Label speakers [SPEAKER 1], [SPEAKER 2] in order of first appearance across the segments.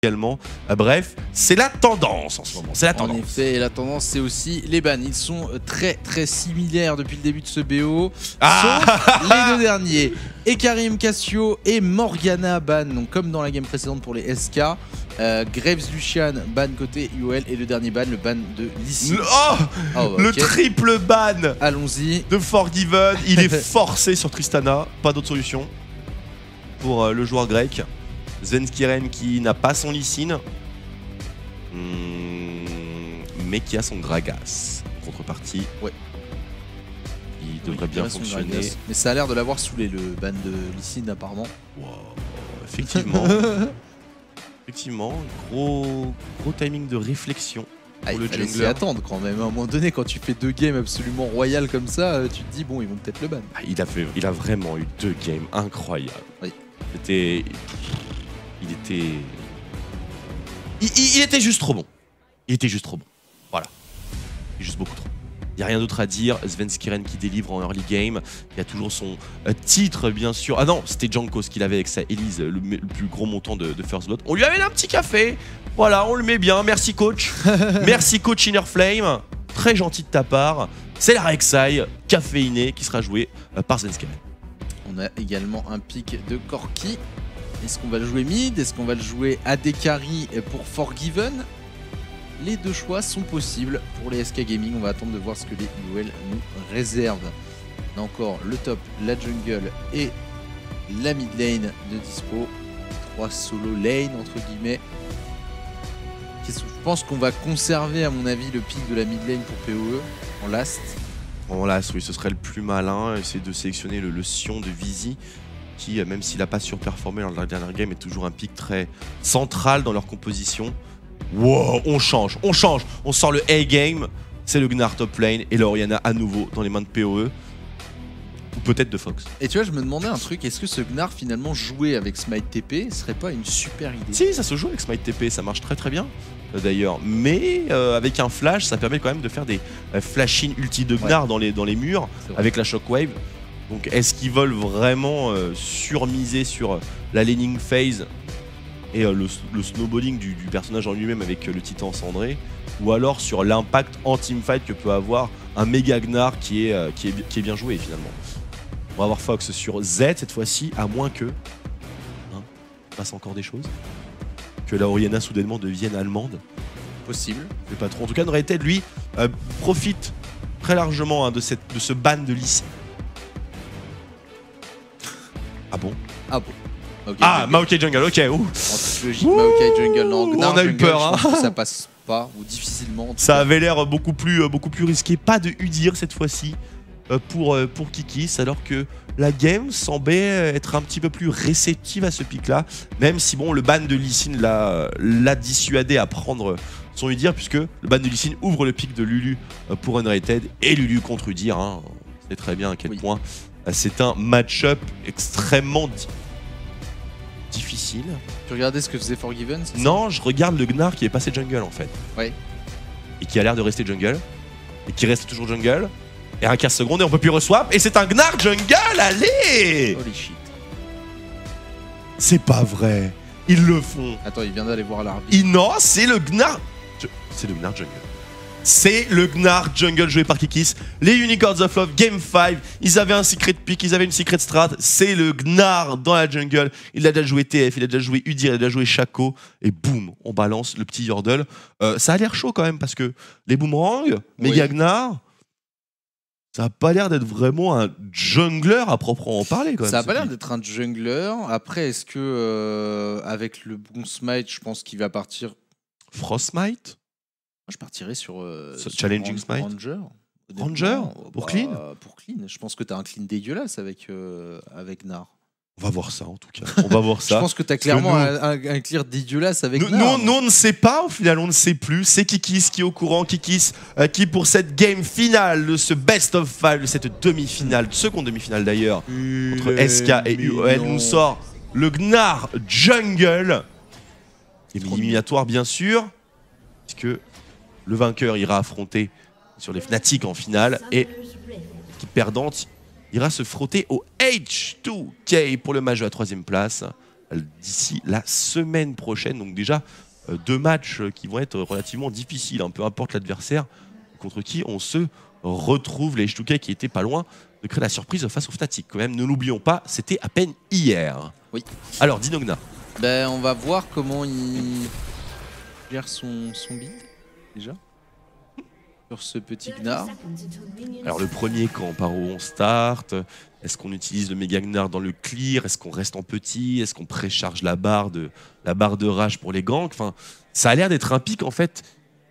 [SPEAKER 1] également. Bref, c'est la tendance en ce moment, c'est la tendance.
[SPEAKER 2] En effet, la tendance c'est aussi les bans. Ils sont très similaires depuis le début de ce BO. Sauf les deux derniers. Et Karim Cassio et Morgana ban, donc comme dans la game précédente pour les SK. Graves Lucian ban côté UOL et le dernier ban, le ban de Lissi.
[SPEAKER 1] Le triple ban.
[SPEAKER 2] Allons-y.
[SPEAKER 1] De Forgiven, il est forcé sur Tristana, pas d'autre solution pour le joueur grec. Zvenskiren qui n'a pas son Lee mais qui a son Gragas. En contrepartie, il devrait bien fonctionner.
[SPEAKER 2] Mais ça a l'air de l'avoir saoulé le ban de Lee apparemment.
[SPEAKER 1] Wow, effectivement. Effectivement, gros timing de réflexion.
[SPEAKER 2] Il fallait s'y attendre quand même. À un moment donné, quand tu fais 2 games absolument royales comme ça, tu te dis bon, ils vont peut-être le ban.
[SPEAKER 1] Il a vraiment eu 2 games incroyables.
[SPEAKER 2] Oui.
[SPEAKER 1] Il était juste trop bon. Il était juste trop bon. Voilà. Il est juste beaucoup trop. Il n'y a rien d'autre à dire. Zvenskiren qui délivre en early game. Il a toujours son titre, bien sûr. Ah non, c'était Jankos qu'il avait avec sa Elise, le plus gros montant de First Blood. On lui avait un petit café. Voilà, on le met bien. Merci, coach. Merci, coach Inner Flame. Très gentil de ta part. C'est la Rek'Sai caféinée qui sera jouée par Zvenskiren.
[SPEAKER 2] On a également un pick de Corki. Est-ce qu'on va le jouer mid? Est-ce qu'on va le jouer AD Carry pour Forgiven? Les deux choix sont possibles pour les SK Gaming. On va attendre de voir ce que les UOL nous réservent. On a encore le top, la jungle et la mid lane de dispo. 3 solo lane entre guillemets. Je pense qu'on va conserver à mon avis le pick de la mid lane pour PoE en last.
[SPEAKER 1] En last, oui, ce serait le plus malin. Essayer de sélectionner le Sion de Vizi, qui, même s'il n'a pas surperformé dans la dernière game, est toujours un pick très central dans leur composition. Wow, on change, on sort le A-game, c'est le Gnar top lane et l'Orianna à nouveau dans les mains de PoE. Ou peut-être de Fox.
[SPEAKER 2] Et tu vois, je me demandais un truc, est-ce que ce Gnar finalement jouer avec Smite TP serait pas une super idée?
[SPEAKER 1] Si, ça se joue avec Smite TP, ça marche très bien d'ailleurs. Mais avec un flash, ça permet quand même de faire des flash-in ulti de Gnar dans les murs avec la Shockwave. Donc est-ce qu'ils veulent vraiment surmiser sur la laning phase et le snowballing du personnage en lui-même avec le titan cendré, ou alors sur l'impact en teamfight que peut avoir un méga Gnar qui est bien joué finalement. On va avoir Fox sur Z cette fois-ci, à moins que il passe encore des choses, que la Orianna soudainement devienne allemande.
[SPEAKER 2] Possible.
[SPEAKER 1] Le patron, en tout cas, Unrated lui profite très largement de ce ban de Lee. Ah bon?
[SPEAKER 2] Ah bon. Okay,
[SPEAKER 1] Maokai Jungle, ok.
[SPEAKER 2] En toute logique, Maokai Jungle, non. Gnar
[SPEAKER 1] on a eu
[SPEAKER 2] jungle,
[SPEAKER 1] peur,
[SPEAKER 2] je pense que ça passe pas, ou difficilement.
[SPEAKER 1] Ça avait l'air beaucoup plus risqué. Pas de Udyr cette fois-ci pour Kikis, alors que la game semblait être un petit peu plus réceptive à ce pic-là. Même si, bon, le ban de Lee Sin l'a dissuadé à prendre son Udyr, puisque le ban de Lee Sin ouvre le pic de Lulu pour Unrated, et Lulu contre Udyr. On sait très bien à quel point c'est un match-up extrêmement difficile.
[SPEAKER 2] Tu regardais ce que faisait Forgiven?
[SPEAKER 1] Non, je regarde le Gnar qui est passé jungle en fait.
[SPEAKER 2] Ouais.
[SPEAKER 1] Et qui a l'air de rester jungle. Et qui reste toujours jungle. Et un 15 secondes et on peut plus reswap. Et c'est un Gnar jungle, allez!
[SPEAKER 2] Holy shit.
[SPEAKER 1] C'est pas vrai. Ils le font.
[SPEAKER 2] Attends, il vient d'aller voir l'arbitre.
[SPEAKER 1] Non, c'est le Gnar. C'est le Gnar jungle. C'est le Gnar jungle joué par Kikis. Les Unicorns of Love, Game 5. Ils avaient un secret pick, ils avaient une secret strat. C'est le Gnar dans la jungle. Il a déjà joué TF, il a déjà joué Udyr, il a déjà joué Shaco. Et boum, on balance le petit Yordle. Ça a l'air chaud quand même parce que les boomerangs, méga Gnar, ça a pas l'air d'être vraiment un jungler à proprement parler. Quand même,
[SPEAKER 2] ça a pas l'air d'être un jungler. Après, est-ce que avec le bon smite, je pense qu'il va partir.
[SPEAKER 1] Frostmite?
[SPEAKER 2] Je partirais sur
[SPEAKER 1] Challenging Smite. Ranger pour clean?
[SPEAKER 2] Pour clean. Je pense que tu as un clean dégueulasse avec Gnar.
[SPEAKER 1] On va voir ça en tout cas. On va voir ça.
[SPEAKER 2] Je pense que tu as clairement un clear dégueulasse avec Gnar.
[SPEAKER 1] Nous, on ne sait pas, au final, on ne sait plus. C'est Kikis qui est au courant. Kikis qui, pour cette game finale de ce best of 5, de cette demi-finale, seconde demi-finale d'ailleurs, entre SK et UOL, nous sort le Gnar Jungle. Éliminatoire, bien sûr, puisque le vainqueur ira affronter sur les Fnatic en finale et l'équipe perdante ira se frotter au H2K pour le match de la 3e place. d'ici la semaine prochaine. Donc déjà, 2 matchs qui vont être relativement difficiles, hein, peu importe l'adversaire contre qui on se retrouve. Les H2K qui étaient pas loin de créer la surprise face au Fnatic. Quand même, ne l'oublions pas, c'était à peine hier.
[SPEAKER 2] Oui.
[SPEAKER 1] Alors, Dinogna.
[SPEAKER 2] Ben, on va voir comment il gère son build, déjà. Sur ce petit Gnar.
[SPEAKER 1] Alors le premier camp, par où on start? Est-ce qu'on utilise le méga Gnar dans le clear? Est-ce qu'on reste en petit? Est-ce qu'on précharge la barre de rage pour les ganks? Enfin, ça a l'air d'être un pick en fait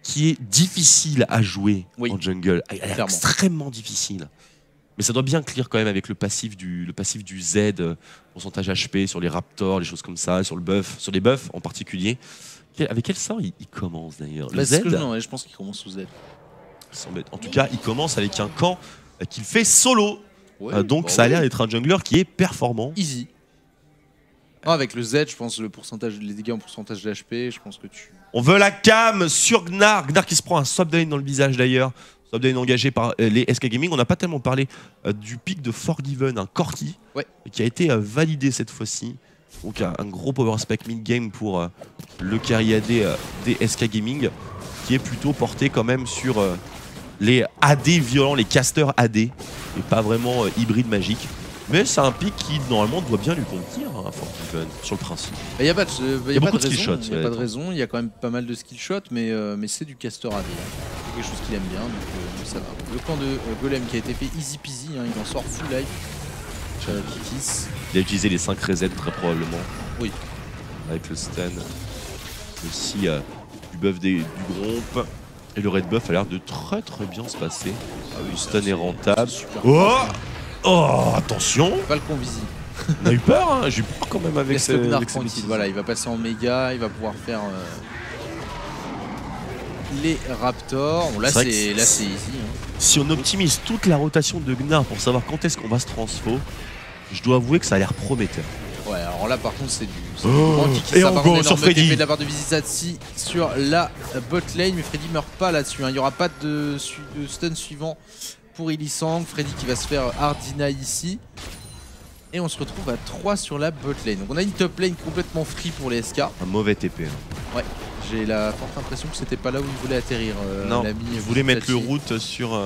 [SPEAKER 1] qui est difficile à jouer en jungle. Extrêmement difficile. Mais ça doit bien clear quand même avec le passif du Z, pourcentage HP sur les Raptors, les choses comme ça, sur les buffs en particulier. Avec quel sort il commence d'ailleurs? Le Z?
[SPEAKER 2] Je pense qu'il commence sous Z.
[SPEAKER 1] En tout cas, il commence avec un camp qu'il fait solo.
[SPEAKER 2] Ouais,
[SPEAKER 1] donc ça a l'air d'être un jungler qui est performant.
[SPEAKER 2] Easy. Non, avec le Z, je pense les dégâts en pourcentage d'HP, je pense que tu...
[SPEAKER 1] On veut la cam sur Gnar. Gnar qui se prend un swapdown dans le visage d'ailleurs. Swapdown engagé par les SK Gaming. On n'a pas tellement parlé du pic de Forgiven, un Corki, qui a été validé cette fois-ci. Donc un gros power spec mid-game pour le carry AD des SK Gaming, qui est plutôt porté quand même sur les AD violents, les casters AD, et pas vraiment hybride magique. Mais c'est un pic qui normalement doit bien lui convenir, hein, Forgiven, sur le principe.
[SPEAKER 2] Il n'y a pas de,
[SPEAKER 1] skill shot.
[SPEAKER 2] Il n'y a pas de raison, il y a quand même pas mal de skill shot, mais c'est du caster AD. Hein. C'est quelque chose qu'il aime bien, donc ça va. Le camp de Golem qui a été fait easy peasy, hein, il en sort full life.
[SPEAKER 1] Il a utilisé les 5 resets très probablement.
[SPEAKER 2] Oui.
[SPEAKER 1] Avec le stun. Aussi du buff du Gromp. Et le red buff a l'air de très bien se passer. Le stun est rentable. Oh, attention!
[SPEAKER 2] Falcon Visi.
[SPEAKER 1] On a eu peur, hein. J'ai eu peur quand même avec ce
[SPEAKER 2] tranquille. Voilà, il va passer en méga, il va pouvoir faire les Raptors. Bon, là c'est easy. Hein.
[SPEAKER 1] Si on optimise toute la rotation de Gnar pour savoir quand est-ce qu'on va se transfo, je dois avouer que ça a l'air prometteur.
[SPEAKER 2] Ouais, alors là par contre c'est du kick.
[SPEAKER 1] Et on go sur Freddy
[SPEAKER 2] de la part de Visizatsi sur la bot lane, mais Freddy meurt pas là-dessus. Hein. Il n'y aura pas de stun suivant pour Illisang. Freddy qui va se faire Hardina ici. Et on se retrouve à 3 sur la bot lane. Donc on a une top lane complètement free pour les SK.
[SPEAKER 1] Un mauvais TP. Hein.
[SPEAKER 2] Ouais, j'ai la forte impression que c'était pas là où il voulait atterrir.
[SPEAKER 1] Non, il voulait mettre le route sur...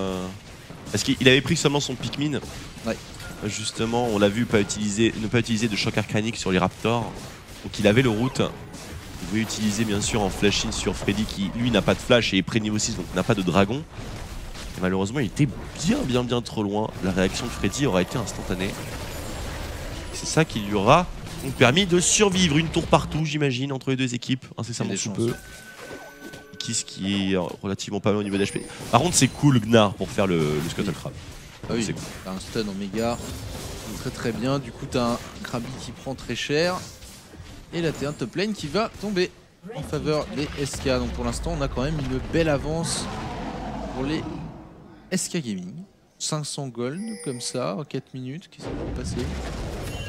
[SPEAKER 1] Parce qu'il avait pris seulement son Pikmin.
[SPEAKER 2] Ouais.
[SPEAKER 1] Justement, on l'a vu ne pas utiliser de choc arcanique sur les Raptors. Donc il avait le route. Il voulait utiliser bien sûr en flash-in sur Freddy qui lui n'a pas de flash et est pré-niveau 6 donc n'a pas de dragon. Et malheureusement il était bien trop loin. La réaction de Freddy aura été instantanée. C'est ça qui lui aura donc permis de survivre. Une tour partout j'imagine entre les deux équipes, incessamment sous peu. Kiss qui est relativement pas mal au niveau d'HP. Par contre c'est cool Gnar pour faire le Scuttle Crab.
[SPEAKER 2] Ah oui, t'as un stun en méga, très bien. Du coup, t'as un Krabi qui prend très cher. Et là, t'as un top lane qui va tomber en faveur des SK. Donc pour l'instant, on a quand même une belle avance pour les SK Gaming. 500 gold comme ça en 4 minutes. Qu'est-ce qui va passer?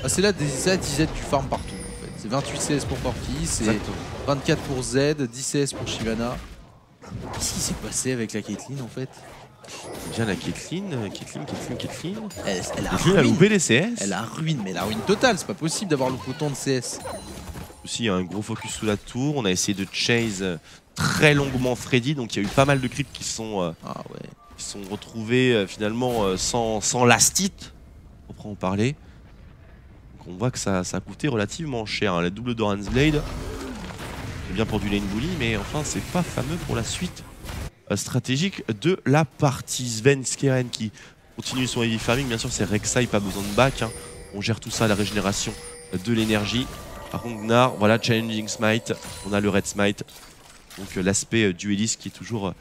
[SPEAKER 2] Ah, c'est là des Z, tu farm partout en fait. C'est 28 CS pour Corki, c'est 24 pour Z, 10 CS pour Shyvana. Qu'est-ce qui s'est passé avec la Caitlyn en fait?
[SPEAKER 1] Bien la Caitlyn.
[SPEAKER 2] Elle
[SPEAKER 1] a loupé les CS.
[SPEAKER 2] Elle a ruine, mais la ruine totale, c'est pas possible d'avoir loupé autant de CS.
[SPEAKER 1] Aussi, il y a un gros focus sous la tour. On a essayé de chase très longuement Freddy, donc il y a eu pas mal de creeps qui sont retrouvés finalement sans last hit, on pourra en parler. Donc on voit que ça a coûté relativement cher. Hein. La double Doran's Blade, c'est bien pour du lane bully, mais enfin c'est pas fameux pour la suite stratégique de la partie. Sven Skeren qui continue son heavy farming, bien sûr c'est Rek'Sai, pas besoin de back, hein. On gère tout ça, la régénération de l'énergie. Par contre Gnar, voilà, challenging smite, on a le red smite, donc l'aspect dueliste qui est toujours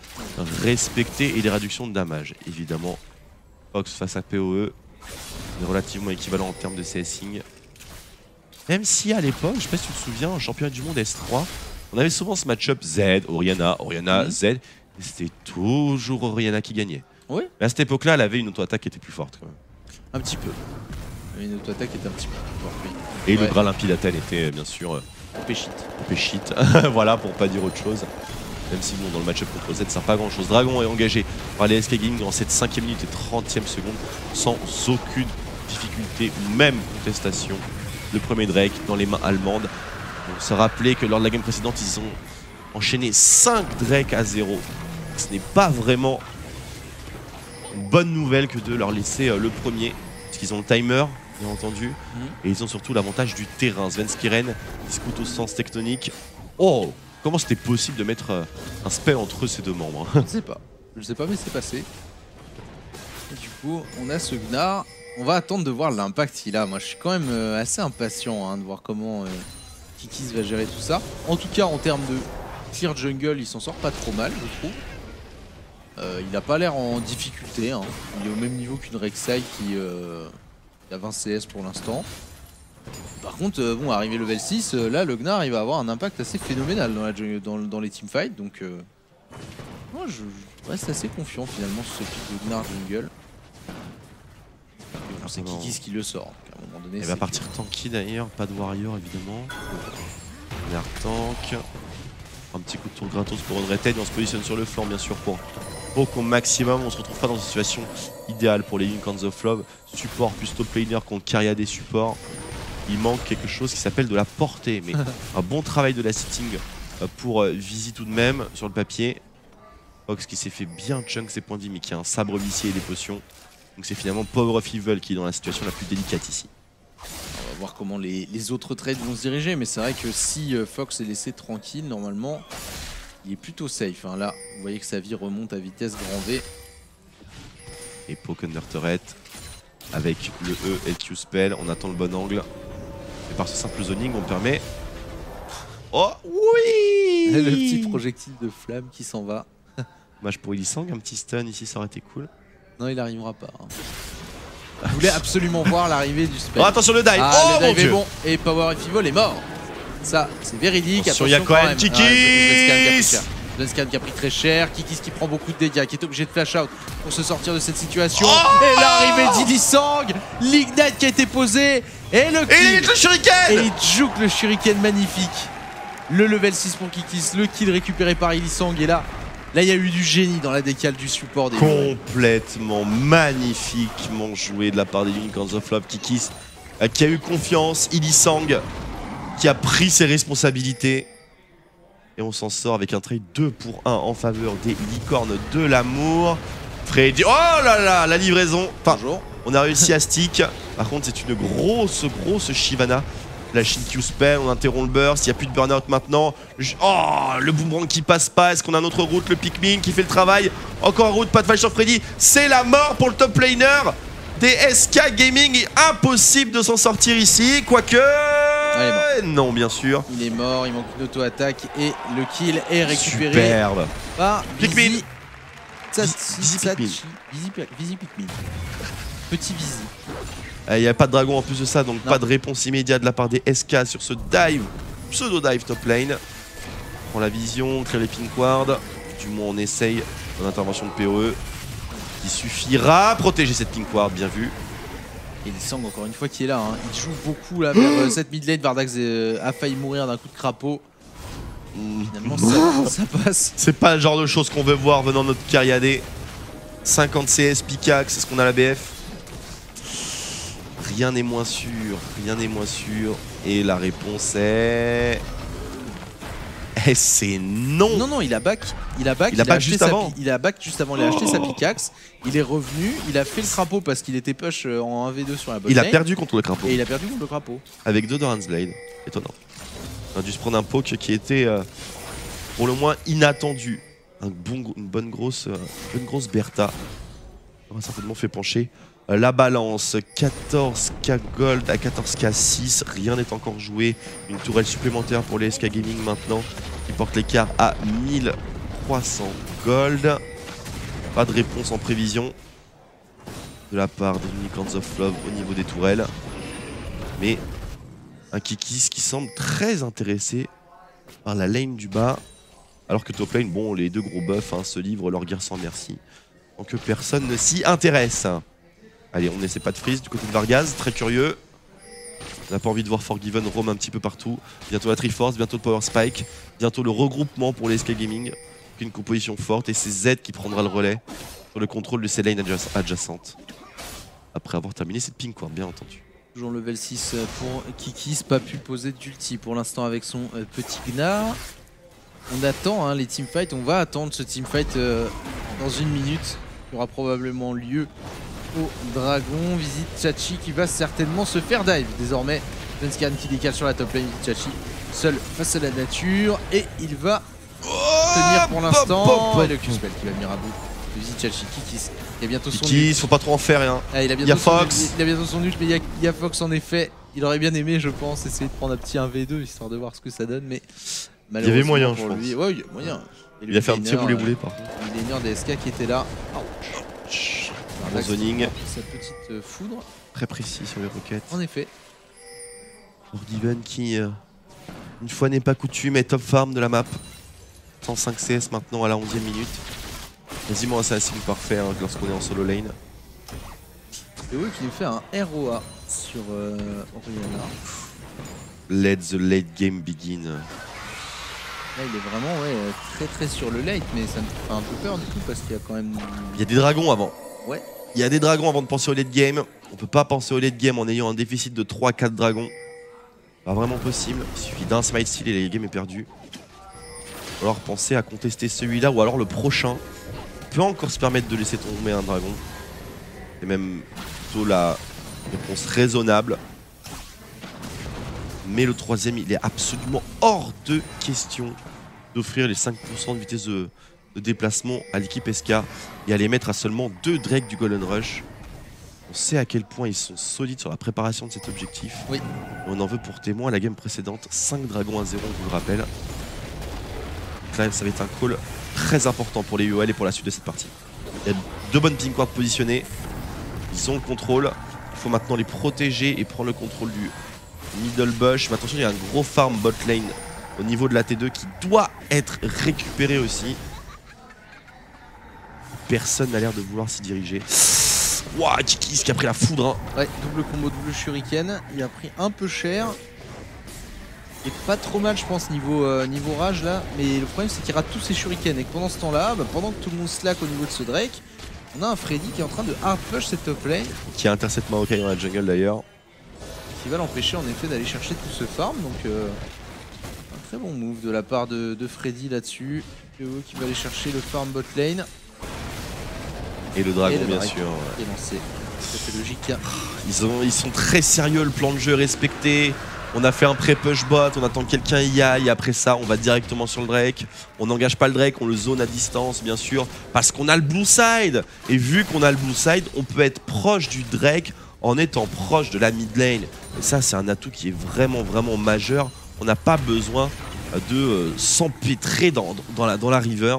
[SPEAKER 1] respecté et les réductions de damage. Évidemment, Fox face à PoE est relativement équivalent en termes de CSing. Même si à l'époque, je sais pas si tu te souviens, en championnat du monde S3, on avait souvent ce match-up Z, Orianna, Z, et c'était toujours Orianna qui gagnait.
[SPEAKER 2] Oui.
[SPEAKER 1] Mais à cette époque-là, elle avait une auto-attaque qui était plus forte quand même.
[SPEAKER 2] Un petit peu. Une auto-attaque qui était un petit peu plus forte, oui.
[SPEAKER 1] Et le Graal limpide d'Athènes était bien sûr... Péchit. Voilà, pour pas dire autre chose. Même si bon, dans le match-up contre Z, ça sert pas à grand-chose. Dragon est engagé par les SK Gaming dans cette 5e minute et 30e seconde, sans aucune difficulté ou même contestation. le premier Drake dans les mains allemandes. On se rappelait que lors de la game précédente, ils ont enchaîné 5 Drake à 0. Ce n'est pas vraiment une bonne nouvelle que de leur laisser le premier. Parce qu'ils ont le timer, bien entendu. Et ils ont surtout l'avantage du terrain. Sven Skiren discute au sens tectonique. Oh, comment c'était possible de mettre un spell entre ces deux membres?
[SPEAKER 2] Je sais pas. Je sais pas, mais c'est passé. Et du coup, on a ce Gnar. On va attendre de voir l'impact qu'il a. Moi, je suis quand même assez impatient de voir comment Kikis va gérer tout ça. En tout cas, en termes de clear jungle, il s'en sort pas trop mal, je trouve. Il a pas l'air en difficulté. Il est au même niveau qu'une Rek'Sai qui a 20 CS pour l'instant. Par contre, bon, arrivé level 6, là, le Gnar, il va avoir un impact assez phénoménal dans les teamfights. Donc, moi, je reste assez confiant finalement sur ce type de Gnar jungle. C'est Kikis qui le sort. À un moment donné,
[SPEAKER 1] il va partir tanky d'ailleurs, pas de warrior évidemment. Première tank. Un petit coup de tour gratos pour Unrated et on se positionne sur le flanc bien sûr pour poke au maximum. On se retrouve pas dans une situation idéale pour les Unicorns of Love. Support plus top laner contre carry des supports. Il manque quelque chose qui s'appelle de la portée. Mais un bon travail de la sitting pour Visi tout de même sur le papier. Fox qui s'est fait bien chunk ses points de vie mais qui a un sabre vicié et des potions. Donc c'est finalement Power of Evil qui est dans la situation la plus délicate ici.
[SPEAKER 2] On va voir comment les autres trades vont se diriger, mais c'est vrai que si Fox est laissé tranquille, normalement, il est plutôt safe. Là, vous voyez que sa vie remonte à vitesse grand V.
[SPEAKER 1] Et poke under turret avec le E et le Q-spell. On attend le bon angle. Et par ce simple zoning, on permet... Oh oui.
[SPEAKER 2] Le petit projectile de flamme qui s'en va.
[SPEAKER 1] Dommage pour Illisang, un petit stun ici, ça aurait été cool.
[SPEAKER 2] Non, il n'arrivera pas. Je voulais absolument voir l'arrivée du spell.
[SPEAKER 1] Oh, attention le dive.
[SPEAKER 2] Ah,
[SPEAKER 1] oh
[SPEAKER 2] le
[SPEAKER 1] mon
[SPEAKER 2] dive
[SPEAKER 1] dieu.
[SPEAKER 2] est bon. Et Power of Evil est mort. Ça, c'est véridique.
[SPEAKER 1] Attention, il y a quand même Kikis.
[SPEAKER 2] Dunscan qui a pris très cher. Kikis qui prend beaucoup de dégâts, qui est obligé de flash out pour se sortir de cette situation.
[SPEAKER 1] Oh
[SPEAKER 2] et l'arrivée d'Illisang. L'ignite qui a été posée. Et le kill.
[SPEAKER 1] Et il le shuriken.
[SPEAKER 2] Et il juke le shuriken magnifique. Le level 6 pour Kikis. Le kill récupéré par Illisang. Et là, il y a eu du génie dans la décale du support des
[SPEAKER 1] complètement magnifiquement joué de la part des Unicorns of Love. Kikis qui a eu confiance, Illisang qui a pris ses responsabilités. Et on s'en sort avec un trade 2 pour 1 en faveur des licornes de l'amour. Freddy, oh là là, la livraison. Enfin, on a réussi à stick. Par contre, c'est une grosse Shyvana. La Shin Q-spell, on interrompt le burst, il n'y a plus de burn-out maintenant. Oh, le boomerang qui passe pas, est-ce qu'on a notre route, le Pikmin qui fait le travail. Encore un route, pas de fight sur Freddy. C'est la mort pour le top laner des SK Gaming. Impossible de s'en sortir ici, quoique... non, bien sûr.
[SPEAKER 2] Il est mort, il manque une auto-attaque et le kill est récupéré.
[SPEAKER 1] Superbe.
[SPEAKER 2] Par
[SPEAKER 1] Pikmin.
[SPEAKER 2] Visi Pikmin. Petit Visi.
[SPEAKER 1] Il n'y a pas de dragon en plus de ça, donc pas de réponse immédiate de la part des SK sur ce dive, pseudo-dive top lane. On prend la vision, on crée les pink wards. Du moins on essaye une intervention de PoE qui suffira à protéger cette pink ward, bien vu.
[SPEAKER 2] Et Illisang encore une fois qui est là, il joue beaucoup là vers cette mid lane. Vardax a failli mourir d'un coup de crapaud. Finalement ça passe.
[SPEAKER 1] C'est pas le genre de choses qu'on veut voir venant de notre Cariadé. 50 CS pickaxe, c'est ce qu'on a à la BF. Rien n'est moins sûr, rien n'est moins sûr. Et la réponse est... c'est non.
[SPEAKER 2] Non, il a back. Il a back
[SPEAKER 1] juste avant.
[SPEAKER 2] Il a back juste avant, il a acheté sa pickaxe. Il est revenu, il a fait le crapaud parce qu'il était push en 1v2 sur la bot lane.
[SPEAKER 1] Il a perdu contre le crapaud.
[SPEAKER 2] Et il a perdu contre le crapaud.
[SPEAKER 1] Avec 2 Doran's Blade. Étonnant. On a dû se prendre un poke qui était pour le moins inattendu. Une bonne grosse Bertha. On a certainement fait pencher la balance. 14k gold à 14k 6. Rien n'est encore joué. Une tourelle supplémentaire pour les SK Gaming maintenant. Qui porte l'écart à 1300 gold. Pas de réponse en prévision de la part des Unicorns of Love au niveau des tourelles. Mais un Kikis qui semble très intéressé par la lane du bas. Alors que top lane, bon, les deux gros buffs se livrent leur guerre sans merci. Donc personne ne s'y intéresse. Allez, on n'essaie pas de freeze du côté de Vargaz, très curieux. On n'a pas envie de voir Forgiven roam un petit peu partout. Bientôt la Triforce, bientôt le Power Spike, bientôt le regroupement pour les SK Gaming. Une composition forte et c'est Z qui prendra le relais sur le contrôle de ces lanes adjacentes. Après avoir terminé cette pink ward, bien entendu.
[SPEAKER 2] Toujours level 6 pour Kikis, pas pu poser d'ulti pour l'instant avec son petit Gnar. On attend les teamfights, on va attendre ce teamfight dans une minute. Il y aura probablement lieu au dragon. Visite Chachi qui va certainement se faire dive. Désormais, Svenskarn qui décale sur la top lane. Visite Chachi seul face à la nature et il va tenir pour l'instant. Et le Q-spell qui va venir à bout. Visite Chachi, Kikis. Il y a bientôt son
[SPEAKER 1] Kikis, faut pas trop en faire rien.
[SPEAKER 2] Ah, il y a Fox. Il a bientôt son ult, mais il y a Fox en effet. Il aurait bien aimé, je pense, essayer de prendre un petit 1v2 histoire de voir ce que ça donne, mais
[SPEAKER 1] il y avait moyen,
[SPEAKER 2] pour lui. Ouais, il y a moyen.
[SPEAKER 1] Il a fait un petit roulé-boulé par contre.
[SPEAKER 2] Le laner d'SK qui était là.
[SPEAKER 1] Bon zoning.
[SPEAKER 2] Sa petite foudre.
[SPEAKER 1] Très précis sur les roquettes.
[SPEAKER 2] En effet.
[SPEAKER 1] Forgiven qui, une fois n'est pas coutume, est top farm de la map. 105 CS maintenant à la 11e minute. Quasiment assassin parfait lorsqu'on est en solo lane.
[SPEAKER 2] Et oui, qui nous fait un ROA sur Orianna.
[SPEAKER 1] Let the late game begin.
[SPEAKER 2] Là, il est vraiment très sur le late, mais ça me fait un peu peur du coup parce qu'il y a quand même.
[SPEAKER 1] Il y a des dragons avant.
[SPEAKER 2] Ouais.
[SPEAKER 1] Il y a des dragons avant de penser au late game. On peut pas penser au late game en ayant un déficit de 3-4 dragons. Pas vraiment possible. Il suffit d'un smite steal et le game est perdu. Il va falloir penser à contester celui-là ou alors le prochain. On peut encore se permettre de laisser tomber un dragon. C'est même plutôt la réponse raisonnable. Mais le troisième, il est absolument hors de question d'offrir les 5% de vitesse de déplacement à l'équipe SK et à les mettre à seulement 2 drakes du Golden Rush. On sait à quel point ils sont solides sur la préparation de cet objectif.
[SPEAKER 2] Oui.
[SPEAKER 1] Et on en veut pour témoin la game précédente, 5 dragons à 0, je vous le rappelle. Donc là, ça va être un call très important pour les UOL et pour la suite de cette partie. Il y a 2 bonnes ping wards positionnées. Ils ont le contrôle. Il faut maintenant les protéger et prendre le contrôle du middle bush. Mais attention, il y a un gros farm bot lane au niveau de la T2 qui doit être récupéré aussi. Personne n'a l'air de vouloir s'y diriger. Wouah, Kikis qui a pris la foudre.
[SPEAKER 2] Ouais, double combo, double shuriken. Il a pris un peu cher. Il est pas trop mal, je pense, niveau rage là. Mais le problème, c'est qu'il rate tous ses shurikens. Et que pendant ce temps-là, pendant que tout le monde slack au niveau de ce Drake, on a un Freddy qui est en train de hard push cette top lane.
[SPEAKER 1] Qui intercepte Maokai dans la jungle d'ailleurs.
[SPEAKER 2] Qui va l'empêcher en effet d'aller chercher tout ce farm. Donc un très bon move de la part de Freddy là-dessus. Qui va aller chercher le farm bot lane.
[SPEAKER 1] Et le dragon, bien sûr.
[SPEAKER 2] Qui est lancé. C'est logique.
[SPEAKER 1] Ils sont très sérieux, le plan de jeu respecté. On a fait un pré-push bot, on attend que quelqu'un y aille. Après ça, on va directement sur le Drake. On n'engage pas le Drake, on le zone à distance, bien sûr. Parce qu'on a le blue side. Et vu qu'on a le blue side, on peut être proche du Drake en étant proche de la mid lane. Et ça, c'est un atout qui est vraiment majeur. On n'a pas besoin de s'empêtrer dans la river.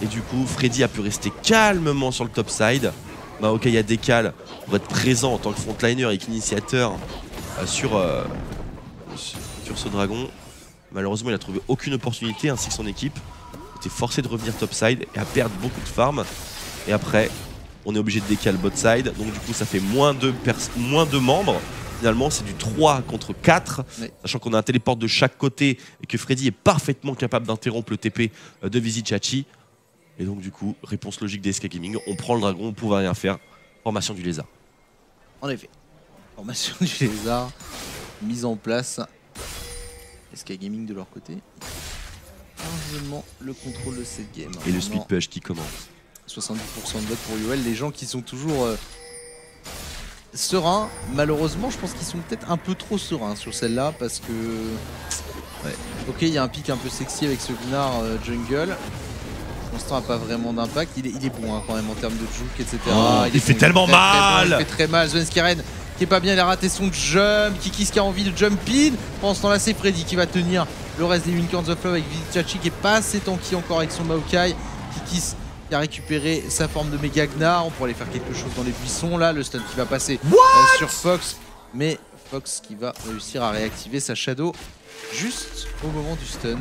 [SPEAKER 1] Et du coup, Freddy a pu rester calmement sur le top side. Maokai a décalé pour être présent en tant que frontliner et qu'initiateur sur ce dragon. Malheureusement, il n'a trouvé aucune opportunité, ainsi que son équipe. Il était forcé de revenir top side et à perdre beaucoup de farm. Et après, on est obligé de décaler bot side. Donc du coup, ça fait moins de membres. Finalement, c'est du 3 contre 4. Oui. Sachant qu'on a un téléport de chaque côté et que Freddy est parfaitement capable d'interrompre le TP de Visite Chachi. Et donc du coup, réponse logique des SK Gaming, on prend le dragon, on ne pouvait rien faire. Formation du lézard.
[SPEAKER 2] En effet. Formation du lézard, mise en place. SK Gaming de leur côté. Largement le contrôle de cette game.
[SPEAKER 1] Et le speed push qui commence.
[SPEAKER 2] 70% de vote pour UOL. Les gens qui sont toujours sereins, malheureusement, je pense qu'ils sont peut-être un peu trop sereins sur celle-là parce que. Ouais. Ok, il y a un pic un peu sexy avec ce Gnar jungle. Pour l'instant, n'a pas vraiment d'impact. Il est bon quand même en termes de juke, etc.
[SPEAKER 1] Il fait tellement mal.
[SPEAKER 2] Il fait très mal. Svenskarn qui est pas bien, il a raté son jump. Kikis qui a envie de jump in. Pendant ce temps-là, c'est Freddy qui va tenir le reste des Unicorns of Love avec Visite Chachi qui est pas assez tanky encore avec son Maokai. Kikis qui a récupéré sa forme de méga Gnar. On pourrait aller faire quelque chose dans les buissons là. Le stun qui va passer sur Fox. Mais Fox qui va réussir à réactiver sa Shadow juste au moment du stun.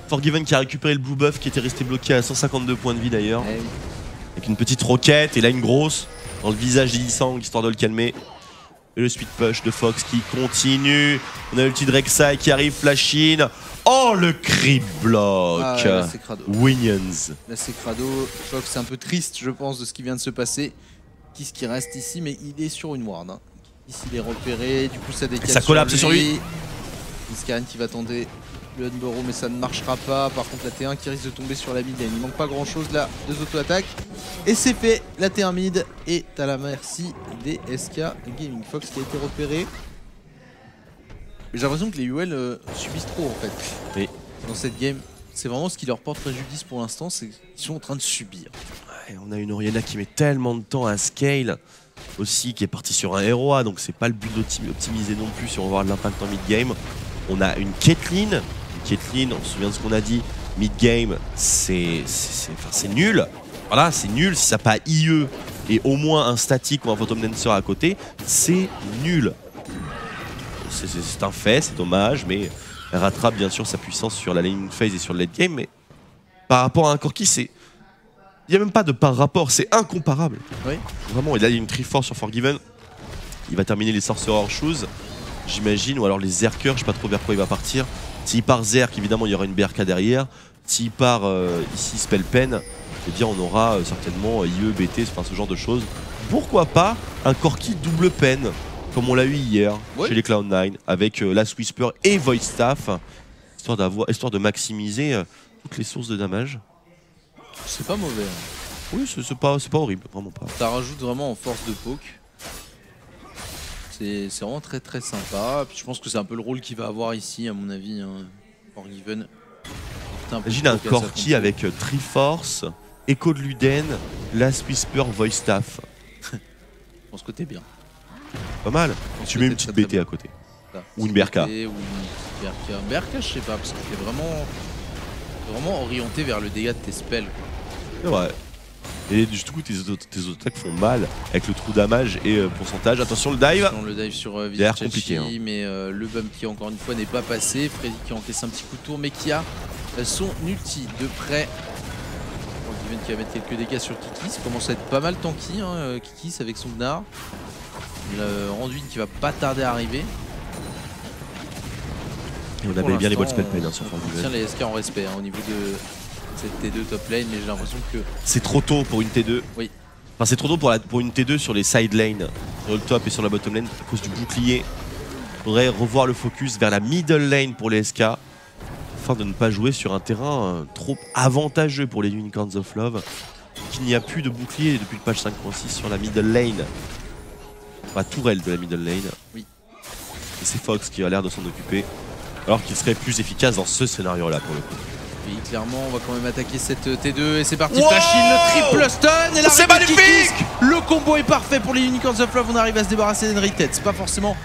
[SPEAKER 1] Forgiven qui a récupéré le blue buff qui était resté bloqué à 152 points de vie d'ailleurs.
[SPEAKER 2] Eh oui.
[SPEAKER 1] Avec une petite roquette et là une grosse dans le visage d'Ilisang histoire de le calmer. Et le speed push de Fox qui continue. On a le petit Rek'Sai qui arrive, flash in. Oh le creep block.
[SPEAKER 2] Ah ouais, là c'est crado.
[SPEAKER 1] Winions.
[SPEAKER 2] Là c'est crado. Fox est un peu triste je pense de ce qui vient de se passer. Qui reste ici mais il est sur une ward. Hein. Ici il est repéré, du coup ça décale.
[SPEAKER 1] Ça collapse sur lui.
[SPEAKER 2] Niskanen qui va tenter le Unburrow mais ça ne marchera pas. Par contre la T1 qui risque de tomber sur la mid lane. Il manque pas grand chose là, 2 auto-attaques. Et c'est fait, la T1 mid est à la merci des SK Gaming. Fox qui a été repéré. J'ai l'impression que les UL subissent trop en fait.
[SPEAKER 1] Oui.
[SPEAKER 2] Dans cette game, c'est vraiment ce qui leur porte préjudice pour l'instant, c'est qu'ils sont en train de subir.
[SPEAKER 1] Ouais, on a une Orianna qui met tellement de temps à scale aussi, qui est partie sur un ROA, donc c'est pas le but d'optimiser non plus si on veut avoir de l'impact en mid-game. On a une Caitlyn, on se souvient de ce qu'on a dit, mid-game, c'est nul. Voilà, c'est nul, si ça n'a pas IE et au moins un statique ou un Phantom Dancer à côté, c'est nul. C'est un fait, c'est dommage, mais elle rattrape bien sûr sa puissance sur la laning phase et sur le late game, mais par rapport à un Corki, c'est... Il n'y a même pas de par rapport, c'est incomparable.
[SPEAKER 2] Oui.
[SPEAKER 1] Vraiment, il a une Triforce sur Forgiven. Il va terminer les Sorcerer Shoes, j'imagine, ou alors les Zerkers, je sais pas trop vers quoi il va partir. S'il part Zerk, évidemment, il y aura une BRK derrière. S'il part ici Spell Pen, eh bien on aura certainement IE, BT, enfin ce genre de choses. Pourquoi pas un Corki double pen, comme on l'a eu hier chez les Cloud9, avec Last Whisper et Void Staff, histoire de maximiser toutes les sources de damage.
[SPEAKER 2] C'est pas mauvais.
[SPEAKER 1] Oui, c'est pas horrible, vraiment pas.
[SPEAKER 2] Ça rajoute vraiment en force de poke. C'est vraiment très très sympa. Puis je pense que c'est un peu le rôle qu'il va avoir ici, à mon avis, hein, Forgiven.
[SPEAKER 1] Imagine un Corki avec Triforce, Echo de Luden, Last Whisper, Void Staff.
[SPEAKER 2] Je pense que t'es bien.
[SPEAKER 1] Pas mal. Tu mets une petite BT à côté. Ou une BRK.
[SPEAKER 2] Ou une BRK, je sais pas, parce que t'es vraiment orienté vers le dégât de tes spells.
[SPEAKER 1] C'est vrai. Et du coup, tes attaques font mal avec le trou damage et pourcentage. Attention, le dive.
[SPEAKER 2] Le dive sur
[SPEAKER 1] compliqué, hein.
[SPEAKER 2] Mais le bump qui encore une fois n'est pas passé. Freddy qui encaisse un petit coup de tour, mais qui a son ulti de près. Forgiven qui va mettre quelques dégâts sur Kiki. Ça commence à être pas mal tanky, hein, Kiki avec son Gnar. Le Randuin qui va pas tarder à arriver.
[SPEAKER 1] Et on avait bien les bots spell pen sur
[SPEAKER 2] Forgiven. On tient les SK en respect au niveau de cette T2 top lane, mais j'ai l'impression que...
[SPEAKER 1] C'est trop tôt pour une T2.
[SPEAKER 2] Oui.
[SPEAKER 1] Enfin, c'est trop tôt pour une T2 sur les side lanes, sur le top et sur la bottom lane, à cause du bouclier. Il faudrait revoir le focus vers la middle lane pour les SK, afin de ne pas jouer sur un terrain trop avantageux pour les Unicorns of Love, qu'il n'y a plus de bouclier depuis le patch 5.6 sur la middle lane. La tourelle de la middle lane.
[SPEAKER 2] Oui.
[SPEAKER 1] Et c'est Fox qui a l'air de s'en occuper, alors qu'il serait plus efficace dans ce scénario-là pour le coup.
[SPEAKER 2] Oui, clairement, on va quand même attaquer cette T2 et c'est parti. Flashin, le triple stun et la
[SPEAKER 1] c'est magnifique.
[SPEAKER 2] Le combo est parfait pour les Unicorns of Love. On arrive à se débarrasser d'Henry Tête. C'est pas forcément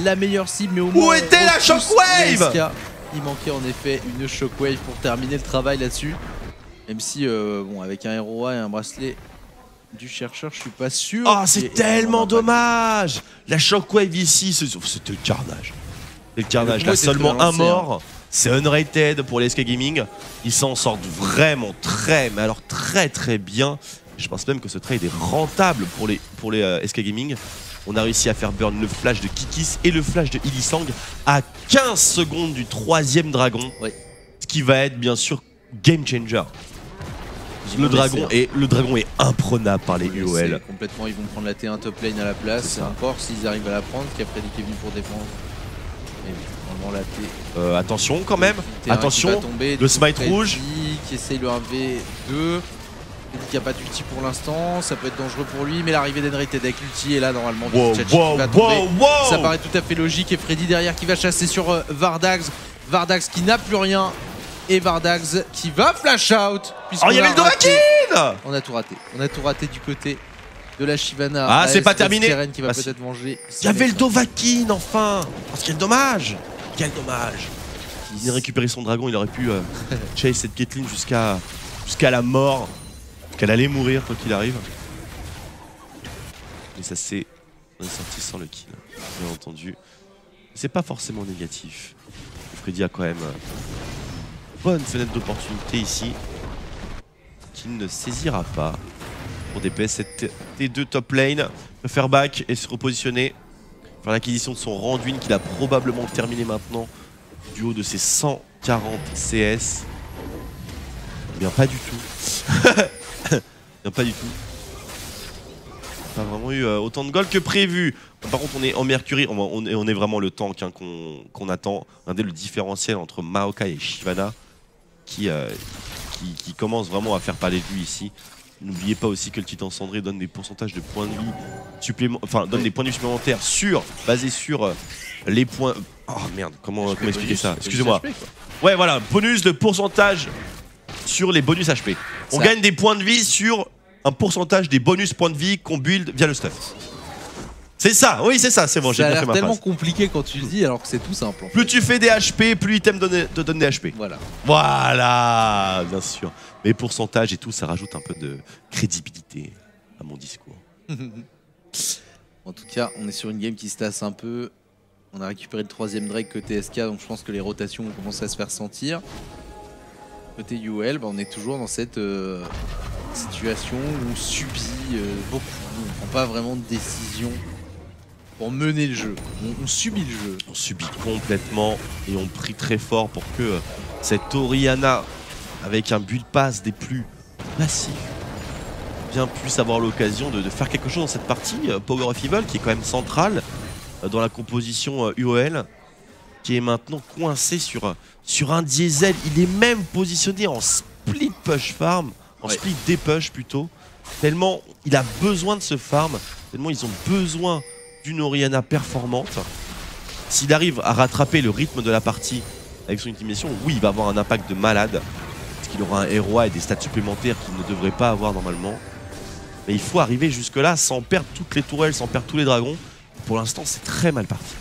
[SPEAKER 2] la meilleure cible, mais au moins.
[SPEAKER 1] Où était la Shockwave?
[SPEAKER 2] Il manquait en effet une Shockwave pour terminer le travail là-dessus. Même si, bon, avec un ROA et un bracelet du chercheur, je suis pas sûr.
[SPEAKER 1] Oh, c'est tellement dommage. La Shockwave ici, c'était le carnage. C'est le carnage. Là, seulement un mort. C'est unrated pour les SK Gaming. Ils s'en sortent vraiment mais alors très bien. Je pense même que ce trade est rentable pour les SK Gaming. On a réussi à faire burn le flash de Kikis et le flash de Illisang à 15 secondes du 3ème dragon.
[SPEAKER 2] Oui.
[SPEAKER 1] Ce qui va être bien sûr game changer. Le dragon est imprenable par les UOL.
[SPEAKER 2] Complètement, ils vont prendre la T1 top lane à la place. Encore s'ils arrivent à la prendre, qui a Freddy qui est venu pour défendre. La T.
[SPEAKER 1] Attention quand même, attention,
[SPEAKER 2] tomber,
[SPEAKER 1] le smite rouge
[SPEAKER 2] qui essaye le 1v2. Qui a pas d'ulti pour l'instant, ça peut être dangereux pour lui, mais l'arrivée d'Henry Ted avec l'ulti est là normalement. Ça paraît tout à fait logique et Freddy derrière qui va chasser sur Vardax. Vardax qui n'a plus rien et Vardax qui va flash out.
[SPEAKER 1] Oh, il y avait le Dovahkiin.
[SPEAKER 2] On a tout raté du côté de la Shyvana.
[SPEAKER 1] Ah, c'est pas terminé.
[SPEAKER 2] Qui va peut-être manger.
[SPEAKER 1] Il y avait le Dovahkiin enfin. Parce quel dommage. Quel dommage. Il a récupéré son dragon, il aurait pu chase cette Caitlyn jusqu'à la mort. Qu'elle allait mourir quoi qu'il arrive. Mais ça c'est... On est sorti sans le kill, bien entendu. C'est pas forcément négatif. Freddy a quand même une bonne fenêtre d'opportunité ici, qu'il ne saisira pas. Pour DPS, cette T2 top lane peut faire back et se repositionner. Faire l'acquisition de son Randuin qu'il a probablement terminé maintenant du haut de ses 140 CS. Eh bien pas du tout. Non, pas du tout. pas vraiment eu autant de gold que prévu. Par contre, on est en Mercury, on est vraiment le tank hein, qu'on attend. Regardez le différentiel entre Maokai et Shyvana qui commence vraiment à faire parler de lui ici. N'oubliez pas aussi que le Titan Cendré donne des pourcentages de points de vie supplémentaires, enfin donne des points de vie supplémentaires basés sur les points. Oh merde, comment expliquer ça? Excusez-moi. Ouais, voilà, bonus de pourcentage sur les bonus HP. On gagne des points de vie sur un pourcentage des bonus points de vie qu'on build via le stuff. C'est ça, oui c'est ça, c'est bon, j'ai bien fait ma phrase.
[SPEAKER 2] Ça a l'air tellement compliqué quand tu le dis alors que c'est tout simple.
[SPEAKER 1] Plus tu fais des HP, plus l'item te donne des HP.
[SPEAKER 2] Voilà.
[SPEAKER 1] Voilà, bien sûr. Mais pourcentage et tout, ça rajoute un peu de crédibilité à mon discours.
[SPEAKER 2] En tout cas, on est sur une game qui se tasse un peu. On a récupéré le 3ème Drake côté SK, donc je pense que les rotations vont commencer à se faire sentir. Côté UL, on est toujours dans cette situation où on subit beaucoup. On ne prend pas vraiment de décision pour mener le jeu. On subit le jeu.
[SPEAKER 1] On subit complètement et on prie très fort pour que cette Orianna, avec un build pass des plus massifs, bien puisse avoir l'occasion de faire quelque chose dans cette partie. Power of Evil qui est quand même centrale dans la composition UOL, qui est maintenant coincé sur un diesel. Il est même positionné en split push farm, en split dépush plutôt, tellement il a besoin de ce farm, tellement ils ont besoin d'une Orianna performante. S'il arrive à rattraper le rythme de la partie avec son intimidation, oui, il va avoir un impact de malade, parce qu'il aura un ROI et des stats supplémentaires qu'il ne devrait pas avoir normalement. Mais il faut arriver jusque là sans perdre toutes les tourelles, sans perdre tous les dragons. Pour l'instant, c'est très mal parti.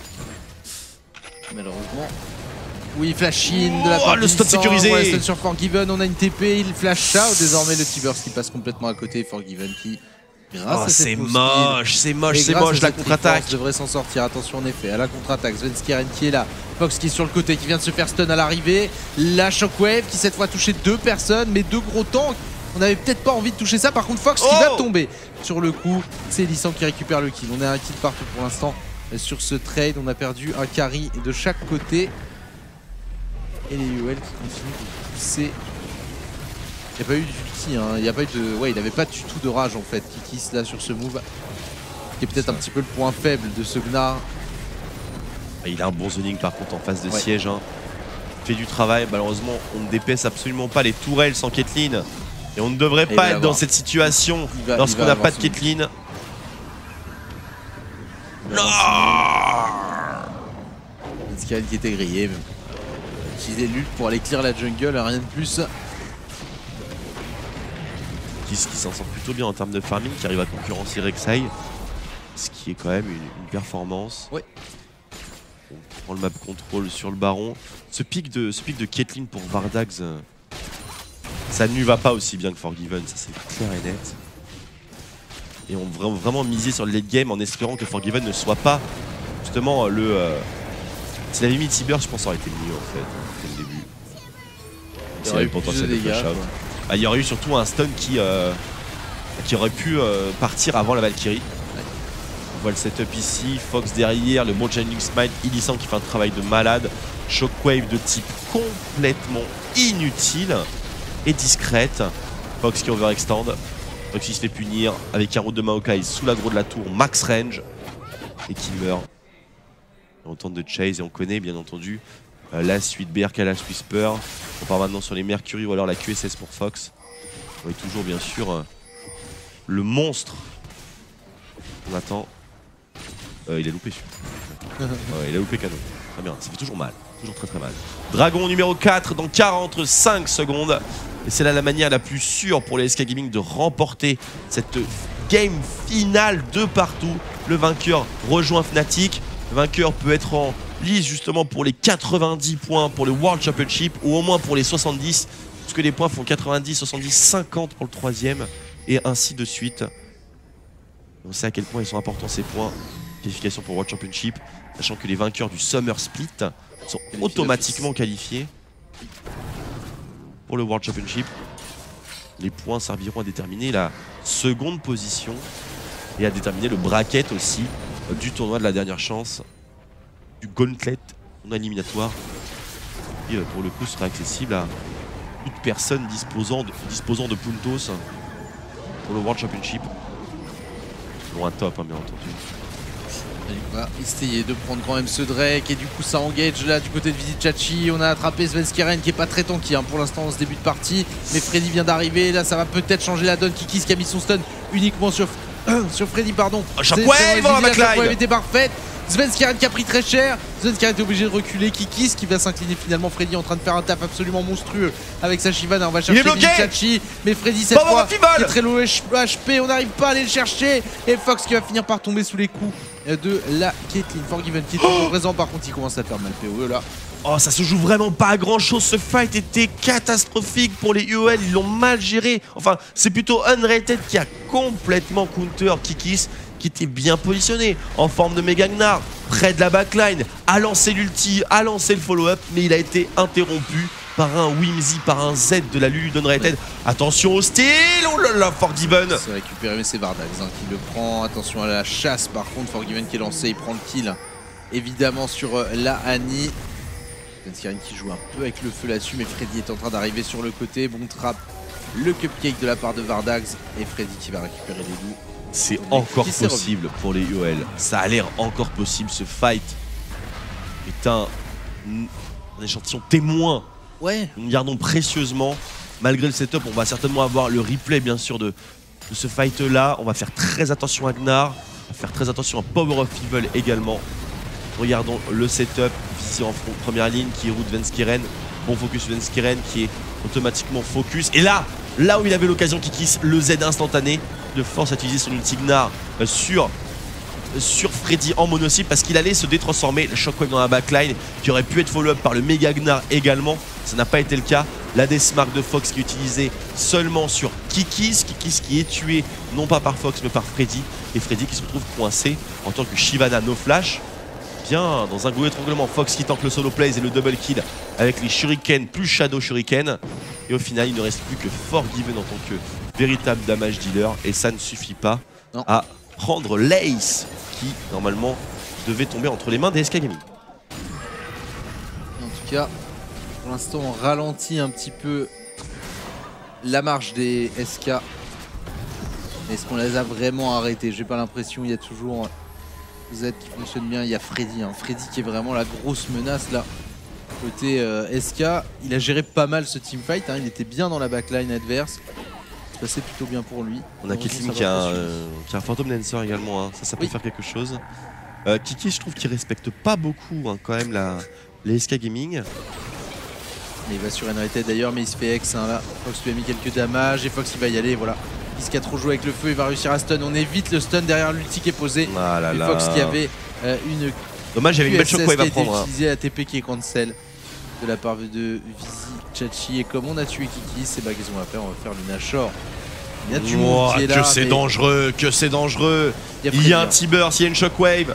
[SPEAKER 2] Malheureusement. Oui, flash in de la part
[SPEAKER 1] le stun sécurisé.
[SPEAKER 2] Ouais, stun sur Forgiven, on a une TP, il flash out. Désormais, le T-Burst qui passe complètement à côté. Forgiven qui, grâce à cette
[SPEAKER 1] c'est moche, c'est moche, la contre-attaque.
[SPEAKER 2] Devrait s'en sortir, attention en effet, à la contre-attaque. Svenskeren qui est là, Fox qui est sur le côté, qui vient de se faire stun à l'arrivée. La Shockwave qui cette fois a touché 2 personnes, mais 2 gros tanks. On n'avait peut-être pas envie de toucher ça. Par contre, Fox qui va tomber sur le coup. C'est Lee Sin qui récupère le kill. On est à un kill partout pour l'instant. Sur ce trade, on a perdu un carry de chaque côté. Et les UL qui continuent de pousser. Il n'y a pas eu d'ulti, hein. Il n'y a pas eu de. Ouais, il n'avait pas du tout de rage en fait. Kikis là sur ce move. Qui est peut-être un petit peu le point faible de ce Gnar.
[SPEAKER 1] Il a un bon zoning par contre en face de siège. Hein. Il fait du travail. Malheureusement, on ne dépaisse absolument pas les tourelles sans Caitlyn. Et on ne devrait pas être dans cette situation lorsqu'on n'a pas de Caitlyn. Non,
[SPEAKER 2] Svenskeren qui était grillé. Utiliser l'ult pour aller clear la jungle, rien de plus.
[SPEAKER 1] Qui s'en sort plutôt bien en termes de farming, qui arrive à concurrencer Rek'Sai. Ce qui est quand même une performance.
[SPEAKER 2] Ouais.
[SPEAKER 1] On prend le map control sur le baron. Ce pic de Caitlyn pour Vardags, ça ne lui va pas aussi bien que Forgiven, ça c'est clair et net. Et on va vraiment miser sur le late game en espérant que Forgiven ne soit pas justement le... S'il avait mis T-Burst, je pense que ça aurait été mieux en fait, dès le début.
[SPEAKER 2] Il y aurait eu potentiel de flash out.
[SPEAKER 1] Il y aurait eu surtout un stun qui aurait pu partir avant la Valkyrie. On voit le setup ici, Fox derrière, le bon Changing Smite, Lee Sin qui fait un travail de malade. Shockwave de type complètement inutile et discrète. Fox qui overextend. Fox qui se fait punir avec un route de Maokai sous l'aggro de la tour, max range, et qui meurt. Et on tente de chase et on connaît bien entendu la suite BRK Kalash Whisper. On part maintenant sur les Mercury ou alors la QSS pour Fox. On est toujours bien sûr le monstre. On attend. Il a loupé celui-là. Il a loupé cadeau. Très bien, ça fait toujours mal. Toujours très mal. Dragon numéro 4 dans 45 secondes. Et c'est là la manière la plus sûre pour les SK Gaming de remporter cette game finale de partout. Le vainqueur rejoint Fnatic. Le vainqueur peut être en lice justement pour les 90 points pour le World Championship ou au moins pour les 70. Parce que les points font 90, 70, 50 pour le 3ème et ainsi de suite. On sait à quel point ils sont importants ces points. Qualification pour World Championship, sachant que les vainqueurs du Summer Split sont automatiquement qualifiés pour le World Championship. Les points serviront à déterminer la seconde position et à déterminer le bracket aussi du tournoi de la dernière chance, du Gauntlet en éliminatoire. Et pour le coup sera accessible à toute personne disposant de puntos pour le World Championship. selon un top, hein, bien entendu.
[SPEAKER 2] Il va essayer de prendre quand même ce Drake et du coup ça engage là du côté de Vizicsacsi. On a attrapé Svenskeren qui est pas très tanky pour l'instant dans ce début de partie. Mais Freddy vient d'arriver, là ça va peut-être changer la donne. Kikis qui a mis son stun uniquement sur Freddy, pardon.
[SPEAKER 1] Shockwave,
[SPEAKER 2] la
[SPEAKER 1] McLeod
[SPEAKER 2] Shockwave était parfaite. Svenskeren qui a pris très cher. Svenskeren est obligé de reculer. Kikis qui va s'incliner finalement. Freddy en train de faire un tap absolument monstrueux avec sa Shyvana. On va chercher Vizicsacsi. Mais Freddy cette fois qui est très low HP. On n'arrive pas à aller le chercher. Et Fox qui va finir par tomber sous les coups de la Caitlyn. Forgiven qui est toujours présent. Par contre il commence à faire mal PoE là.
[SPEAKER 1] Oh, ça se joue vraiment pas à grand chose. Ce fight était catastrophique pour les UOL. Ils l'ont mal géré. Enfin, c'est plutôt Unrated qui a complètement counter Kikis, qui était bien positionné en forme de Mega Gnar, près de la backline, a lancé l'ulti, a lancé le follow-up, mais il a été interrompu par un Whimsy, par un Z de la Lulu d'Unrated. Attention au style, oh là là, Forgiven.
[SPEAKER 2] C'est récupéré, mais c'est Vardags qui le prend. Attention à la chasse par contre, Forgiven qui est lancé, il prend le kill évidemment sur la Annie. Svenskeren qui joue un peu avec le feu là-dessus, mais Freddy est en train d'arriver sur le côté. Bon trap, le cupcake de la part de Vardags et Freddy qui va récupérer les loups.
[SPEAKER 1] C'est encore possible pour les UOL. Ça a l'air encore possible. Ce fight est un échantillon témoin.
[SPEAKER 2] Ouais.
[SPEAKER 1] Nous gardons précieusement. Malgré le setup, on va certainement avoir le replay bien sûr de ce fight là. On va faire très attention à Gnar. On va faire très attention à Power of Evil également. Regardons le setup. Ici en front, première ligne qui route Svenskeren. Bon focus Svenskeren qui est automatiquement focus. Et là où il avait l'occasion Kikis, le Z instantané de force à utiliser son ulti Gnar sur Freddy en mono-cible parce qu'il allait se détransformer. Le Shockwave dans la backline qui aurait pu être follow-up par le Mega Gnar également. Ça n'a pas été le cas. La Deathmark de Fox qui est utilisée seulement sur Kikis. Kikis qui est tué non pas par Fox mais par Freddy. Et Freddy qui se retrouve coincé en tant que Shyvana no flash. Bien dans un goût étranglement. Fox qui tente le solo plays et le double kill avec les Shuriken plus Shadow Shuriken. Et au final, il ne reste plus que Forgiven en tant que véritable damage dealer. Et ça ne suffit pas à prendre l'Ace qui, normalement, devait tomber entre les mains des SK Gaming.
[SPEAKER 2] En tout cas, pour l'instant, on ralentit un petit peu la marche des SK. Est-ce qu'on les a vraiment arrêtés? J'ai pas l'impression. Il y a toujours Z qui fonctionne bien. Il y a Freddy. Freddy qui est vraiment la grosse menace là. Côté SK, il a géré pas mal ce teamfight, il était bien dans la backline adverse. Ça passait plutôt bien pour lui.
[SPEAKER 1] On a Kaitlyn qui a un Phantom Dancer également, ça peut faire quelque chose. Kiki, je trouve qu'il respecte pas beaucoup quand même les SK Gaming.
[SPEAKER 2] Il va sur Unrated d'ailleurs, mais il se fait X là. Fox lui a mis quelques damages et Fox il va y aller, voilà. Kiss a trop joué avec le feu, il va réussir à stun. On évite le stun derrière l'ulti qui est posé.
[SPEAKER 1] Ah là là.
[SPEAKER 2] Fox qui avait une.
[SPEAKER 1] Dommage, il y avait une belle Shockwave à prendre.
[SPEAKER 2] Utilisé ATP qui est cancel de la part de Vizicsacsi. Et comme on a tué Kiki, c'est qu'est-ce qu'on va faire? On va faire le Nashor. Il y a du monde qui est là.
[SPEAKER 1] Que c'est dangereux, que c'est dangereux. Il y a un T-Burst, il y a une Shockwave.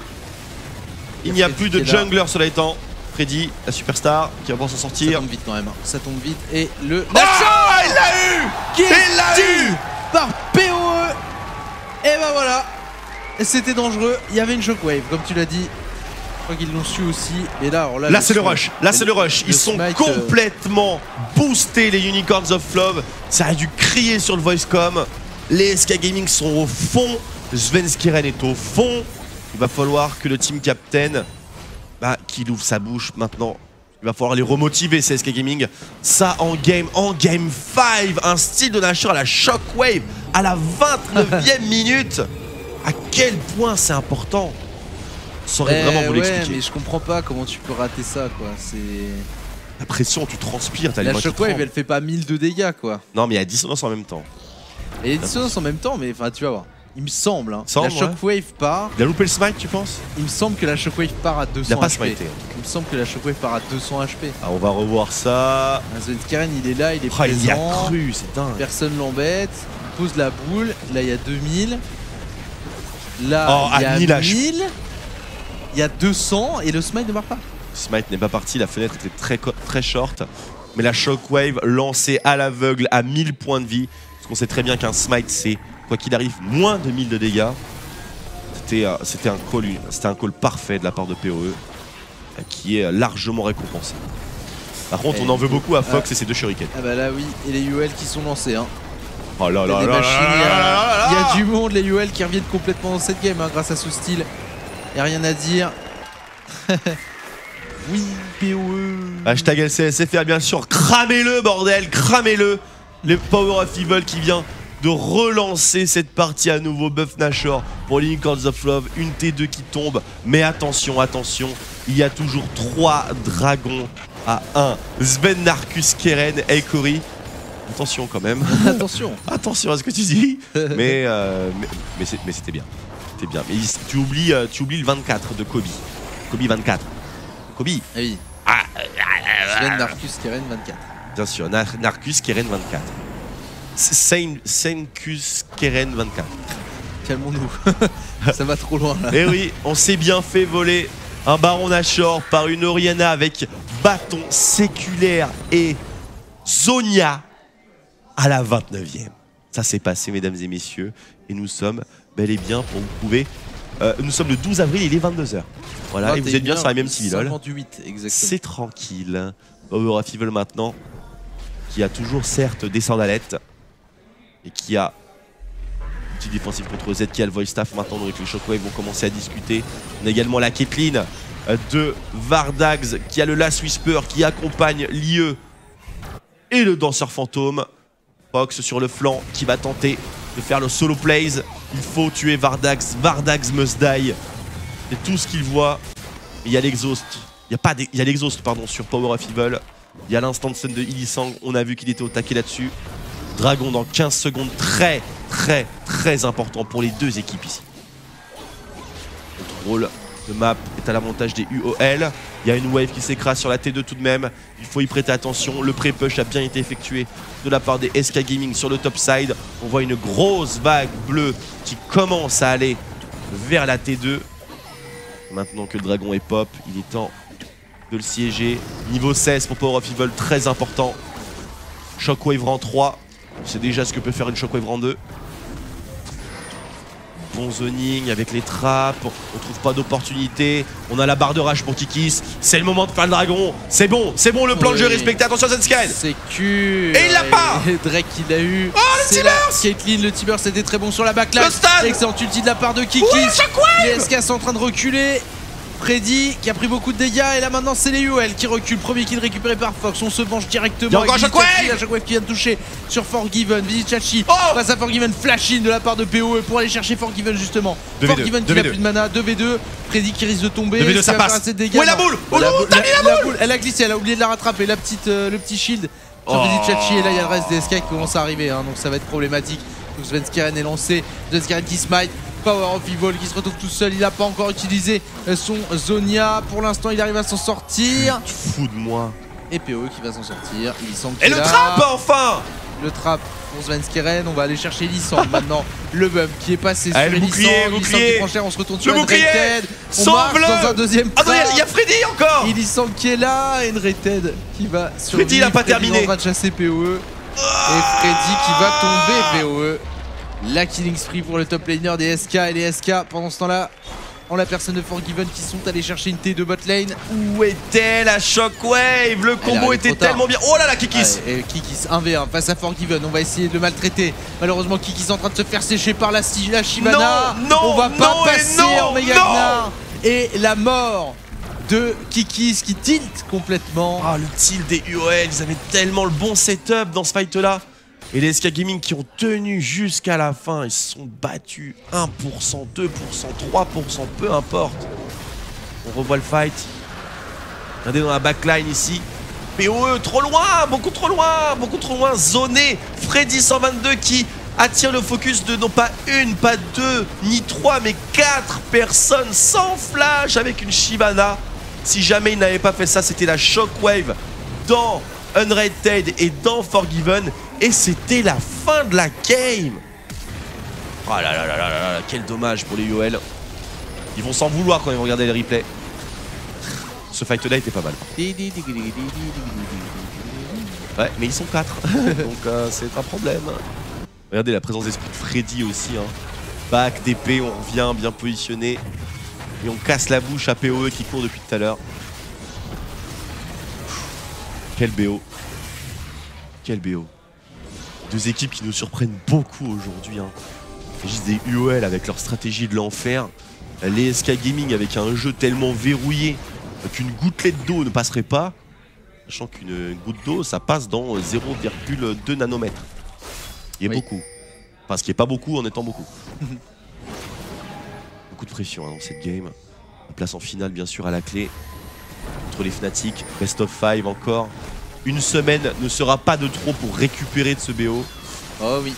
[SPEAKER 1] Il n'y a plus de jungler cela étant. Freddy, la superstar, qui va pouvoir s'en sortir.
[SPEAKER 2] Ça tombe vite quand même. Ça tombe vite. Et le
[SPEAKER 1] Nashor, il l'a eu.
[SPEAKER 2] Qui est eu par PoE. Et bah voilà. C'était dangereux. Il y avait une Shockwave, comme tu l'as dit. Je crois qu'ils l'ont su aussi. Et là,
[SPEAKER 1] là c'est le rush. Là c'est le rush. Ils sont complètement boostés les Unicorns of Love. Ça a dû crier sur le voicecom. Les SK Gaming sont au fond. Svenskeren est au fond. Il va falloir que le team captain qu'il ouvre sa bouche maintenant. Il va falloir les remotiver ces SK Gaming. Ça en game 5. Un style de Nashor à la Shockwave à la 29e minute. À quel point c'est important. Saurais vraiment vous l'expliquer.
[SPEAKER 2] Mais je comprends pas comment tu peux rater ça quoi. C'est
[SPEAKER 1] la pression, tu transpires, t'as les mains qui tremblent.
[SPEAKER 2] La Shockwave elle fait pas 1000 de dégâts quoi.
[SPEAKER 1] Non mais il y a dissonance en même temps.
[SPEAKER 2] Et il y a dissonance en même temps mais enfin tu vas voir. Il me semble
[SPEAKER 1] la
[SPEAKER 2] Shockwave part.
[SPEAKER 1] Il a loupé le smite tu penses?
[SPEAKER 2] Il me semble que la Shockwave part à 200
[SPEAKER 1] il a pas
[SPEAKER 2] HP.
[SPEAKER 1] smité.
[SPEAKER 2] Il me semble que la Shockwave part à 200 HP.
[SPEAKER 1] Ah, on va revoir ça.
[SPEAKER 2] Svenskeren il est là, il est présent.
[SPEAKER 1] Il y a cru, c'est dingue.
[SPEAKER 2] Personne l'embête. Il pose la boule. Là il y a 2000. Là il y a 1000. Il y a 200 et le smite ne marche pas.
[SPEAKER 1] Smite n'est pas parti, la fenêtre était très short. Mais la Shockwave lancée à l'aveugle à 1000 points de vie. Parce qu'on sait très bien qu'un smite c'est, quoi qu'il arrive, moins de 1000 de dégâts. C'était un call parfait de la part de PoE. Qui est largement récompensé. Par contre, on en veut beaucoup à Fox et ses deux shurikens.
[SPEAKER 2] Ah bah là oui, et les UL qui sont lancés.
[SPEAKER 1] Oh là
[SPEAKER 2] Il y a
[SPEAKER 1] là
[SPEAKER 2] des
[SPEAKER 1] là là
[SPEAKER 2] machines,
[SPEAKER 1] là là là là
[SPEAKER 2] il y a
[SPEAKER 1] là.
[SPEAKER 2] du monde, les UL qui reviennent complètement dans cette game grâce à ce style. Y'a rien à dire. Oui, POE.
[SPEAKER 1] Hashtag LCSFR bien sûr, cramez-le bordel, cramez-le. Le Power of Evil qui vient de relancer cette partie à nouveau. Buff Nashor pour Unicorns of Love, une T2 qui tombe. Mais attention, attention, il y a toujours 3 dragons à 1. Sven, Narcus, Keren, Eikori. Attention quand même.
[SPEAKER 2] Attention.
[SPEAKER 1] Attention à ce que tu dis. mais c'était bien. C'était bien. Mais tu oublies le 24 de Kobe. Kobe 24. Kobe.
[SPEAKER 2] Ah oui. Sven, Narcus, Keren 24.
[SPEAKER 1] Bien sûr, Narcus, Keren 24. Senkus, Keren 24.
[SPEAKER 2] Calmons-nous. Ça va trop loin là.
[SPEAKER 1] Et oui, on s'est bien fait voler un Baron Nashor par une Orianna avec bâton séculaire et Zonia à la 29e. Ça s'est passé, mesdames et messieurs, et nous sommes bel et bien, pour vous prouver, nous sommes le 12 avril, il est 22h. Voilà, et vous êtes bien sur la même TV LOL.
[SPEAKER 2] 58, exactement.
[SPEAKER 1] C'est tranquille. Power of Evil maintenant, qui a toujours certes des sandalettes, et qui a une petite défensive contre Z, qui a le voice staff maintenant, donc les Shockwave vont commencer à discuter. On a également la Caitlyn de Vardags, qui a le Last Whisper, qui accompagne l'IE et le danseur fantôme. Fox sur le flanc qui va tenter de faire le solo plays. Il faut tuer Vardags. Vardags must die. C'est tout ce qu'il voit. Il y a l'exhaust. Il y a l'exhaust pardon sur Power of Evil. Il y a l'instant stun de Illisang. On a vu qu'il était au taquet là-dessus. Dragon dans 15 secondes. Très très très important pour les deux équipes ici. Contrôle de map est à l'avantage des UOL. Il y a une wave qui s'écrase sur la T2 tout de même. Il faut y prêter attention. Le pré-push a bien été effectué de la part des SK Gaming sur le top side. On voit une grosse vague bleue qui commence à aller vers la T2. Maintenant que le dragon est pop, il est temps de le siéger. Niveau 16 pour Power of Evil, très important. Shockwave rang 3. C'est déjà ce que peut faire une Shockwave rang 2. Bon zoning avec les trappes, on trouve pas d'opportunité. On a la barre de rage pour Kikis. C'est le moment de faire le dragon. C'est bon, le plan de jeu respecté. Attention à Zensken.
[SPEAKER 2] C'est cul.
[SPEAKER 1] Et il l'a pas.
[SPEAKER 2] Drake il l'a eu.
[SPEAKER 1] Oh le T-Burst.
[SPEAKER 2] Caitlyn, le T-Burst c'était très bon sur la backline.
[SPEAKER 1] Le stun.
[SPEAKER 2] Excellent ulti de la part de Kikis. Les SK sont en train de reculer. Freddy qui a pris beaucoup de dégâts et là maintenant c'est les UL qui reculent. Premier kill récupéré par Fox, on se venge directement.
[SPEAKER 1] Il y a encore un Shockwave.
[SPEAKER 2] La Shockwave qui vient de toucher sur Forgiven. Vizichachi face à Forgiven, flash-in de la part de POE pour aller chercher Forgiven justement. Forgiven qui n'a plus de mana, 2v2. Freddy qui risque de tomber.
[SPEAKER 1] 2v2 ça passe. Où est la boule? Oh non, t'as mis la boule.
[SPEAKER 2] Elle a glissé, elle a oublié de la rattraper. Le petit shield sur Vizichachi et là il y a le reste des SK qui commence à arriver donc ça va être problématique. Donc Svenskeren est lancé, Svenskeren qui smite. Power of Evil qui se retrouve tout seul, il n'a pas encore utilisé son Zonia. Pour l'instant, il arrive à s'en sortir.
[SPEAKER 1] Tu te fous de moi.
[SPEAKER 2] Et POE qui va s'en sortir. Illisang
[SPEAKER 1] et le trap enfin.
[SPEAKER 2] Le trap pour Svenskeren. On va aller chercher Illisang maintenant. Le bump qui est passé sur Illisang. Illisang qui prend cher, on se retourne sur Enrated. On marche dans un deuxième trap.
[SPEAKER 1] Il y a Freddy encore.
[SPEAKER 2] Illisang qui est là. Enrated qui va survivre.
[SPEAKER 1] Freddy n'a pas terminé.
[SPEAKER 2] On va chasser POE. Et Freddy qui va tomber POE. La killing spree pour le top laner des SK et les SK pendant ce temps là en la personne de Forgiven qui sont allés chercher une T2 bot lane.
[SPEAKER 1] Où était la Shockwave? Le combo était tellement bien. Oh là là Kikis.
[SPEAKER 2] Et Kikis 1v1 face à Forgiven, on va essayer de le maltraiter. Malheureusement Kikis est en train de se faire sécher par la Shyvana. On va pas passer en Mega Gnar. Et la mort de Kikis qui tilt complètement.
[SPEAKER 1] Ah le tilt des UOL, ils avaient tellement le bon setup dans ce fight là. Et les SK Gaming qui ont tenu jusqu'à la fin, ils se sont battus 1%, 2%, 3%, peu importe. On revoit le fight. Regardez dans la backline ici. POE trop loin, beaucoup trop loin, zoné. Freddy 122 qui attire le focus de non pas une, pas deux, ni trois, mais 4 personnes sans flash avec une Shyvana. Si jamais il n'avait pas fait ça, c'était la Shockwave dans Unrated et dans Forgiven. Et c'était la fin de la game. Oh là là là là là, quel dommage pour les UOL. Ils vont s'en vouloir quand ils vont regarder les replays. Ce fight là était pas mal. Ouais, mais ils sont 4. Donc c'est un problème. Regardez la présence d'esprit de Freddy aussi. Back, d'épée, on revient bien positionné. Et on casse la bouche à POE qui court depuis tout à l'heure. Quel BO. Quel BO. Deux équipes qui nous surprennent beaucoup aujourd'hui. Hein. C'est juste des UOL avec leur stratégie de l'enfer. Les SK Gaming avec un jeu tellement verrouillé qu'une gouttelette d'eau ne passerait pas. Sachant qu'une goutte d'eau, ça passe dans 0,2 nanomètres. Il y a beaucoup. Enfin, ce qui n'est pas beaucoup en étant beaucoup. Beaucoup de pression hein, dans cette game. La place en finale, bien sûr, à la clé. Contre les Fnatic, best of 5 encore. Une semaine ne sera pas de trop pour récupérer de ce BO.
[SPEAKER 2] Oh oui.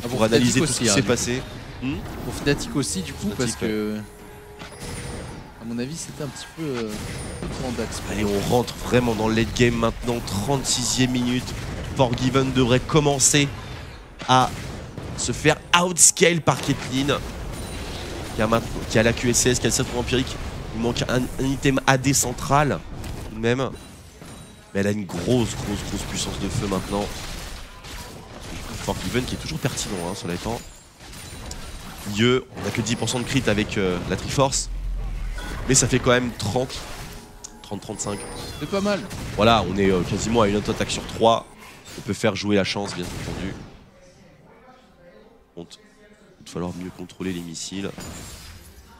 [SPEAKER 1] Pour analyser tout ce qui s'est passé.
[SPEAKER 2] Pour Fnatic aussi, du coup, Fnatic, parce que. À mon avis, c'était un petit peu en d'axe.
[SPEAKER 1] Allez, on rentre vraiment dans le late game maintenant. 36e minute. Forgiven devrait commencer à se faire outscale par Caitlyn. Qui a la QSS, qui a le sceptre empirique. Il manque un item AD central, tout de même. Mais elle a une grosse puissance de feu maintenant. Forgiven qui est toujours pertinent hein, sur les temps. On a que 10% de crit avec la Triforce. Mais ça fait quand même 30-35.
[SPEAKER 2] C'est pas mal.
[SPEAKER 1] Voilà, on est quasiment à une auto-attaque sur 3. On peut faire jouer la chance, bien entendu. Il va falloir mieux contrôler les missiles.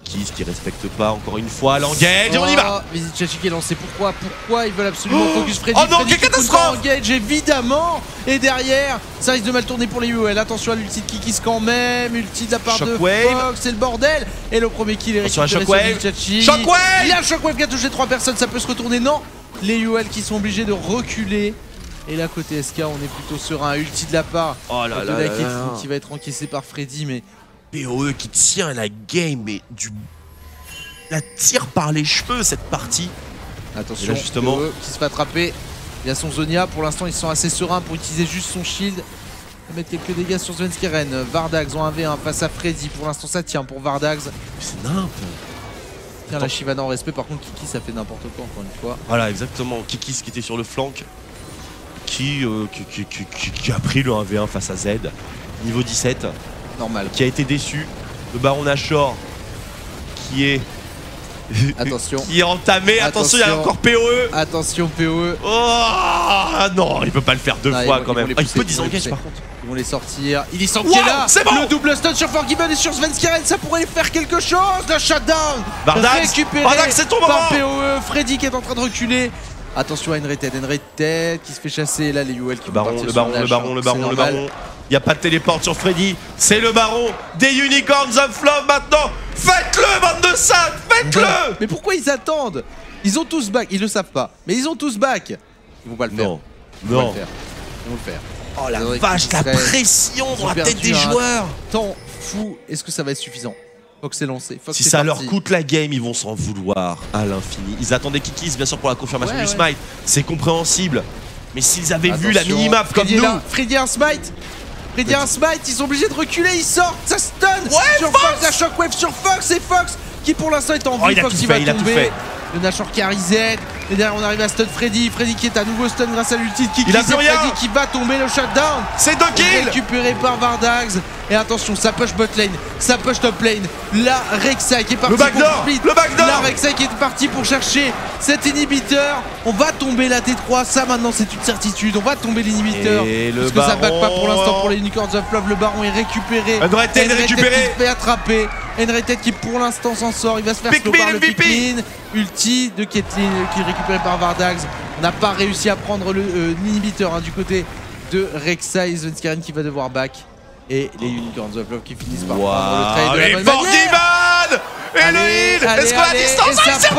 [SPEAKER 1] Kiss qui respecte pas encore une fois l'engage et on y va.
[SPEAKER 2] Visit Chachi qui est lancé. Pourquoi ils veulent absolument focus Freddy.
[SPEAKER 1] Oh non, quelle catastrophe.
[SPEAKER 2] Engage évidemment. Et derrière, ça risque de mal tourner pour les UOL. Attention à l'ulti de Kikis quand même. Ulti de la part de Fox, c'est le bordel. Et le premier kill est récupéré sur Visit Chachi.
[SPEAKER 1] Shockwave.
[SPEAKER 2] Il y a Shockwave qui a touché 3 personnes, ça peut se retourner. Non, les UOL qui sont obligés de reculer. Et là côté SK on est plutôt serein. Ulti de la part de la Caitlyn qui va être encaissé par Freddy, mais
[SPEAKER 1] PoE qui tient la game mais la tire par les cheveux cette partie.
[SPEAKER 2] Attention,
[SPEAKER 1] là, justement
[SPEAKER 2] PoE qui se fait attraper. Il y a son Zonia, pour l'instant ils sont assez sereins pour utiliser juste son shield. Il va mettre quelques dégâts sur Svenskeren. Vardags en 1v1 face à Freddy. Pour l'instant ça tient pour Vardags.
[SPEAKER 1] C'est nimp.
[SPEAKER 2] Tiens la Shyvana en respect, par contre Kiki ça fait n'importe quoi encore une fois.
[SPEAKER 1] Voilà exactement, Kiki qui était sur le flanc. Qui a pris le 1v1 face à Z. Niveau 17.
[SPEAKER 2] Normal.
[SPEAKER 1] Qui a été déçu. Le Baron Nashor qui est
[SPEAKER 2] attention.
[SPEAKER 1] Qui est entamé. Attention, il y a encore PoE.
[SPEAKER 2] Attention PoE.
[SPEAKER 1] Oh non, il peut pas le faire deux fois quand même. Il peut disengage par contre.
[SPEAKER 2] Ils vont les sortir. Il est sorti là.
[SPEAKER 1] C'est bon.
[SPEAKER 2] Le double stun sur Forgiven et sur Svenskeren, ça pourrait faire quelque chose. Le shutdown récupéré
[SPEAKER 1] c'est ton
[SPEAKER 2] par PoE. Freddy qui est en train de reculer. Attention à Enrated qui se fait chasser. Là les UL qui
[SPEAKER 1] le baron. Il n'y a pas de téléporte sur Freddy. C'est le baron des Unicorns of Love maintenant. Faites-le, bande de salles. Faites-le.
[SPEAKER 2] Mais pourquoi ils attendent? Ils ont tous back. Ils le savent pas. Mais ils ont tous back. Ils vont pas le faire.
[SPEAKER 1] Non.
[SPEAKER 2] Ils vont le faire.
[SPEAKER 1] Oh la vache, la pression dans la tête des joueurs.
[SPEAKER 2] Tant fou. Est-ce que ça va être suffisant? Fox est lancé.
[SPEAKER 1] Si ça leur coûte la game, ils vont s'en vouloir à l'infini. Ils attendaient Kikis bien sûr pour la confirmation du smite. C'est compréhensible. Mais s'ils avaient vu la minimap comme nous.
[SPEAKER 2] Freddy a un smite. Freddy a un smite. Ils sont obligés de reculer. Ils sortent. Ça stun. Sur Fox. La shockwave sur Fox. Et Fox qui pour l'instant est en vie. Fox qui va tomber. Le Nashor qui a reset. Et derrière on arrive à stun Freddy. Freddy qui est à nouveau stun grâce à l'ulti de Kikis. Freddy qui va tomber. Le shutdown.
[SPEAKER 1] C'est 2 kills.
[SPEAKER 2] Récupéré par Vardags. Et attention, ça push bot lane, ça push top lane. La Rek'Sai qui est partie pour split. La Rek'Sai qui est partie pour chercher cet inhibiteur. On va tomber la T3, ça maintenant c'est une certitude. On va tomber l'inhibiteur. Parce que ça back pas pour l'instant pour les Unicorns of Love. Le baron est récupéré.
[SPEAKER 1] Enrated est récupéré.
[SPEAKER 2] Qui se fait attraper. Enrated qui pour l'instant s'en sort. Il va se faire slow par le Pikmin. Ulti de Caitlyn qui est récupéré par Vardags. On n'a pas réussi à prendre l'inhibiteur du côté de Rek'Sai. Svenskeren qui va devoir back. Et les Unicorns of Love qui finissent par prendre le trade de la bonne manière.
[SPEAKER 1] Et le heal. Est-ce que la distance
[SPEAKER 2] ça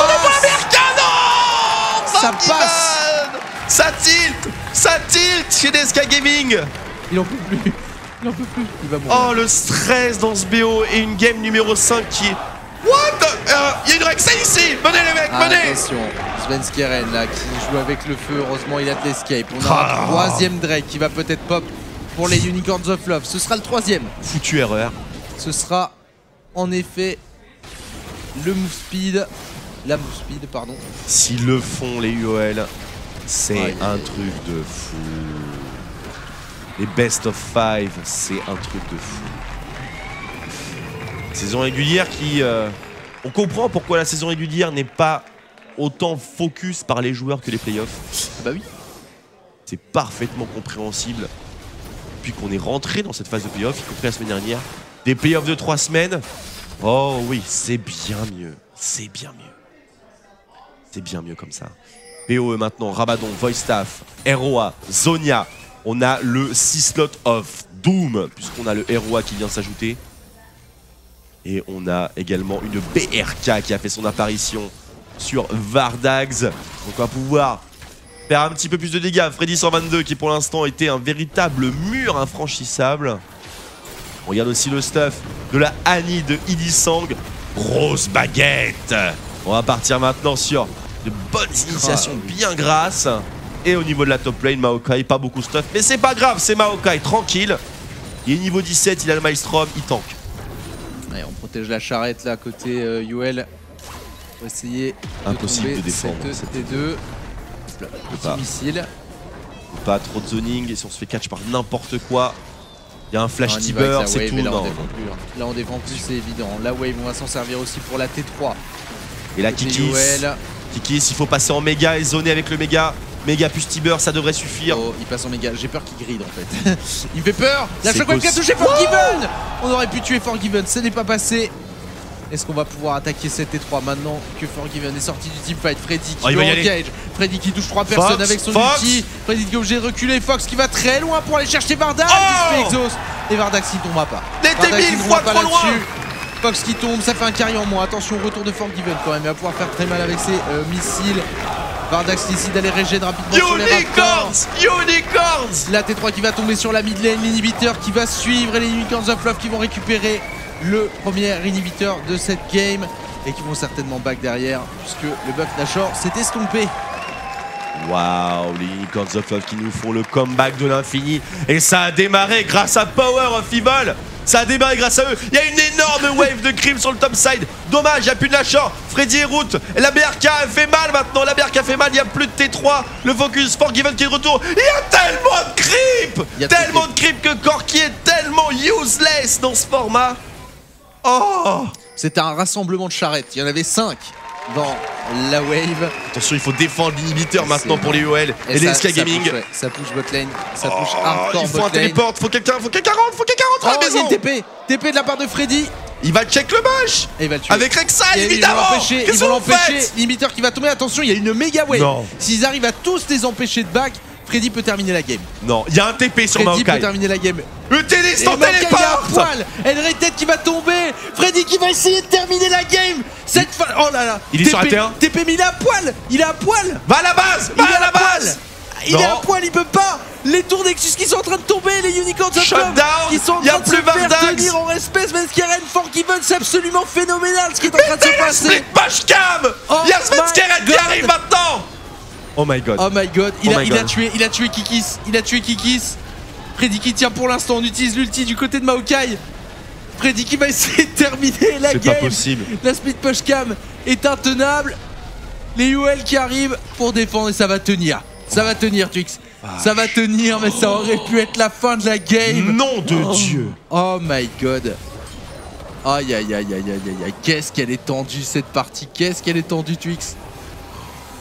[SPEAKER 2] passe. Ça passe.
[SPEAKER 1] Ça tilt chez DSK Gaming.
[SPEAKER 2] Il en peut plus. Il va mourir.
[SPEAKER 1] Oh le stress dans ce BO et une game numéro 5 qui est... What? Il y a une Rek'Sai ici. Venez les mecs, venez.
[SPEAKER 2] Attention, Svenskeren là qui joue avec le feu. Heureusement il a de l'escape. On a un troisième Drake qui va peut-être pop pour les Unicorns of Love. Ce sera le troisième.
[SPEAKER 1] Foutue erreur.
[SPEAKER 2] Ce sera en effet le move speed. La move speed, pardon.
[SPEAKER 1] S'ils le font les UOL, c'est un truc de fou. Les best of 5, c'est un truc de fou. Saison régulière qui... on comprend pourquoi la saison régulière n'est pas autant focus par les joueurs que les playoffs.
[SPEAKER 2] Bah oui.
[SPEAKER 1] C'est parfaitement compréhensible. depuis qu'on est rentré dans cette phase de playoff, y compris la semaine dernière. Des playoffs de 3 semaines. Oh oui, c'est bien mieux. C'est bien mieux. C'est bien mieux comme ça. PoE maintenant, Rabadon, Voidstaff, ROA, Zonia. On a le 6 slot of Doom, puisqu'on a le ROA qui vient s'ajouter. Et on a également une BRK qui a fait son apparition sur Vardags. Donc on va pouvoir faire un petit peu plus de dégâts. Freddy 122 qui pour l'instant était un véritable mur infranchissable. On regarde aussi le stuff de la Annie de Idisang. Grosse baguette. On va partir maintenant sur de bonnes initiations bien grasses. Et au niveau de la top lane, Maokai, pas beaucoup de stuff. Mais c'est pas grave, c'est Maokai, tranquille. Il est niveau 17, il a le Maelstrom, il tank.
[SPEAKER 2] Ouais, on protège la charrette là, côté UL. Pour essayer
[SPEAKER 1] impossible de défendre.
[SPEAKER 2] C'était deux. Petit missile.
[SPEAKER 1] Pas trop de zoning, et si on se fait catch par n'importe quoi. Il y a un flash Tiber, c'est tout.
[SPEAKER 2] Là, on défend plus, c'est évident. La wave, on va s'en servir aussi pour la T3.
[SPEAKER 1] Et la Kikis. Kikis, il faut passer en méga et zoner avec le méga. Méga plus Tiber, ça devrait suffire.
[SPEAKER 2] Oh, il passe en méga. J'ai peur qu'il gride en fait. Il me fait peur. La Shockwave qui a touché Forgiven. On aurait pu tuer Forgiven, ce n'est pas passé. Est-ce qu'on va pouvoir attaquer cette T3 maintenant que Forgiven est sorti du teamfight? Freddy qui engage. Freddy qui touche 3 personnes avec son ulti. Freddy qui est obligé de reculer. Fox qui va très loin pour aller chercher Vardax. Il se fait exhaust. Et Vardax qui tombera pas.
[SPEAKER 1] L'été 1000 fois trop loin.
[SPEAKER 2] Fox qui tombe, ça fait un carry en moins. Attention, retour de Forgiven quand même. Il va pouvoir faire très mal avec ses missiles. Vardax décide d'aller régène rapidement sur les Raptors.
[SPEAKER 1] Unicorns.
[SPEAKER 2] La T3 qui va tomber sur la mid lane, l'inhibiteur qui va suivre et les Unicorns of Love qui vont récupérer le premier inhibiteur de cette game et qui vont certainement back derrière puisque le buff Nashor s'est estompé.
[SPEAKER 1] Waouh, les Unicorns of Love qui nous font le comeback de l'infini et ça a démarré grâce à Power of Evil. Ça a démarré grâce à eux. Il y a une énorme wave de cream sur le top side. Dommage, il n'y a plus de Nashor. Freddy est route. La BRK fait mal maintenant. La BRK fait mal. Il n'y a plus de T3. Le focus Forgiven qui est de retour. Il y a tellement de creep. Tellement de creep que Corki est tellement useless dans ce format. Oh,
[SPEAKER 2] c'était un rassemblement de charrettes. Il y en avait 5 dans la wave.
[SPEAKER 1] Attention, il faut défendre l'inhibiteur maintenant pour les OL et les SK Gaming.
[SPEAKER 2] Ça push botlane, ça push hardcore.
[SPEAKER 1] Il faut un téléport, faut quelqu'un rentre à la maison.
[SPEAKER 2] TP de la part de Freddy.
[SPEAKER 1] Il va check le bush.
[SPEAKER 2] Et il va le tuer.
[SPEAKER 1] Avec Rek'Sai évidemment.
[SPEAKER 2] Ils vont l'empêcher. L'inhibiteur qui va tomber. Attention, il y a une méga wave. S'ils arrivent à tous les empêcher de back, Freddy peut terminer la game.
[SPEAKER 1] Non, il y a un TP sur Maokai.
[SPEAKER 2] Freddy peut terminer la game.
[SPEAKER 1] Le tennis en
[SPEAKER 2] téléport. Il y a un poil. Elrated qui va tomber. Freddy qui va essayer de terminer la game. Cette fois. Oh là là.
[SPEAKER 1] Il est sur la terre.
[SPEAKER 2] TP, mais il est à poil. Il est à poil.
[SPEAKER 1] Va à la base. Va à la base.
[SPEAKER 2] Il est à poil, il peut pas. Les tours Nexus qui sont en train de tomber, les Unicorns of Love qui sont en train de se faire tenir en respect. Svenskeren, Forgiven, c'est absolument phénoménal ce qui est en train de se passer.
[SPEAKER 1] Split push cam. Il y a Svenskeren qui arrive maintenant. Oh my god.
[SPEAKER 2] Oh my god. Il a tué Kikis. Il a tué Kikis. Freddy qui tient pour l'instant. On utilise l'ulti du côté de Maokai. Freddy qui va essayer de terminer la game.
[SPEAKER 1] C'est pas possible.
[SPEAKER 2] La split push cam est intenable. Les UL qui arrivent pour défendre et ça va tenir. Ça va tenir, Twix. Ça va tenir, mais ça aurait pu être la fin de la game.
[SPEAKER 1] Nom de Dieu.
[SPEAKER 2] Oh my god. Aïe aïe aïe aïe aïe aïe. Qu'est-ce qu'elle est tendue cette partie. Qu'est-ce qu'elle est tendue, Twix.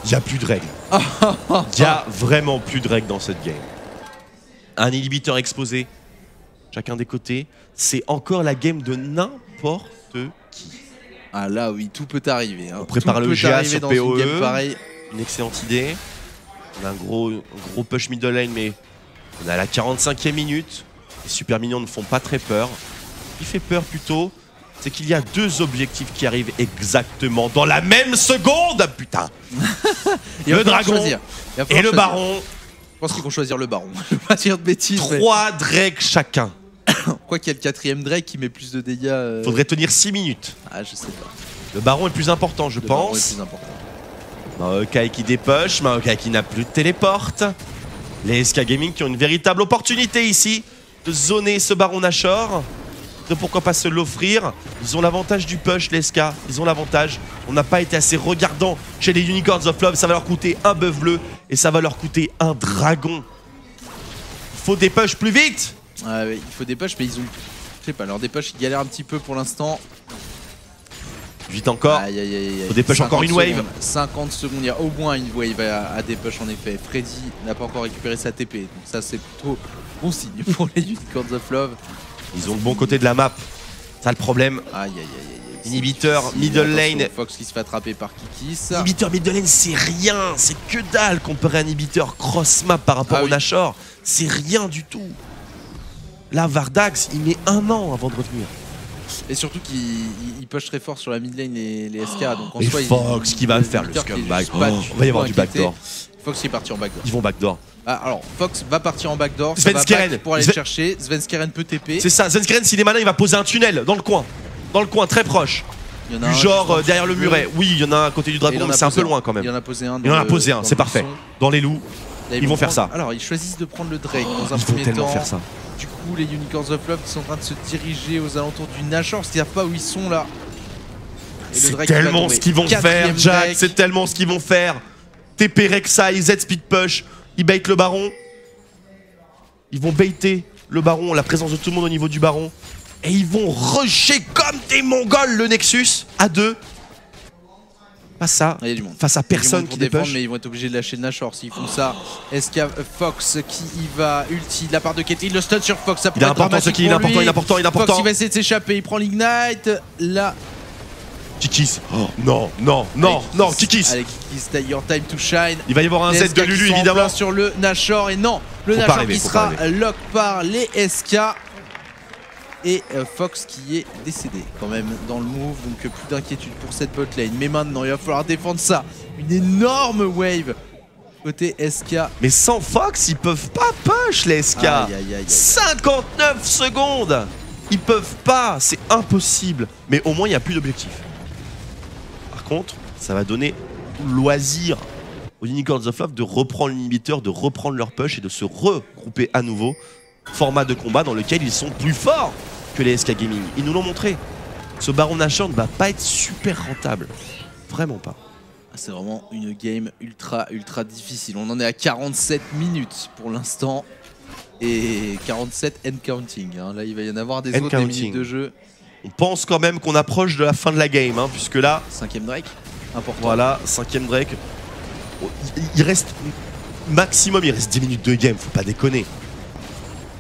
[SPEAKER 1] Il n'y a plus de règles. Il n'y a vraiment plus de règles dans cette game. Un inhibiteur exposé, chacun des côtés. C'est encore la game de n'importe qui.
[SPEAKER 2] Ah là oui, tout peut arriver.
[SPEAKER 1] On prépare le GA sur PoE.
[SPEAKER 2] Pareil.
[SPEAKER 1] Une excellente idée. On a un gros push middle lane, mais on est à la 45e minute. Les super mignons ne font pas très peur. Ce qui fait peur plutôt, c'est qu'il y a 2 objectifs qui arrivent exactement dans la même seconde. Putain. Le dragon et le baron.
[SPEAKER 2] Je pense qu'ils vont choisir le baron. Je vais pas dire de bêtises.
[SPEAKER 1] 3 Drake chacun.
[SPEAKER 2] Quoi qu'il y a le 4ème Drake qui met plus de dégâts.
[SPEAKER 1] Faudrait tenir 6 minutes.
[SPEAKER 2] Ah, je sais pas.
[SPEAKER 1] Le baron est plus important, je pense. Le baron est plus important. Maokai qui dépush, Maokai qui n'a plus de téléporte. Les SK Gaming qui ont une véritable opportunité ici de zoner ce baron Nashor. De pourquoi pas se l'offrir. Ils ont l'avantage du push, les SK. Ils ont l'avantage. On n'a pas été assez regardant chez les Unicorns of Love. Ça va leur coûter un bœuf bleu et ça va leur coûter un dragon. Il faut des push plus vite.
[SPEAKER 2] Ah oui, il faut des push, mais ils ont. Je sais pas, leur dépush ils galèrent un petit peu pour l'instant.
[SPEAKER 1] Vite encore.
[SPEAKER 2] Aïe, aïe, aïe, aïe.
[SPEAKER 1] Faut dépush encore une wave.
[SPEAKER 2] 50 secondes, il y a au moins une wave à dépush en effet. Freddy n'a pas encore récupéré sa TP. Donc ça c'est plutôt bon signe pour les Unicorns of Love.
[SPEAKER 1] Ils ont le bon côté de la map. Ça le problème.
[SPEAKER 2] Aïe aïe aïe aïe.
[SPEAKER 1] Inhibiteur, middle lane.
[SPEAKER 2] Fox qui se fait attraper par Kikis.
[SPEAKER 1] Inhibiteur middle lane, c'est rien. C'est que dalle comparé à un inhibiteur cross map par rapport au Nashor. C'est rien du tout. Là, Vardax, il met 1 an avant de revenir.
[SPEAKER 2] Et surtout qu'il push très fort sur la mid lane les SK. Donc en
[SPEAKER 1] et
[SPEAKER 2] soi,
[SPEAKER 1] Fox qui va faire le scumbag. On va y avoir du backdoor.
[SPEAKER 2] Fox qui est parti en backdoor.
[SPEAKER 1] Ils vont backdoor.
[SPEAKER 2] Ah, alors, Fox va partir en backdoor.
[SPEAKER 1] Svenskeren
[SPEAKER 2] pour aller le chercher. Svenskeren peut TP.
[SPEAKER 1] C'est ça, Svenskeren, s'il est malin, il va poser un tunnel dans le coin. Dans le coin, très proche.
[SPEAKER 2] Il y en a
[SPEAKER 1] du genre derrière le muret. Oui, il y en a un à côté du dragon, mais c'est un peu loin quand même.
[SPEAKER 2] Il en a posé un.
[SPEAKER 1] Il en a posé un, c'est parfait. Dans les loups,
[SPEAKER 2] là,
[SPEAKER 1] ils vont faire ça.
[SPEAKER 2] Alors, ils choisissent de prendre le Drake dans un
[SPEAKER 1] ils
[SPEAKER 2] premier
[SPEAKER 1] vont tellement
[SPEAKER 2] temps.
[SPEAKER 1] faire ça.
[SPEAKER 2] Du coup, les Unicorns of Love qui sont en train de se diriger aux alentours du Nashor, parce qu'ils savent pas où ils sont là.
[SPEAKER 1] C'est tellement ce qu'ils vont faire, Jack. C'est tellement ce qu'ils vont faire. TP Rek'Sai, Z speed push. Ils baitent le baron. Ils vont baiter le baron, la présence de tout le monde au niveau du baron. Et ils vont rusher comme des mongols le Nexus à 2. Face à, face à personne qui
[SPEAKER 2] défend,
[SPEAKER 1] push.
[SPEAKER 2] Mais ils vont être obligés de lâcher le Nashor s'ils font ça. Est-ce qu'il y a Fox qui y va ulti de la part de Caitlyn? Le stun sur Fox, ça pourrait être dramatique pour lui.
[SPEAKER 1] Il est important.
[SPEAKER 2] Fox il va essayer de s'échapper, il prend l'ignite. Là...
[SPEAKER 1] Kikis. Oh, non, Kikis.
[SPEAKER 2] Allez, Kikis, your time to shine.
[SPEAKER 1] Il va y avoir un Z de Lulu évidemment.
[SPEAKER 2] Sur le Nashor et non, le Nashor qui sera lock par les SK. Et Fox qui est décédé quand même dans le move, donc plus d'inquiétude pour cette bot lane. Mais maintenant il va falloir défendre ça. Une énorme wave côté SK.
[SPEAKER 1] Mais sans Fox ils peuvent pas push les SK. 59 secondes. Ils peuvent pas, c'est impossible. Mais au moins il n'y a plus d'objectif. Par contre, ça va donner loisir aux Unicorns of Love de reprendre l'inhibiteur, de reprendre leur push et de se regrouper à nouveau. Format de combat dans lequel ils sont plus forts que les SK Gaming. Ils nous l'ont montré. Ce Baron Nashor ne va pas être super rentable. Vraiment pas.
[SPEAKER 2] C'est vraiment une game ultra difficile. On en est à 47 minutes pour l'instant. Et 47 end counting. Hein. Là, il va y en avoir des autres minutes de jeu.
[SPEAKER 1] On pense quand même qu'on approche de la fin de la game. Hein, puisque là...
[SPEAKER 2] 5ème Drake. Important.
[SPEAKER 1] Voilà, 5ème Drake. Il reste... Maximum, il reste 10 minutes de game. Faut pas déconner.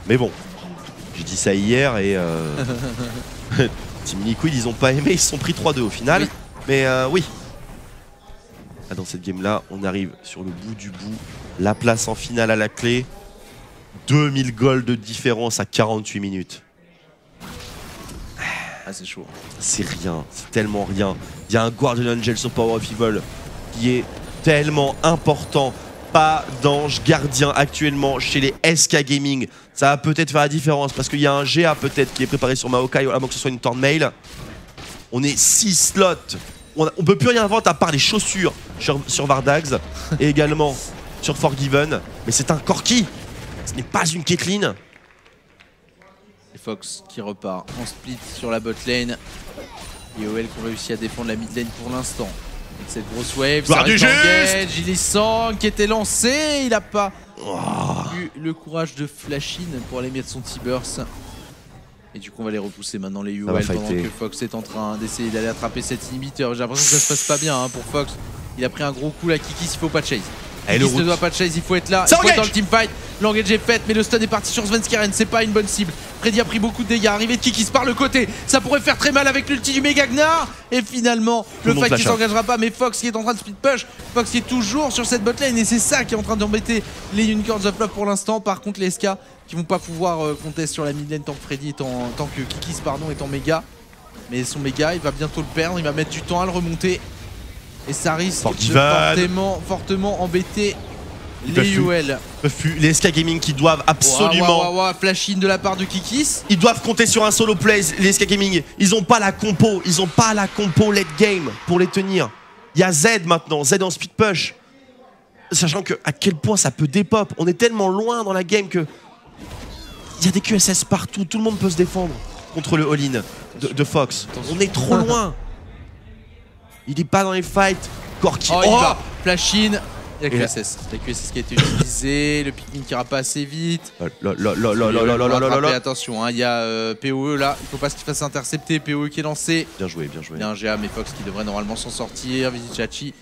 [SPEAKER 1] Mais bon, j'ai dit ça hier et Team Liquid ils ont pas aimé, ils se sont pris 3-2 au final. Oui. Mais oui. Là, dans cette game là, on arrive sur le bout du bout. La place en finale à la clé. 2000 gold de différence à 48 minutes.
[SPEAKER 2] Ah c'est chaud.
[SPEAKER 1] C'est rien, c'est tellement rien. Il y a un Guardian Angel sur Power of Evil qui est tellement important. Pas d'ange gardien actuellement chez les SK Gaming. Ça va peut-être faire la différence parce qu'il y a un GA peut-être qui est préparé sur Maokai, à moins que ce soit une Tornmail. On est 6 slots. On peut plus rien vendre à part les chaussures sur Vardax et également sur Forgiven. Mais c'est un Corki. Ce n'est pas une Caitlyn.
[SPEAKER 2] Et Fox qui repart en split sur la bot lane. Et OL qui ont réussi à défendre la mid lane pour l'instant. Avec cette grosse wave, ça reste engage, il est sang qui était lancé, il n'a pas eu le courage de flash in pour aller mettre son T-Burst. Et du coup on va les repousser maintenant les UOL pendant que Fox est en train d'essayer d'aller attraper cet inhibiteur. J'ai l'impression que ça se passe pas bien hein, pour Fox. Il a pris un gros coup là, Kikis, il faut pas de chase. Il ne doit pas de chase, il faut être là, il faut être dans le teamfight. L'engage est fait, mais le stun est parti sur Svenskeren, c'est pas une bonne cible. Freddy a pris beaucoup de dégâts, arrivé de Kikis par le côté, ça pourrait faire très mal avec l'ulti du Mega Gnar. Et finalement, le fight qui s'engagera pas, mais Fox qui est en train de split push, Fox qui est toujours sur cette botlane et c'est ça qui est en train d'embêter les Unicorns of Love pour l'instant. Par contre, les SK qui vont pas pouvoir contester sur la mid lane tant que Freddy est en tant que Kikis pardon est en méga. Mais son méga, il va bientôt le perdre, il va mettre du temps à le remonter. Et ça risque de fortement embêter les UL.
[SPEAKER 1] Les SK Gaming qui doivent absolument...
[SPEAKER 2] Flash in de la part de Kikis.
[SPEAKER 1] Ils doivent compter sur un solo play, les SK Gaming. Ils ont pas la compo, late game pour les tenir. Il y a Z maintenant, Z en speed push. Sachant que à quel point ça peut dépop. On est tellement loin dans la game que... Il y a des QSS partout, tout le monde peut se défendre contre le all-in de Fox. On est trop loin. Il est pas dans les fights. Corki.
[SPEAKER 2] Il va. Flash in. Il y a QSS. La QSS qui a été utilisée. Le Pikmin qui ira pas assez vite. Attention, il y a POE là. Il faut pas qu'il fasse intercepter. POE qui est lancé.
[SPEAKER 1] Bien joué, bien joué.
[SPEAKER 2] Il y a un GA, mais Fox qui devrait normalement s'en sortir. Vizichachi.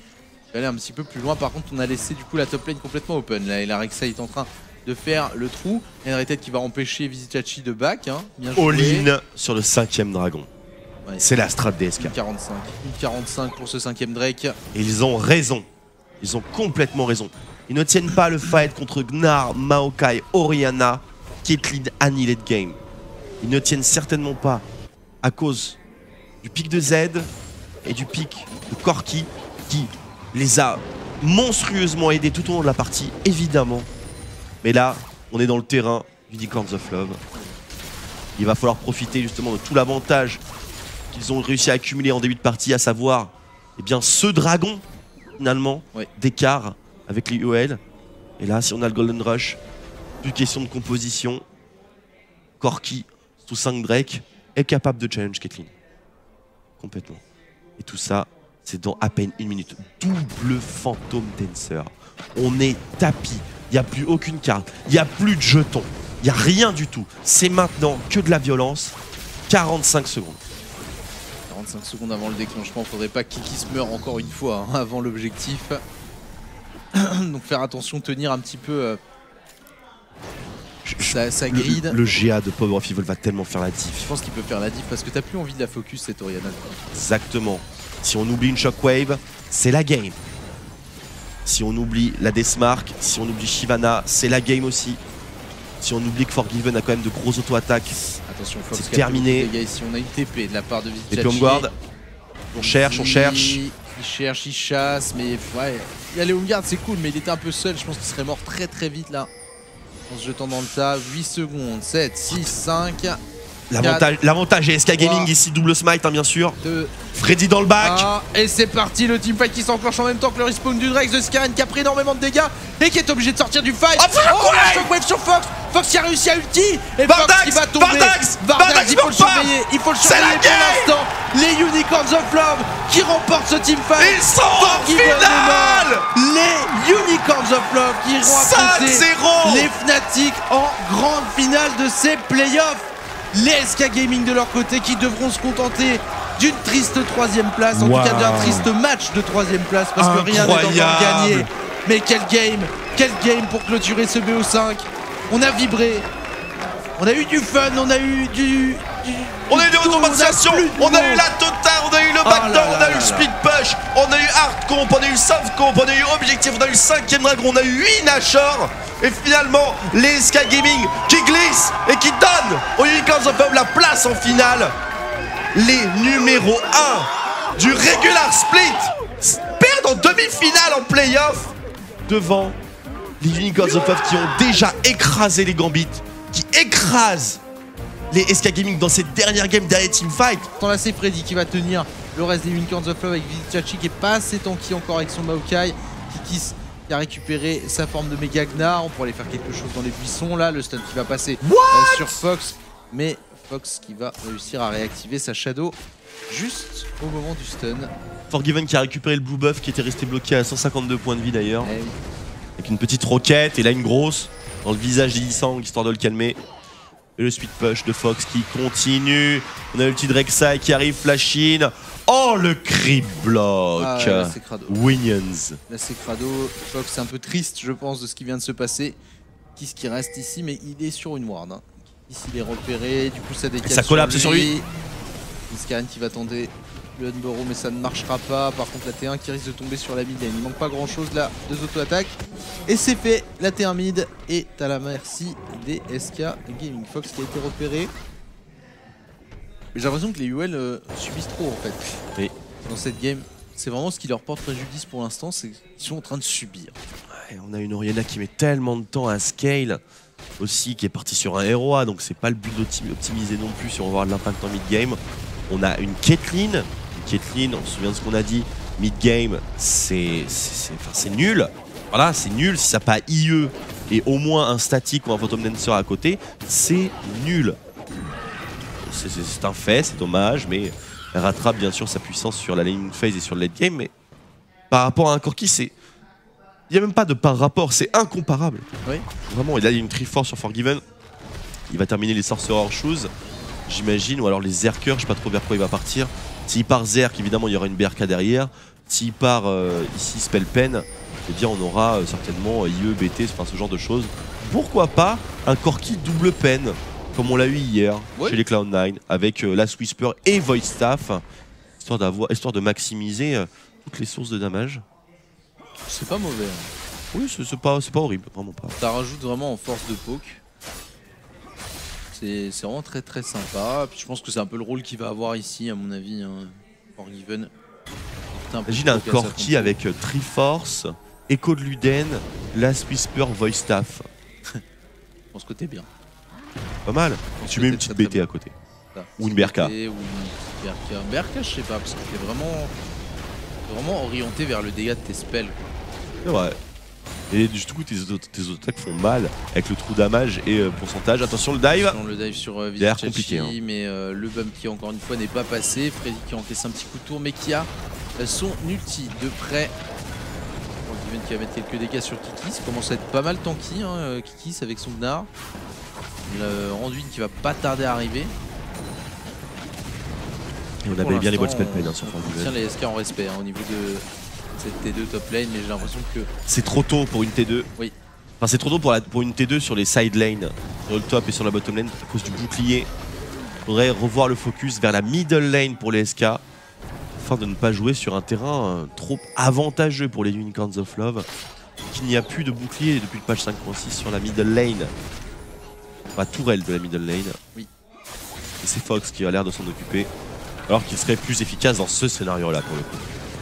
[SPEAKER 2] Il va aller un petit peu plus loin. Par contre, on a laissé du coup la top lane complètement open. Là, et la Rek'Sai est en train de faire le trou. Henriette qui va empêcher Vizicachi de back. Hein. Bien joué.
[SPEAKER 1] All-in sur le 5ème dragon.
[SPEAKER 2] Ouais.
[SPEAKER 1] C'est la strat DSK.
[SPEAKER 2] Une 45. Une 45 pour ce 5ème Drake.
[SPEAKER 1] Et ils ont raison. Ils ont complètement raison. Ils ne tiennent pas le fight contre Gnar, Maokai, Orianna, Caitlyn, Annie late game. Ils ne tiennent certainement pas à cause du pic de Z et du pic de Corki qui les a monstrueusement aidés tout au long de la partie, évidemment. Mais là, on est dans le terrain d'Unicorns of Love. Il va falloir profiter justement de tout l'avantage qu'ils ont réussi à accumuler en début de partie, à savoir eh bien, ce dragon, finalement, d'écart avec les UOL. Et là, si on a le Golden Rush, plus question de composition. Corki, sous 5 Drake, est capable de challenge Caitlyn. Complètement. Et tout ça, c'est dans à peine 1 minute. Double Phantom Dancer. On est tapis. Il n'y a plus aucune carte. Il n'y a plus de jetons. Il n'y a rien du tout. C'est maintenant que de la violence. 45 secondes.
[SPEAKER 2] 45 secondes avant le déclenchement. Faudrait pas que Kiki se meure encore une fois hein, avant l'objectif. Donc faire attention, tenir un petit peu sa grid.
[SPEAKER 1] Le GA de Power of Evil va tellement faire la diff.
[SPEAKER 2] Je pense qu'il peut faire la diff parce que t'as plus envie de la focus cette Orianna.
[SPEAKER 1] Exactement. Si on oublie une Shockwave, c'est la game. Si on oublie la Deathmark, si on oublie Shyvana, c'est la game aussi. Si on oublie que Forgiven a quand même de gros auto-attaques, c'est terminé.
[SPEAKER 2] Les gars, ici on a une TP de la part de Vizicachi.
[SPEAKER 1] Et puis on guard. On cherche, on cherche.
[SPEAKER 2] Il cherche, il chasse, mais ouais. Il y a les homeguards, c'est cool, mais il était un peu seul. Je pense qu'il serait mort très très vite là. En se jetant dans le tas. 8 secondes, 7, 6, 5.
[SPEAKER 1] L'avantage est SK Gaming ici, double smite hein, bien sûr.
[SPEAKER 2] 2,
[SPEAKER 1] Freddy dans le back.
[SPEAKER 2] Et c'est parti, le teamfight qui s'enclenche en même temps que le respawn du Drake. The Skyren qui a pris énormément de dégâts et qui est obligé de sortir du fight. La Shockwave sur Fox. Fox qui a réussi à ulti. Et Fox qui va tomber. Vardax, il faut le surveiller. Il faut le surveiller pour l'instant. Les Unicorns of Love qui remportent ce teamfight.
[SPEAKER 1] Ils sont en finale.
[SPEAKER 2] Les Unicorns of Love qui iront affronter les Fnatic en grande finale de ces playoffs. Les SK Gaming de leur côté qui devront se contenter d'une triste 3ème place, en tout cas d'un triste match de 3ème place parce que rien n'est encore gagné. Mais quel game pour clôturer ce BO5. On a vibré, on a eu du fun, on a eu
[SPEAKER 1] on a eu des automatisations, on a eu la totale, on a eu le backdown, on a eu le split push, on a eu hard comp, on a eu soft comp, on a eu objectif, on a eu 5ème dragon, on a eu 8 Nashor. Et finalement, les SK Gaming qui glissent et qui donnent aux Unicorns of Love la place en finale. Les numéros 1 du regular split perdent en demi-finale en playoff devant les Unicorns of Love qui ont déjà écrasé les Gambit, qui écrasent les SK Gaming dans cette dernière game derrière Teamfight.
[SPEAKER 2] Là, c'est Freddy qui va tenir le reste des Unicorns of Love avec Vizicachi qui est pas assez tanky encore avec son Maokai. Kiki qui a récupéré sa forme de méga Gnar. On pourrait aller faire quelque chose dans les buissons là. Le stun qui va passer sur Fox. Mais Fox qui va réussir à réactiver sa Shadow juste au moment du stun.
[SPEAKER 1] Forgiven qui a récupéré le blue buff qui était resté bloqué à 152 points de vie d'ailleurs.
[SPEAKER 2] Oui.
[SPEAKER 1] Avec une petite roquette et là une grosse dans le visage d'Illisang histoire de le calmer. Et le speed push de Fox qui continue. On a le petit Rek'Sai qui arrive, flash in. Oh le creep block. Winions.
[SPEAKER 2] Là c'est crado. Fox c'est un peu triste je pense de ce qui vient de se passer. Qu'est-ce qui reste ici mais il est sur une ward. Hein. Ici il est repéré, du coup ça décale.
[SPEAKER 1] Ça collapse sur lui.
[SPEAKER 2] Skyren qui va tenter le Unburrow mais ça ne marchera pas. Par contre la T1 qui risque de tomber sur la mid lane. Il manque pas grand chose là, 2 auto-attaques. Et c'est fait, la T1 mid est à la merci des SK Gaming. Fox qui a été repéré. Mais j'ai l'impression que les UL subissent trop en fait.
[SPEAKER 1] Oui.
[SPEAKER 2] Dans cette game, c'est vraiment ce qui leur porte préjudice pour l'instant, c'est qu'ils sont en train de subir.
[SPEAKER 1] Ouais, on a une Orianna qui met tellement de temps à scale aussi, qui est partie sur un ROA, donc c'est pas le but d'optimiser non plus si on veut avoir de l'impact en mid-game. On a une Caitlyn. On se souvient de ce qu'on a dit, mid-game, c'est nul. Voilà, c'est nul. Si ça n'a pas IE et au moins un statique ou un Phantom Dancer à côté, c'est nul. C'est un fait, c'est dommage, mais elle rattrape bien sûr sa puissance sur la laning phase et sur le late game. Mais par rapport à un Corki, il n'y a même pas de par rapport, c'est incomparable.
[SPEAKER 2] Oui.
[SPEAKER 1] Vraiment, et là il y a une Triforce sur Forgiven. Il va terminer les Sorcerer Shoes, j'imagine, ou alors les Zerkers, je sais pas trop vers quoi il va partir. S'il part Zerk, évidemment il y aura une BRK derrière. s'il part ici Spell Pen, eh bien on aura certainement IE, BT, enfin ce genre de choses. Pourquoi pas un Corki double pen, comme on l'a eu hier chez les Cloud9, avec Last Whisper et Void Staff, histoire de maximiser toutes les sources de damage.
[SPEAKER 2] C'est pas mauvais.
[SPEAKER 1] Oui, c'est pas horrible, vraiment pas.
[SPEAKER 2] Ça rajoute vraiment en force de poke. C'est vraiment très très sympa. Puis je pense que c'est un peu le rôle qu'il va avoir ici, à mon avis, hein, Forgiven.
[SPEAKER 1] Imagine un Corki avec Triforce, Echo de Luden, Last Whisper, Void Staff.
[SPEAKER 2] Je pense que t'es bien.
[SPEAKER 1] Pas mal. Tu mets une petite BT à côté.
[SPEAKER 2] Ça.
[SPEAKER 1] Ou une BRK.
[SPEAKER 2] Ou une BRK. BRK, je sais pas, parce que t'es vraiment orienté vers le dégât de tes spells.
[SPEAKER 1] C'est vrai. Et du coup, tes attaques font mal avec le trou damage et pourcentage. Attention, le dive.
[SPEAKER 2] Le dive sur
[SPEAKER 1] Vizier compliqué, hein.
[SPEAKER 2] Mais le bump qui encore une fois n'est pas passé. Freddy qui encaisse un petit coup de tour, mais qui a son ulti de près. Forgiven qui va mettre quelques dégâts sur Kikis. Ça commence à être pas mal tanky, hein, Kikis avec son Gnar. Le Randuin qui va pas tarder à arriver.
[SPEAKER 1] Et on avait bien les bots spell pen sur Forgiven.
[SPEAKER 2] On tient les SK en respect au niveau de cette T2 top lane, mais j'ai l'impression que
[SPEAKER 1] c'est trop tôt pour une T2.
[SPEAKER 2] Oui.
[SPEAKER 1] Enfin, c'est trop tôt pour une T2 sur les side lanes, sur le top et sur la bottom lane à cause du bouclier. Faudrait revoir le focus vers la middle lane pour les SK afin de ne pas jouer sur un terrain trop avantageux pour les Unicorns of Love. Qu'il n'y a plus de bouclier depuis le patch 5.6 sur la middle lane. Enfin, tourelle de la middle lane.
[SPEAKER 2] Oui.
[SPEAKER 1] Et c'est Fox qui a l'air de s'en occuper. Alors qu'il serait plus efficace dans ce scénario-là pour le coup.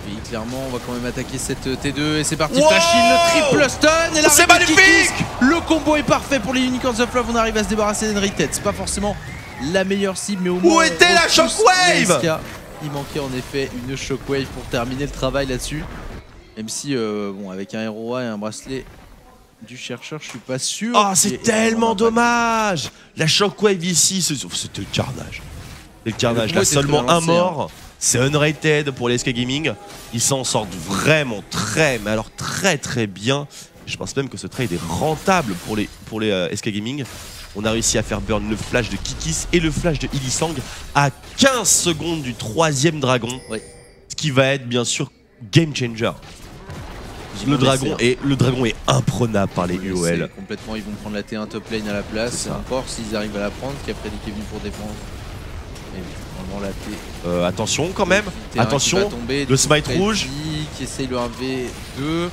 [SPEAKER 2] Oui, clairement, on va quand même attaquer cette T2 et c'est parti.
[SPEAKER 1] Wow,
[SPEAKER 2] Flashin, le triple stun et la
[SPEAKER 1] c'est magnifique.
[SPEAKER 2] Le combo est parfait pour les Unicorns of Love. On arrive à se débarrasser d'Henry Tête. C'est pas forcément la meilleure cible, mais au moins.
[SPEAKER 1] Où était la Shockwave?
[SPEAKER 2] Il manquait en effet une Shockwave pour terminer le travail là-dessus. Même si, bon, avec un ROA et un bracelet du chercheur, je suis pas sûr.
[SPEAKER 1] Oh, c'est tellement dommage. La Shockwave ici, c'était le carnage. C'est le carnage. Là, seulement un mort. C'est Unrated pour les SK Gaming. Ils s'en sortent vraiment mais alors très bien. Je pense même que ce trade est rentable pour les SK Gaming. On a réussi à faire burn le flash de Kikis et le flash de Illisang à 15 secondes du 3ème dragon.
[SPEAKER 2] Oui.
[SPEAKER 1] Ce qui va être bien sûr game changer. Le dragon est imprenable par les UOL.
[SPEAKER 2] Complètement, ils vont prendre la T1 top lane à la place. Et encore s'ils arrivent à la prendre, qui a Freddy qui est venu pour défendre. Et vraiment la T.
[SPEAKER 1] Attention quand même, attention, le smite rouge.
[SPEAKER 2] Qui essaye le 1v2.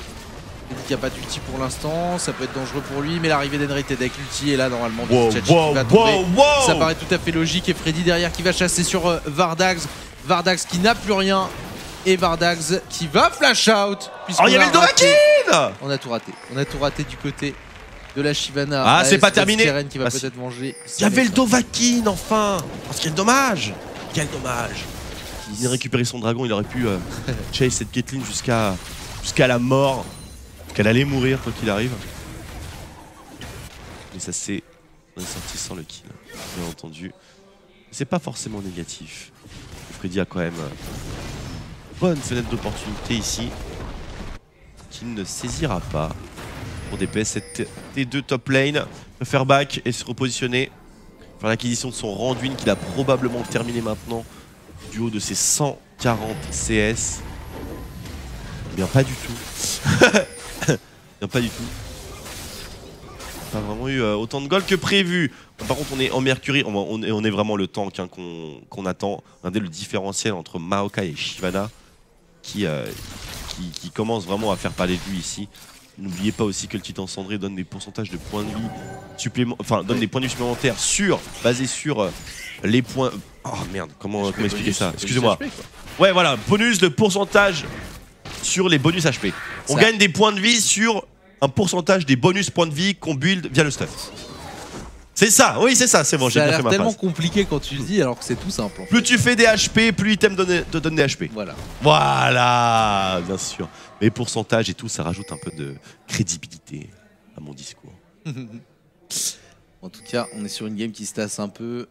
[SPEAKER 2] Qui n'a pas d'ulti pour l'instant, ça peut être dangereux pour lui, mais l'arrivée d'Henrited avec l'ulti est là normalement. Ça paraît tout à fait logique et Freddy derrière qui va chasser sur Vardax. Vardax qui n'a plus rien et Vardax qui va flash out.
[SPEAKER 1] Oh, il y avait le Dovahkiin.
[SPEAKER 2] On a tout raté. On a tout raté du côté de la Shyvana.
[SPEAKER 1] Ah, c'est pas terminé.
[SPEAKER 2] Qui va peut-être manger.
[SPEAKER 1] Il y avait le Dovahkiin enfin. Parce quel dommage. Quel dommage. Il vient récupérer son dragon, il aurait pu chase cette Caitlyn jusqu'à la mort. Qu'elle allait mourir quoi qu'il arrive. Mais ça c'est... On est sorti sans le kill, bien entendu. C'est pas forcément négatif. Freddy a quand même une bonne fenêtre d'opportunité ici. Qu'il ne saisira pas. Pour DPS cette T2 top lane. Peut faire back et se repositionner. Faire l'acquisition de son Randuin qu'il a probablement terminé maintenant. Du haut de ses 140 CS. Eh bien pas du tout. Non, pas du tout. Pas vraiment eu autant de gold que prévu. Par contre, on est en Mercury, on est vraiment le tank hein, qu'on attend. Regardez le différentiel entre Maokai et Shyvana qui commence vraiment à faire parler de lui ici. N'oubliez pas aussi que le Titan Cendré donne des pourcentages de points de vie supplémentaires, enfin donne des points de vie supplémentaires basés sur les points. Oh merde, comment expliquer ça? Excusez-moi. Ouais, voilà, bonus de pourcentage sur les bonus HP. On gagne des points de vie sur un pourcentage des bonus points de vie qu'on build via le stuff. C'est ça, oui c'est ça, c'est bon, j'ai bien fait ma phrase.
[SPEAKER 2] C'est tellement compliqué quand tu le dis alors que c'est tout simple.
[SPEAKER 1] Plus tu fais des HP, plus l'item te donne des HP.
[SPEAKER 2] Voilà.
[SPEAKER 1] Voilà, bien sûr. Mais pourcentage et tout, ça rajoute un peu de crédibilité à mon discours.
[SPEAKER 2] En tout cas, on est sur une game qui se tasse un peu.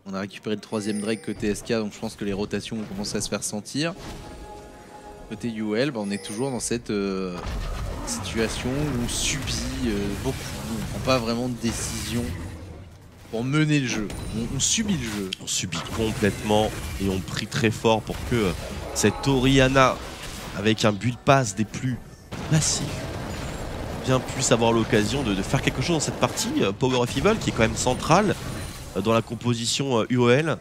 [SPEAKER 2] On a récupéré le 3ème Drake côté SK, donc je pense que les rotations vont commencer à se faire sentir. Côté UL, on est toujours dans cette situation où on subit beaucoup, on ne prend pas vraiment de décision pour mener le jeu. On subit le jeu.
[SPEAKER 1] On subit complètement et on prie très fort pour que cette Orianna avec un build pass des plus massifs, bien puisse avoir l'occasion de faire quelque chose dans cette partie. Power of Evil qui est quand même central dans la composition UOL,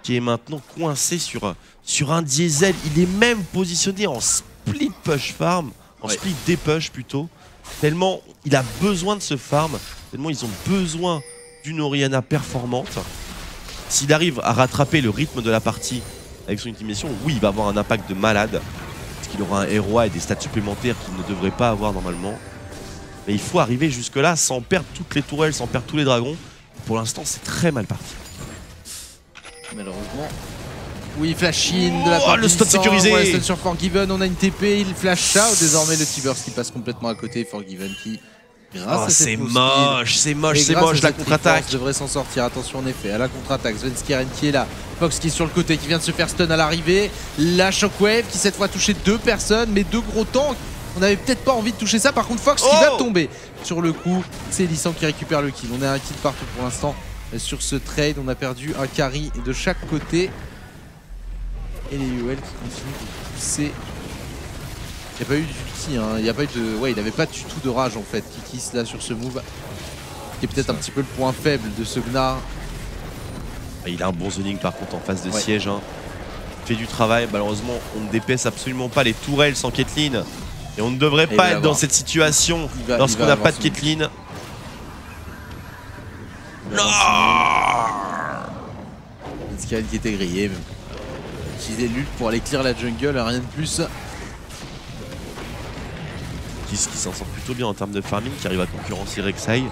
[SPEAKER 1] qui est maintenant coincé sur un diesel. Il est même positionné en split push farm, en split dépush plutôt, tellement il a besoin de ce farm, tellement ils ont besoin d'une Orianna performante. S'il arrive à rattraper le rythme de la partie avec son ultimation, oui, il va avoir un impact de malade, parce qu'il aura un héros et des stats supplémentaires qu'il ne devrait pas avoir normalement. Mais il faut arriver jusque là sans perdre toutes les tourelles, sans perdre tous les dragons. Pour l'instant, c'est très mal parti.
[SPEAKER 2] Malheureusement. Oui, flash in de la part
[SPEAKER 1] le stun sécurisé.
[SPEAKER 2] Ouais, stun sur Forgiven, on a une TP, il flash out. Désormais, le T-Burst qui passe complètement à côté. Forgiven qui, grâce à
[SPEAKER 1] c'est moche, la contre-attaque.
[SPEAKER 2] Devrait s'en sortir. Attention, en effet, à la contre-attaque. Svenskeren qui est là. Fox qui est sur le côté, qui vient de se faire stun à l'arrivée. La Shockwave qui cette fois a touché 2 personnes, mais 2 gros tanks. On n'avait peut-être pas envie de toucher ça. Par contre, Fox qui va tomber sur le coup. C'est Licen qui récupère le kill. On est à un kill partout pour l'instant. Sur ce trade, on a perdu un carry de chaque côté. Et les UL qui continuent de pousser. Il n'y a pas eu d'ulti, hein. Il n'y a pas eu de. Ouais, il n'avait pas du tout de rage en fait. Kikis là sur ce move. Qui est peut-être un petit peu le point faible de ce Gnar.
[SPEAKER 1] Il a un bon zoning par contre en face de siège. Hein. Il fait du travail. Malheureusement, on ne dépaisse absolument pas les tourelles sans Caitlyn. Et on ne devrait pas être dans cette situation lorsqu'on n'a pas de Caitlyn. Non,
[SPEAKER 2] Svenskeren qui était grillé. Utiliser l'ult pour aller clear la jungle, rien de plus.
[SPEAKER 1] Qui s'en sort plutôt bien en termes de farming, qui arrive à concurrencer Rek'Sai,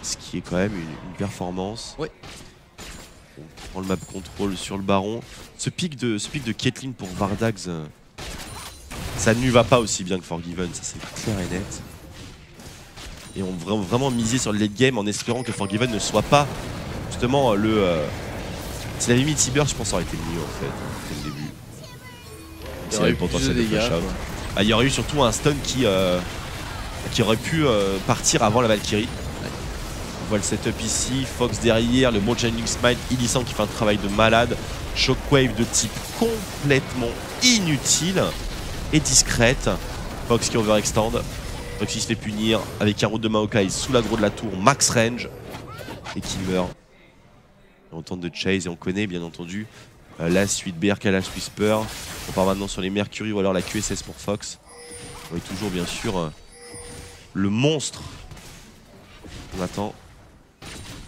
[SPEAKER 1] ce qui est quand même une performance.
[SPEAKER 2] Ouais.
[SPEAKER 1] On prend le map control sur le baron. Ce pic de Caitlyn pour Vardags, ça ne lui va pas aussi bien que Forgiven, ça c'est clair et net. Et on va vraiment miser sur le late game en espérant que Forgiven ne soit pas justement le... S'il avait mis T-Burst, je pense que ça aurait été mieux en fait, dès le début.
[SPEAKER 2] Il y aurait eu potentiel de flash out.
[SPEAKER 1] Il y aurait eu surtout un stun qui aurait pu partir avant la Valkyrie. On voit le setup ici, Fox derrière, le bon Challenging Smite, Illisan qui fait un travail de malade. Shockwave de type complètement inutile et discrète. Fox qui overextend. Fox qui se fait punir avec un route de Maokai sous l'aggro de la tour, max range. Et qui meurt. On tente de chase et on connaît bien entendu la suite BR Kalash Whisper. On part maintenant sur les Mercury ou alors la QSS pour Fox. On est toujours bien sûr le monstre. On attend.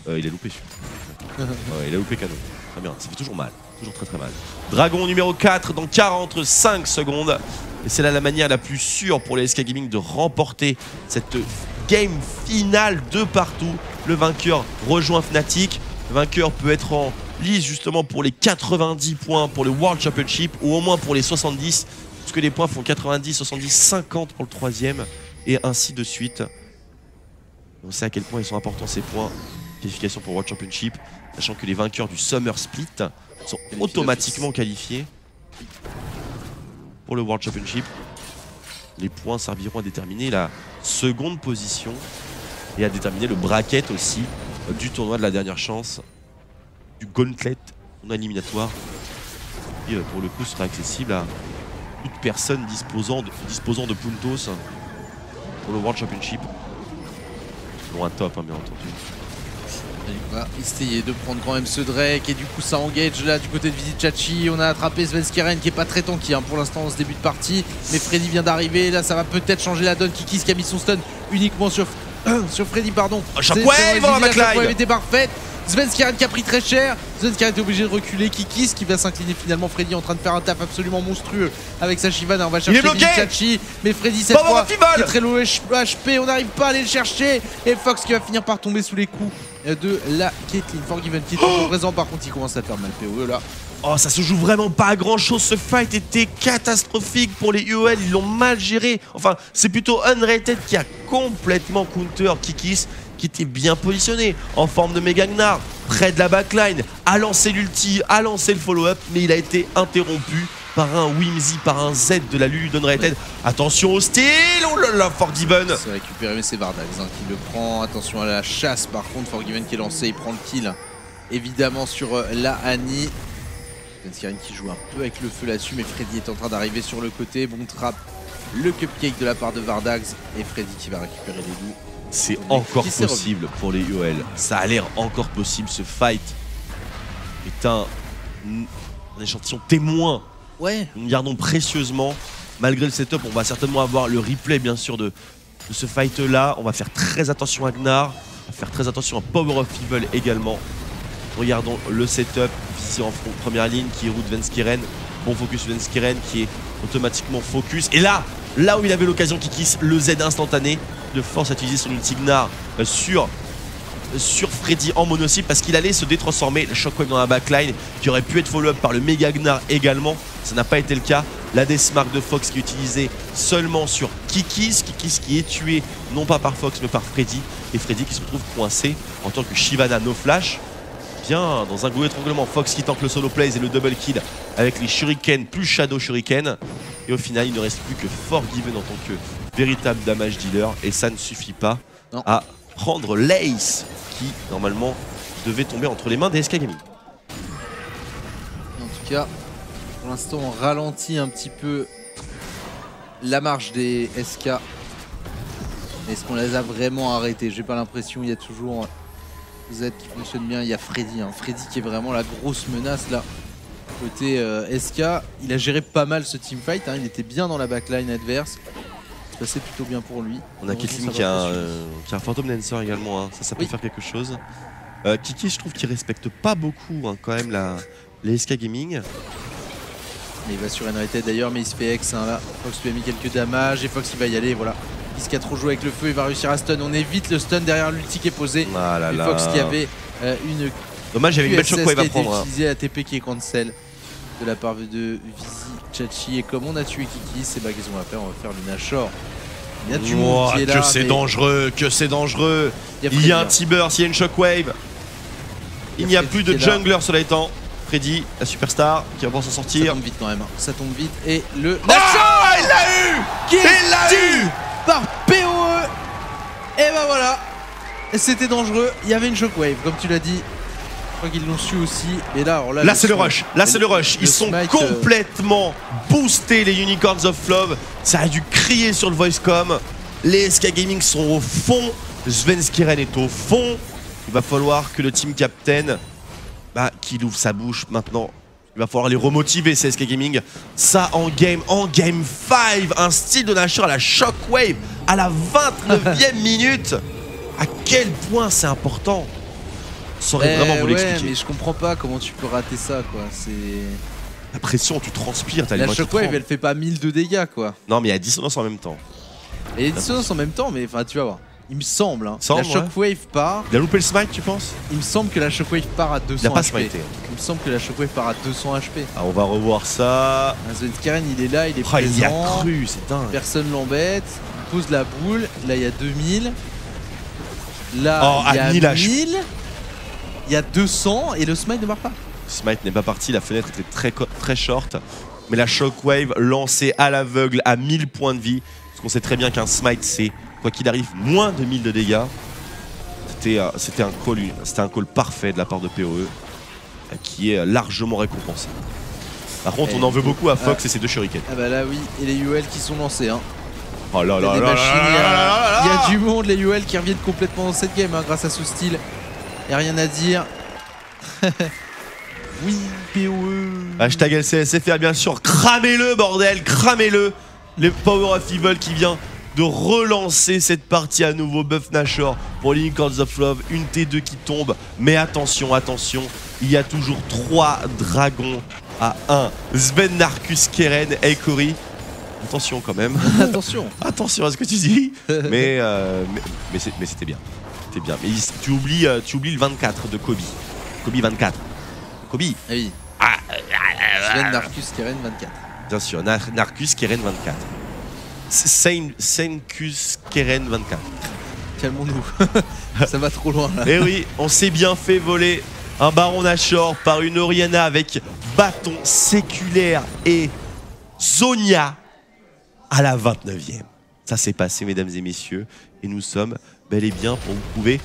[SPEAKER 1] Il a loupé celui-là. Il a loupé canon. Très bien, ça fait toujours mal. Toujours très très mal. Dragon numéro 4 dans 45 secondes. Et c'est là la manière la plus sûre pour les SK Gaming de remporter cette game finale de partout. Le vainqueur rejoint Fnatic. Le vainqueur peut être en lice justement pour les 90 points pour le World Championship ou au moins pour les 70. Parce que les points font 90, 70, 50 pour le troisième et ainsi de suite. On sait à quel point ils sont importants ces points. Qualification pour World Championship, sachant que les vainqueurs du Summer Split sont automatiquement qualifiés pour le World Championship. Les points serviront à déterminer la seconde position et à déterminer le bracket aussi du tournoi de la dernière chance, du Gauntlet en éliminatoire, qui pour le coup sera accessible à toute personne disposant de puntos pour le World Championship. Bon, un top, hein, bien entendu.
[SPEAKER 2] Il va essayer de prendre quand même ce Drake et du coup ça engage là du côté de Vizicsacsi. On a attrapé Svenskeren qui est pas très tanky hein, pour l'instant dans ce début de partie. Mais Freddy vient d'arriver, là ça va peut-être changer la donne. Kikis qui a mis son stun uniquement sur Freddy, pardon.
[SPEAKER 1] Shockwave,
[SPEAKER 2] la Shockwave était parfaite. Svenskeren qui a pris très cher. Svenskeren était obligé de reculer. Kikis qui va s'incliner finalement. Freddy en train de faire un taf absolument monstrueux avec sa Shyvana. On va chercher Vizicsacsi. Mais Freddy cette fois qui est très low HP. On n'arrive pas à aller le chercher. Et Fox qui va finir par tomber sous les coups de la Caitlyn. Forgiven qui est toujours présent. Par contre il commence à faire mal POE là.
[SPEAKER 1] Oh, ça se joue vraiment pas à grand chose. Ce fight était catastrophique pour les UOL. Ils l'ont mal géré. Enfin, c'est plutôt Unrated qui a complètement counter Kikis, qui était bien positionné en forme de Mega Gnar, près de la backline, a lancé l'ulti, a lancé le follow-up, mais il a été interrompu par un Whimsy, par un Z de la Lulu d'Unrated. Attention au style, oh là là, Forgiven.
[SPEAKER 2] C'est récupéré, mais c'est Vardags hein, qui le prend. Attention à la chasse, par contre, Forgiven qui est lancé, il prend le kill. Évidemment sur la Annie. Svenskeren qui joue un peu avec le feu là-dessus, mais Freddy est en train d'arriver sur le côté. Bon trap, le cupcake de la part de Vardags et Freddy qui va récupérer les loups.
[SPEAKER 1] C'est encore possible pour les UOL. Ça a l'air encore possible. Ce fight est un échantillon témoin.
[SPEAKER 2] Ouais.
[SPEAKER 1] Nous gardons précieusement. Malgré le setup, on va certainement avoir le replay bien sûr de ce fight là. On va faire très attention à Gnar. On va faire très attention à Power of Evil également. Regardons le setup. Ici en front, première ligne qui est route Svenskeren. Bon focus Svenskeren qui est automatiquement focus. Et là où il avait l'occasion qui kiss le Z instantané, de force à utiliser son ulti Gnar sur Freddy en mono-cible parce qu'il allait se détransformer. Le Shockwave dans la backline qui aurait pu être follow-up par le Mega Gnar également. Ça n'a pas été le cas. La Death Mark de Fox qui est utilisée seulement sur Kikis. Kikis qui est tué non pas par Fox mais par Freddy. Et Freddy qui se retrouve coincé en tant que Shyvana no flash. Bien dans un goût d'étranglement. Fox qui tente le solo plays et le double kill avec les Shuriken plus Shadow Shuriken. Et au final, il ne reste plus que Forgiven en tant que véritable damage dealer. Et ça ne suffit pas à prendre l'Ace qui, normalement, devait tomber entre les mains des SK Gaming.
[SPEAKER 2] En tout cas, pour l'instant, on ralentit un petit peu la marche des SK. Est-ce qu'on les a vraiment arrêtés? J'ai pas l'impression. Il y a toujours Z qui fonctionne bien. Il y a Freddy. Freddy qui est vraiment la grosse menace là. Côté SK, il a géré pas mal ce teamfight. Il était bien dans la backline adverse. Ça passait plutôt bien pour lui.
[SPEAKER 1] On a Kiki qui a un Phantom Lancer également. Ça peut faire quelque chose. Kiki, je trouve qu'il respecte pas beaucoup quand même les SK Gaming.
[SPEAKER 2] Mais il va sur Unrated d'ailleurs, mais il se fait ex là. Fox lui a mis quelques damages et Fox il va y aller. Voilà. Kiss qui a trop joué avec le feu, il va réussir à stun. On évite le stun derrière l'ulti qui est posé.
[SPEAKER 1] Ah là là.
[SPEAKER 2] Fox qui avait une.
[SPEAKER 1] Dommage, il y avait une belle shockwave à prendre.
[SPEAKER 2] Utilisé la TP qui est cancel de la part de Vizi Chachi. Et comme on a tué Kiki, c'est bah qu'est-ce qu'on va faire? On va faire le Nashor. Il y a du monde qui est là.
[SPEAKER 1] Que c'est dangereux, que c'est dangereux. Il y a un T-Burst, il y a une shockwave. Il n'y a plus de jungler cela étant. Freddy, la superstar, qui va pouvoir s'en sortir.
[SPEAKER 2] Ça tombe vite quand même. Ça tombe vite. Et le
[SPEAKER 1] Nashor, il l'a eu.
[SPEAKER 2] Qui est eu par POE. Et bah voilà. C'était dangereux. Il y avait une shockwave, comme tu l'as dit. Je crois qu'ils l'ont su aussi. Et là, alors
[SPEAKER 1] là c'est le rush. Là c'est le rush. Ils sont complètement boostés, les Unicorns of Love. Ça a dû crier sur le voicecom. Les SK Gaming sont au fond. Svenskeren est au fond. Il va falloir que le team captain qu'il ouvre sa bouche maintenant. Il va falloir les remotiver, ces SK Gaming. Ça en game 5. Un style de Nashor à la Shockwave à la 29e minute. À quel point c'est important. Ça aurait vraiment voulu l'expliquer.
[SPEAKER 2] Mais je comprends pas comment tu peux rater ça, quoi. C'est
[SPEAKER 1] la pression, tu transpires, t'as les
[SPEAKER 2] mains
[SPEAKER 1] qui tremblent.
[SPEAKER 2] La Shockwave, elle fait pas 1000 de dégâts, quoi.
[SPEAKER 1] Non, mais il y a dissonance en même temps.
[SPEAKER 2] Et il y a dissonance en même temps, mais enfin, tu vas voir. Il me semble, la Shockwave part.
[SPEAKER 1] Il a loupé le smite, tu penses?
[SPEAKER 2] Il me semble que la Shockwave part à 200 HP.
[SPEAKER 1] Il a pas smité.
[SPEAKER 2] Il me semble que la Shockwave part à 200 HP.
[SPEAKER 1] Ah, on va revoir ça.
[SPEAKER 2] Svenskeren, il est là, il est présent.
[SPEAKER 1] Il y a cru, c'est dingue.
[SPEAKER 2] Personne l'embête. Il pose la boule. Là, il y a 2000. Là, il y a 1000. Il y a 200 et le smite ne marche pas.
[SPEAKER 1] Smite n'est pas parti, la fenêtre était très short. Mais la Shockwave lancée à l'aveugle à 1000 points de vie. Parce qu'on sait très bien qu'un smite, c'est, quoi qu'il arrive, moins de 1000 de dégâts. C'était un call parfait de la part de POE. Qui est largement récompensé. Par contre, on en veut beaucoup à Fox et ses deux shurikens.
[SPEAKER 2] Ah bah là oui, et les UL qui sont lancés.
[SPEAKER 1] Oh là là là.
[SPEAKER 2] Il y a du monde, les UL qui reviennent complètement dans cette game grâce à ce style. Y a rien à dire. Oui, POE.
[SPEAKER 1] Hashtag LCSFR, bien sûr. Cramez-le, bordel, cramez-le. Le Power of Evil qui vient de relancer cette partie à nouveau. Buff Nashor pour Unicorns of Love. Une T2 qui tombe. Mais attention, attention. Il y a toujours 3 dragons à 1. Sven, Narcus, Keren, Eikori. Attention quand même.
[SPEAKER 2] Attention.
[SPEAKER 1] Attention à ce que tu dis. mais c'était bien. C'était bien. Mais tu oublies le 24 de Kobe. Kobe 24. Kobe.
[SPEAKER 2] Ah oui. Sven, Narcus, Keren 24.
[SPEAKER 1] Bien sûr, Narcus, Keren 24. Senkus, Keren 24.
[SPEAKER 2] Calmons-nous. Ça va trop loin là.
[SPEAKER 1] Et oui, on s'est bien fait voler un Baron Nashor par une Oriana avec bâton séculaire et Zonia à la 29e. Ça s'est passé, mesdames et messieurs. Et nous sommes bel et bien, pour vous prouver,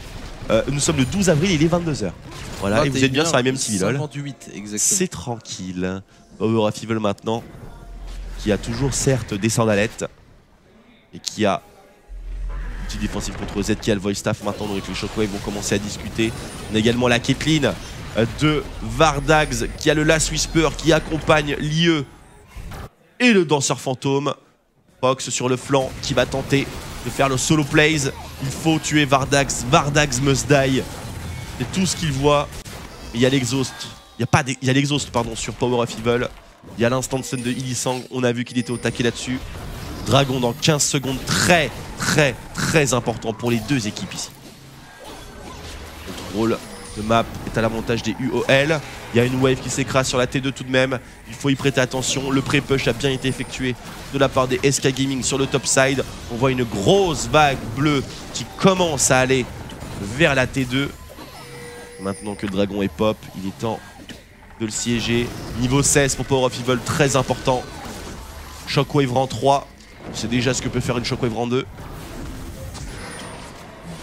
[SPEAKER 1] Nous sommes le 12 avril, il est 22h. Voilà, et vous êtes bien sur la même TV LOL.
[SPEAKER 2] 58, exactement.
[SPEAKER 1] C'est tranquille. Power of Evil maintenant, qui a toujours certes des sandalettes et qui a une petite défensive contre Z, qui a le voice staff maintenant, donc les Shockwave vont commencer à discuter. On a également la Caitlyn de Vardags qui a le Last Whisper qui accompagne l'IE et le danseur fantôme. Fox sur le flanc qui va tenter de faire le solo plays. Il faut tuer Vardags. Vardags must die. C'est tout ce qu'il voit. Il y a l'exhaust. Il y a l'exhaust pardon sur Power of Evil. Il y a l'instant stun de Illisang. On a vu qu'il était au taquet là-dessus. Dragon dans 15 secondes. Très important pour les deux équipes ici. Contrôle de map est à l'avantage des UOL. Il y a une wave qui s'écrase sur la T2 tout de même. Il faut y prêter attention. Le pré-push a bien été effectué de la part des SK Gaming sur le top side. On voit une grosse vague bleue qui commence à aller vers la T2. Maintenant que le dragon est pop, il est temps de le siéger. Niveau 16 pour Power of Evil, très important. Shockwave rang 3. On sait déjà ce que peut faire une Shockwave rang 2.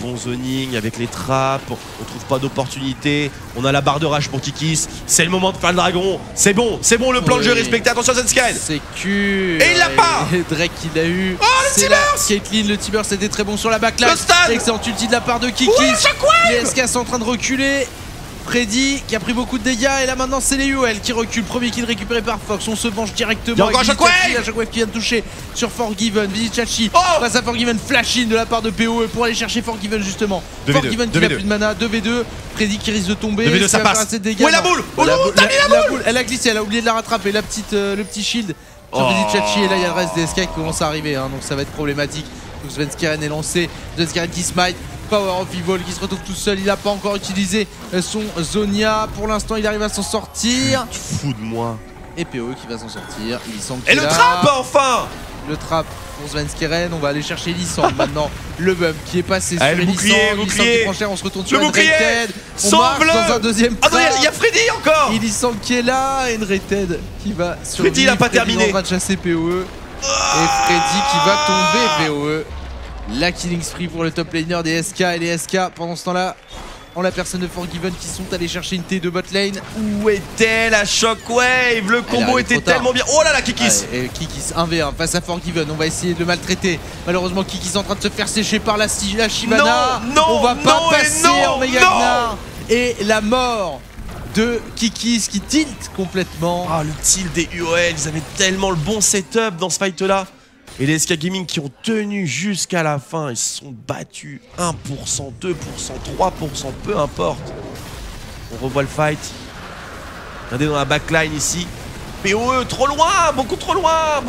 [SPEAKER 1] Bon zoning avec les trappes, on trouve pas d'opportunité. On a la barre de rage pour Kikis. C'est le moment de faire le dragon. C'est bon, le plan de jeu respecté. Attention à Zenscan.
[SPEAKER 2] C'est cul.
[SPEAKER 1] Et il l'a pas.
[SPEAKER 2] Drake qui l'a eu.
[SPEAKER 1] Oh le T-Burst.
[SPEAKER 2] Caitlyn, le T-Burst c'était très bon sur la backline.
[SPEAKER 1] Le stun.
[SPEAKER 2] Excellent ulti de la part de Kikis. Les SK sont en train de reculer. Freddy qui a pris beaucoup de dégâts et là maintenant c'est les UL qui reculent. Premier kill récupéré par Fox, on se venge directement.
[SPEAKER 1] Il y a encore Shockwave.
[SPEAKER 2] La Shockwave qui vient de toucher sur Forgiven. Vizichachi face à Forgiven, flash-in de la part de POE pour aller chercher Forgiven justement. Forgiven qui n'a plus de mana, 2v2. Freddy qui risque de tomber.
[SPEAKER 1] 2v2 ça passe.
[SPEAKER 2] Où
[SPEAKER 1] est la boule? Oh non, t'as mis la boule.
[SPEAKER 2] Elle a glissé, elle a oublié de la rattraper. Le petit shield sur Vizichachi et là il y a le reste des SK qui commence à arriver hein, donc ça va être problématique. Donc Svenskeren est lancé, Svenskeren qui smite. Power of Evil qui se retrouve tout seul, il n'a pas encore utilisé son Zonia. Pour l'instant, il arrive à s'en sortir.
[SPEAKER 1] Tu te fous de moi.
[SPEAKER 2] Et POE qui va s'en sortir. Illisang
[SPEAKER 1] et le trap enfin.
[SPEAKER 2] Le trap pour Svenskeren. On va aller chercher Illisang maintenant. Le bump qui est passé sur Illisang. Illisang qui prend cher, on se retourne sur Unrated. On marche dans un deuxième trap.
[SPEAKER 1] Ah non, il y a Freddy encore.
[SPEAKER 2] Illisang qui est là. Unrated qui va sur
[SPEAKER 1] Freddy, il a pas terminé.
[SPEAKER 2] En train de chasser POE. Et Freddy qui va tomber POE. La killing spree pour le top laner des SK et les SK pendant ce temps-là en la personne de Forgiven qui sont allés chercher une T2 bot lane.
[SPEAKER 1] Où était la Shockwave? Le combo était tellement bien. Oh là là, Kikis.
[SPEAKER 2] Kikis 1v1 face à Forgiven. On va essayer de le maltraiter. Malheureusement Kikis est en train de se faire sécher par la Shyvana. On va pas passer en méga Gnar. Et la mort de Kikis qui tilt complètement.
[SPEAKER 1] Ah, le tilt des UOL, ils avaient tellement le bon setup dans ce fight là. Et les SK Gaming qui ont tenu jusqu'à la fin, ils se sont battus 1%, 2%, 3%, peu importe. On revoit le fight. Regardez dans la backline ici. POE trop loin, beaucoup trop loin,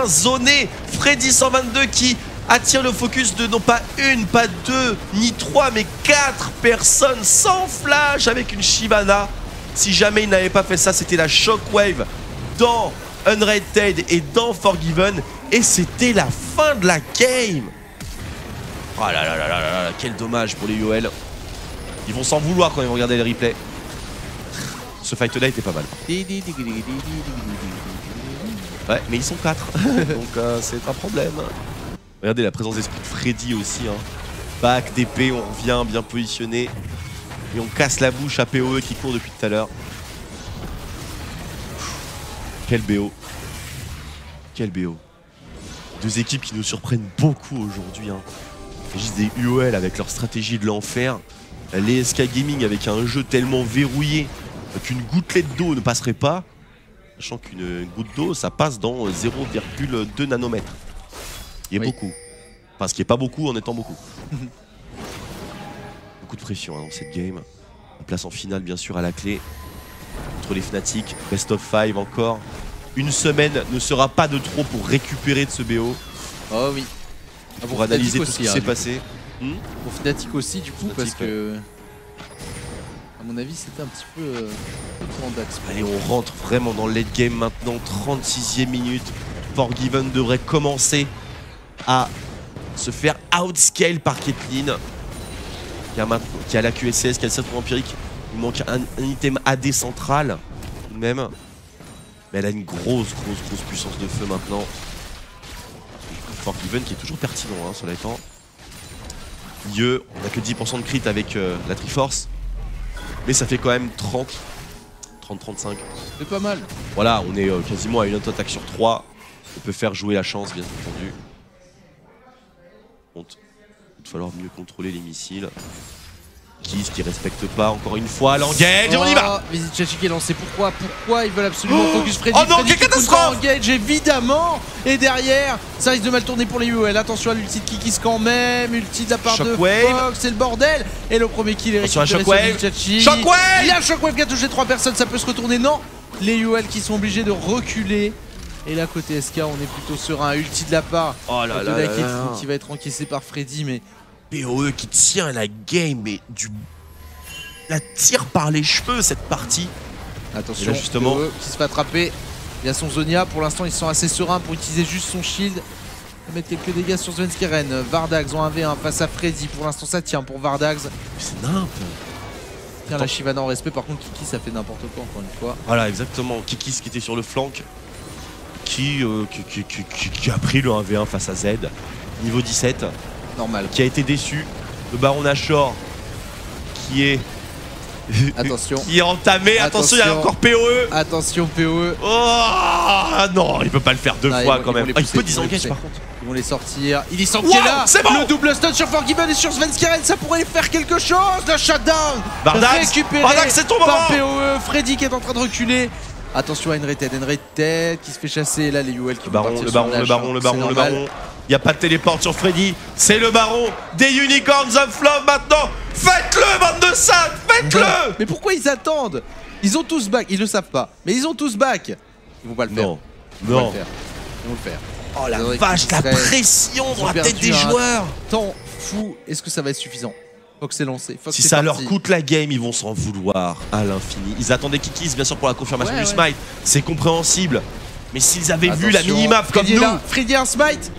[SPEAKER 1] zoné. Freddy 122 qui attire le focus de non pas une, pas deux, ni trois, mais 4 personnes sans flash avec une Shyvana. Si jamais il n'avait pas fait ça, c'était la Shockwave dans Unrated et dans Forgiven. Et c'était la fin de la game. Oh là là là là là, quel dommage pour les UOL. Ils vont s'en vouloir quand ils vont regarder les replays. Ce fight là était pas mal. Ouais, mais ils sont 4. Donc c'est un problème. Regardez la présence d'esprit de Freddy aussi. Hein. Back d'épée, on revient bien positionné. Et on casse la bouche à POE qui court depuis tout à l'heure. Quel BO. Quel BO. Deux équipes qui nous surprennent beaucoup aujourd'hui. Hein. Il s'agit des UOL avec leur stratégie de l'enfer. Les SK Gaming avec un jeu tellement verrouillé qu'une gouttelette d'eau ne passerait pas. Sachant qu'une goutte d'eau, ça passe dans 0,2 nanomètres. Il y a beaucoup. Enfin, ce qui n'est pas beaucoup en étant beaucoup. Beaucoup de pression hein, dans cette game. La place en finale, bien sûr, à la clé. Contre les Fnatic. Best of 5 encore. Une semaine ne sera pas de trop pour récupérer de ce BO.
[SPEAKER 2] Oh oui.
[SPEAKER 1] Pour analyser tout ce qui s'est passé.
[SPEAKER 2] Pour Fnatic aussi, du coup, Fnatic, parce que. À mon avis, c'était un petit peu trop en dax.
[SPEAKER 1] Allez, on rentre vraiment dans le late game maintenant. 36e minute. Forgiven devrait commencer à se faire outscale par Caitlyn. Qui a la QSS, qui a le sceptre empirique. Il manque un item AD central. Tout de même. Mais elle a une grosse puissance de feu maintenant. Forgiven qui est toujours pertinent hein, sur les temps. Dieu, on a que 10% de crit avec la Triforce. Mais ça fait quand même 30-35.
[SPEAKER 2] C'est pas mal.
[SPEAKER 1] Voilà, on est quasiment à une auto-attaque sur 3. On peut faire jouer la chance, bien entendu. Il va falloir mieux contrôler les missiles. Qui respecte pas encore une fois l'engage et on y va.
[SPEAKER 2] Visitchachi qui est lancé. Pourquoi ils veulent absolument focus Freddy.
[SPEAKER 1] Oh non,
[SPEAKER 2] Freddy
[SPEAKER 1] quelle catastrophe.
[SPEAKER 2] Engage évidemment. Et derrière, ça risque de mal tourner pour les UL. Attention à l'ulti de Kikis quand même. Ulti de la part de Fox, c'est le bordel. Et le premier kill est récupéré sur Visitchachi.
[SPEAKER 1] Shockwave.
[SPEAKER 2] Il y a Shockwave qui a touché 3 personnes, ça peut se retourner. Non, les UL qui sont obligés de reculer. Et là côté SK on est plutôt serein. Ulti de la part de Naked qui va être encaissé par Freddy, mais
[SPEAKER 1] POE qui tient la game, mais la tire par les cheveux cette partie.
[SPEAKER 2] Attention,
[SPEAKER 1] là, justement,
[SPEAKER 2] POE qui se fait attraper. Il y a son Zonia, pour l'instant ils sont assez sereins pour utiliser juste son shield. Il va mettre quelques dégâts sur Svenskeren. Vardags en 1v1 face à Freddy, pour l'instant ça tient pour Vardags.
[SPEAKER 1] C'est nimp.
[SPEAKER 2] Tiens la Shivana en respect, par contre Kiki ça fait n'importe quoi encore une fois.
[SPEAKER 1] Voilà exactement, Kikis qui était sur le flanc, qui a pris le 1v1 face à Z, niveau 17.
[SPEAKER 2] Normal.
[SPEAKER 1] Qui a été déçu. Le Baron Nashor qui est...
[SPEAKER 2] Attention.
[SPEAKER 1] qui est entamé. Attention, il y a encore POE.
[SPEAKER 2] Attention POE.
[SPEAKER 1] Oh non, il peut pas le faire deux fois quand même. Il peut disengage par contre.
[SPEAKER 2] Ils vont les sortir. Il est sorti là.
[SPEAKER 1] C'est bon.
[SPEAKER 2] Le double stun sur Forgiven et sur Svenskeren, ça pourrait faire quelque chose. Le shutdown récupéré
[SPEAKER 1] c'est ton moment.
[SPEAKER 2] par POE. Freddy qui est en train de reculer. Attention à Enrated qui se fait chasser. Là les UL qui
[SPEAKER 1] le baron. Il n'y a pas de téléport sur Freddy. C'est le baron des Unicorns of Love maintenant. Faites-le, bande de salles. Faites-le.
[SPEAKER 2] Mais pourquoi ils attendent? Ils ont tous back. Ils le savent pas. Mais ils ont tous back. Ils vont pas le faire.
[SPEAKER 1] Non.
[SPEAKER 2] Ils vont le faire.
[SPEAKER 1] Oh la vache, la pression dans la tête des joueurs.
[SPEAKER 2] Tant fou. Est-ce que ça va être suffisant? Fox est lancé. Fox
[SPEAKER 1] si ça leur coûte la game, ils vont s'en vouloir à l'infini. Ils attendaient Kikis bien sûr pour la confirmation du smite. C'est compréhensible. Mais s'ils avaient vu la minimap comme nous.
[SPEAKER 2] Freddy a un smite.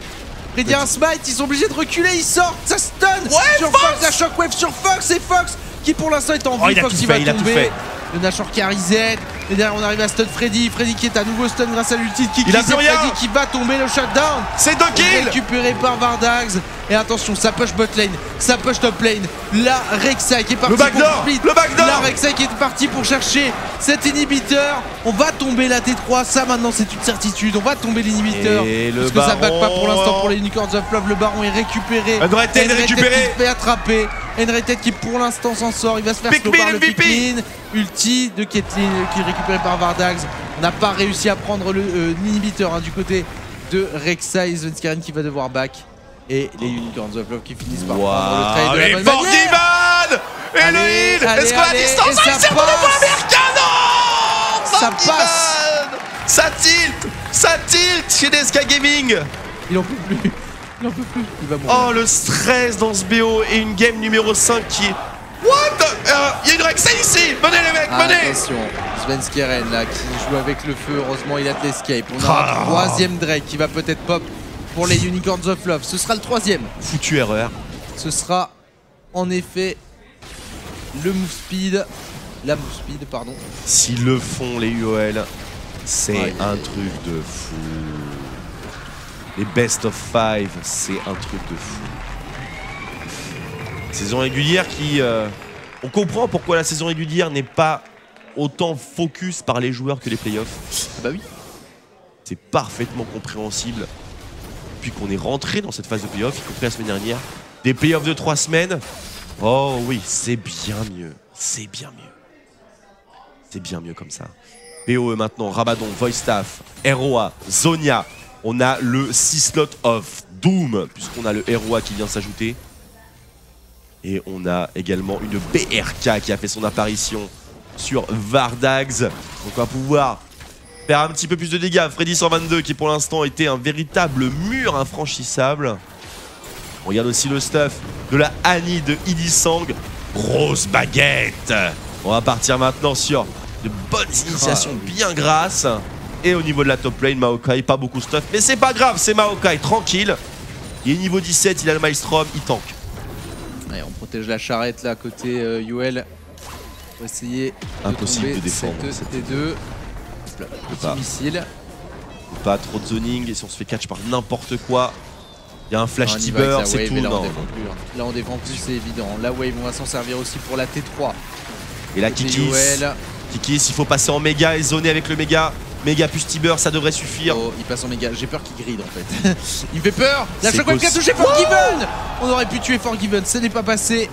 [SPEAKER 2] Freddy a un smite, ils sont obligés de reculer, ils sortent, ça stun sur
[SPEAKER 1] Fox,
[SPEAKER 2] la shockwave sur Fox, et Fox qui pour l'instant est en vie. Fox qui va tomber. Le Nashor qui a reset. Et derrière on arrive à stun Freddy. Freddy qui est à nouveau stun grâce à l'ulti de Kiki.
[SPEAKER 1] Il a plus rien.
[SPEAKER 2] Freddy qui va tomber, le shutdown.
[SPEAKER 1] C'est 2 kills
[SPEAKER 2] récupéré par Vardags. Et attention, ça push bot lane, ça push top lane. La Rek'Sai qui est parti pour split.
[SPEAKER 1] Le backdoor.
[SPEAKER 2] La Rek'Sai qui est parti pour chercher cet inhibiteur. On va tomber la T3, ça maintenant c'est une certitude. On va tomber l'inhibiteur. Parce que ça back pas pour l'instant pour les Unicorns of Love. Le baron est récupéré.
[SPEAKER 1] Enrated est récupéré.
[SPEAKER 2] Qui se fait attraper. Enrated qui pour l'instant s'en sort. Il va se faire slow par le Pikmin. Ulti de Caitlyn qui est récupéré par Vardags. On n'a pas réussi à prendre l'inhibiteur du côté de Rek'Sai. Svenskeren qui va devoir back. Et les Unicorns of Love qui finissent par prendre le trade de la bonne manière.
[SPEAKER 1] Et le heal. Est-ce qu'on a distance?
[SPEAKER 2] Ça passe.
[SPEAKER 1] Non,
[SPEAKER 2] ça passe.
[SPEAKER 1] Ça tilt chez DSK Gaming.
[SPEAKER 2] Il en peut plus. Il va mourir.
[SPEAKER 1] Oh le stress dans ce BO et une game numéro 5 qui est... What? Il y a une Rek'Sai ici. Venez les mecs, venez.
[SPEAKER 2] Attention, Svenskeren là qui joue avec le feu. Heureusement il a de l'escape. On a un troisième Drake qui va peut-être pop pour les Unicorns of Love. Ce sera le troisième.
[SPEAKER 1] Foutue erreur.
[SPEAKER 2] Ce sera en effet le move speed. La move speed, pardon.
[SPEAKER 1] S'ils le font les UOL, c'est un truc de fou. Les best of 5, c'est un truc de fou. Saison régulière qui... on comprend pourquoi la saison régulière n'est pas autant focus par les joueurs que les playoffs.
[SPEAKER 2] Bah oui.
[SPEAKER 1] C'est parfaitement compréhensible. Depuis qu'on est rentré dans cette phase de playoff, y compris la semaine dernière, des playoffs de 3 semaines, oh oui, c'est bien mieux. C'est bien mieux. C'est bien mieux comme ça. POE maintenant, Rabadon, Voidstaff, ROA, Zonia. On a le 6 slot of Doom, puisqu'on a le ROA qui vient s'ajouter. Et on a également une BRK qui a fait son apparition sur Vardags. Donc on va pouvoir faire un petit peu plus de dégâts. Freddy 122 qui pour l'instant était un véritable mur infranchissable. On regarde aussi le stuff de la Annie de Idisang. Grosse baguette. On va partir maintenant sur de bonnes initiations bien grasses. Et au niveau de la top lane, Maokai, pas beaucoup de stuff. Mais c'est pas grave, c'est Maokai, tranquille. Il est niveau 17, il a le Maelstrom, il tank.
[SPEAKER 2] Allez, on protège la charrette là côté UL. Pour essayer
[SPEAKER 1] impossible de défendre
[SPEAKER 2] cette T2. Petit missile.
[SPEAKER 1] Pas trop de zoning et si on se fait catch par n'importe quoi. Il y a un flash
[SPEAKER 2] on y va avec
[SPEAKER 1] Tiber,
[SPEAKER 2] la
[SPEAKER 1] c'est
[SPEAKER 2] wave,
[SPEAKER 1] tout.
[SPEAKER 2] et là, on
[SPEAKER 1] Non.
[SPEAKER 2] défend plus, hein. Là on défend plus, c'est évident. La wave, on va s'en servir aussi pour la T3.
[SPEAKER 1] Et là,
[SPEAKER 2] Côté
[SPEAKER 1] Kikis.
[SPEAKER 2] UOL.
[SPEAKER 1] Kikis, il faut passer en méga et zoner avec le méga. Méga plus Tiber, ça devrait suffire.
[SPEAKER 2] Oh, il passe en méga, j'ai peur qu'il gride en fait. Il me fait peur. La
[SPEAKER 1] C'est
[SPEAKER 2] Shockwave qui a
[SPEAKER 1] possible.
[SPEAKER 2] touché Forgiven. On aurait pu tuer Forgiven, ce n'est pas passé.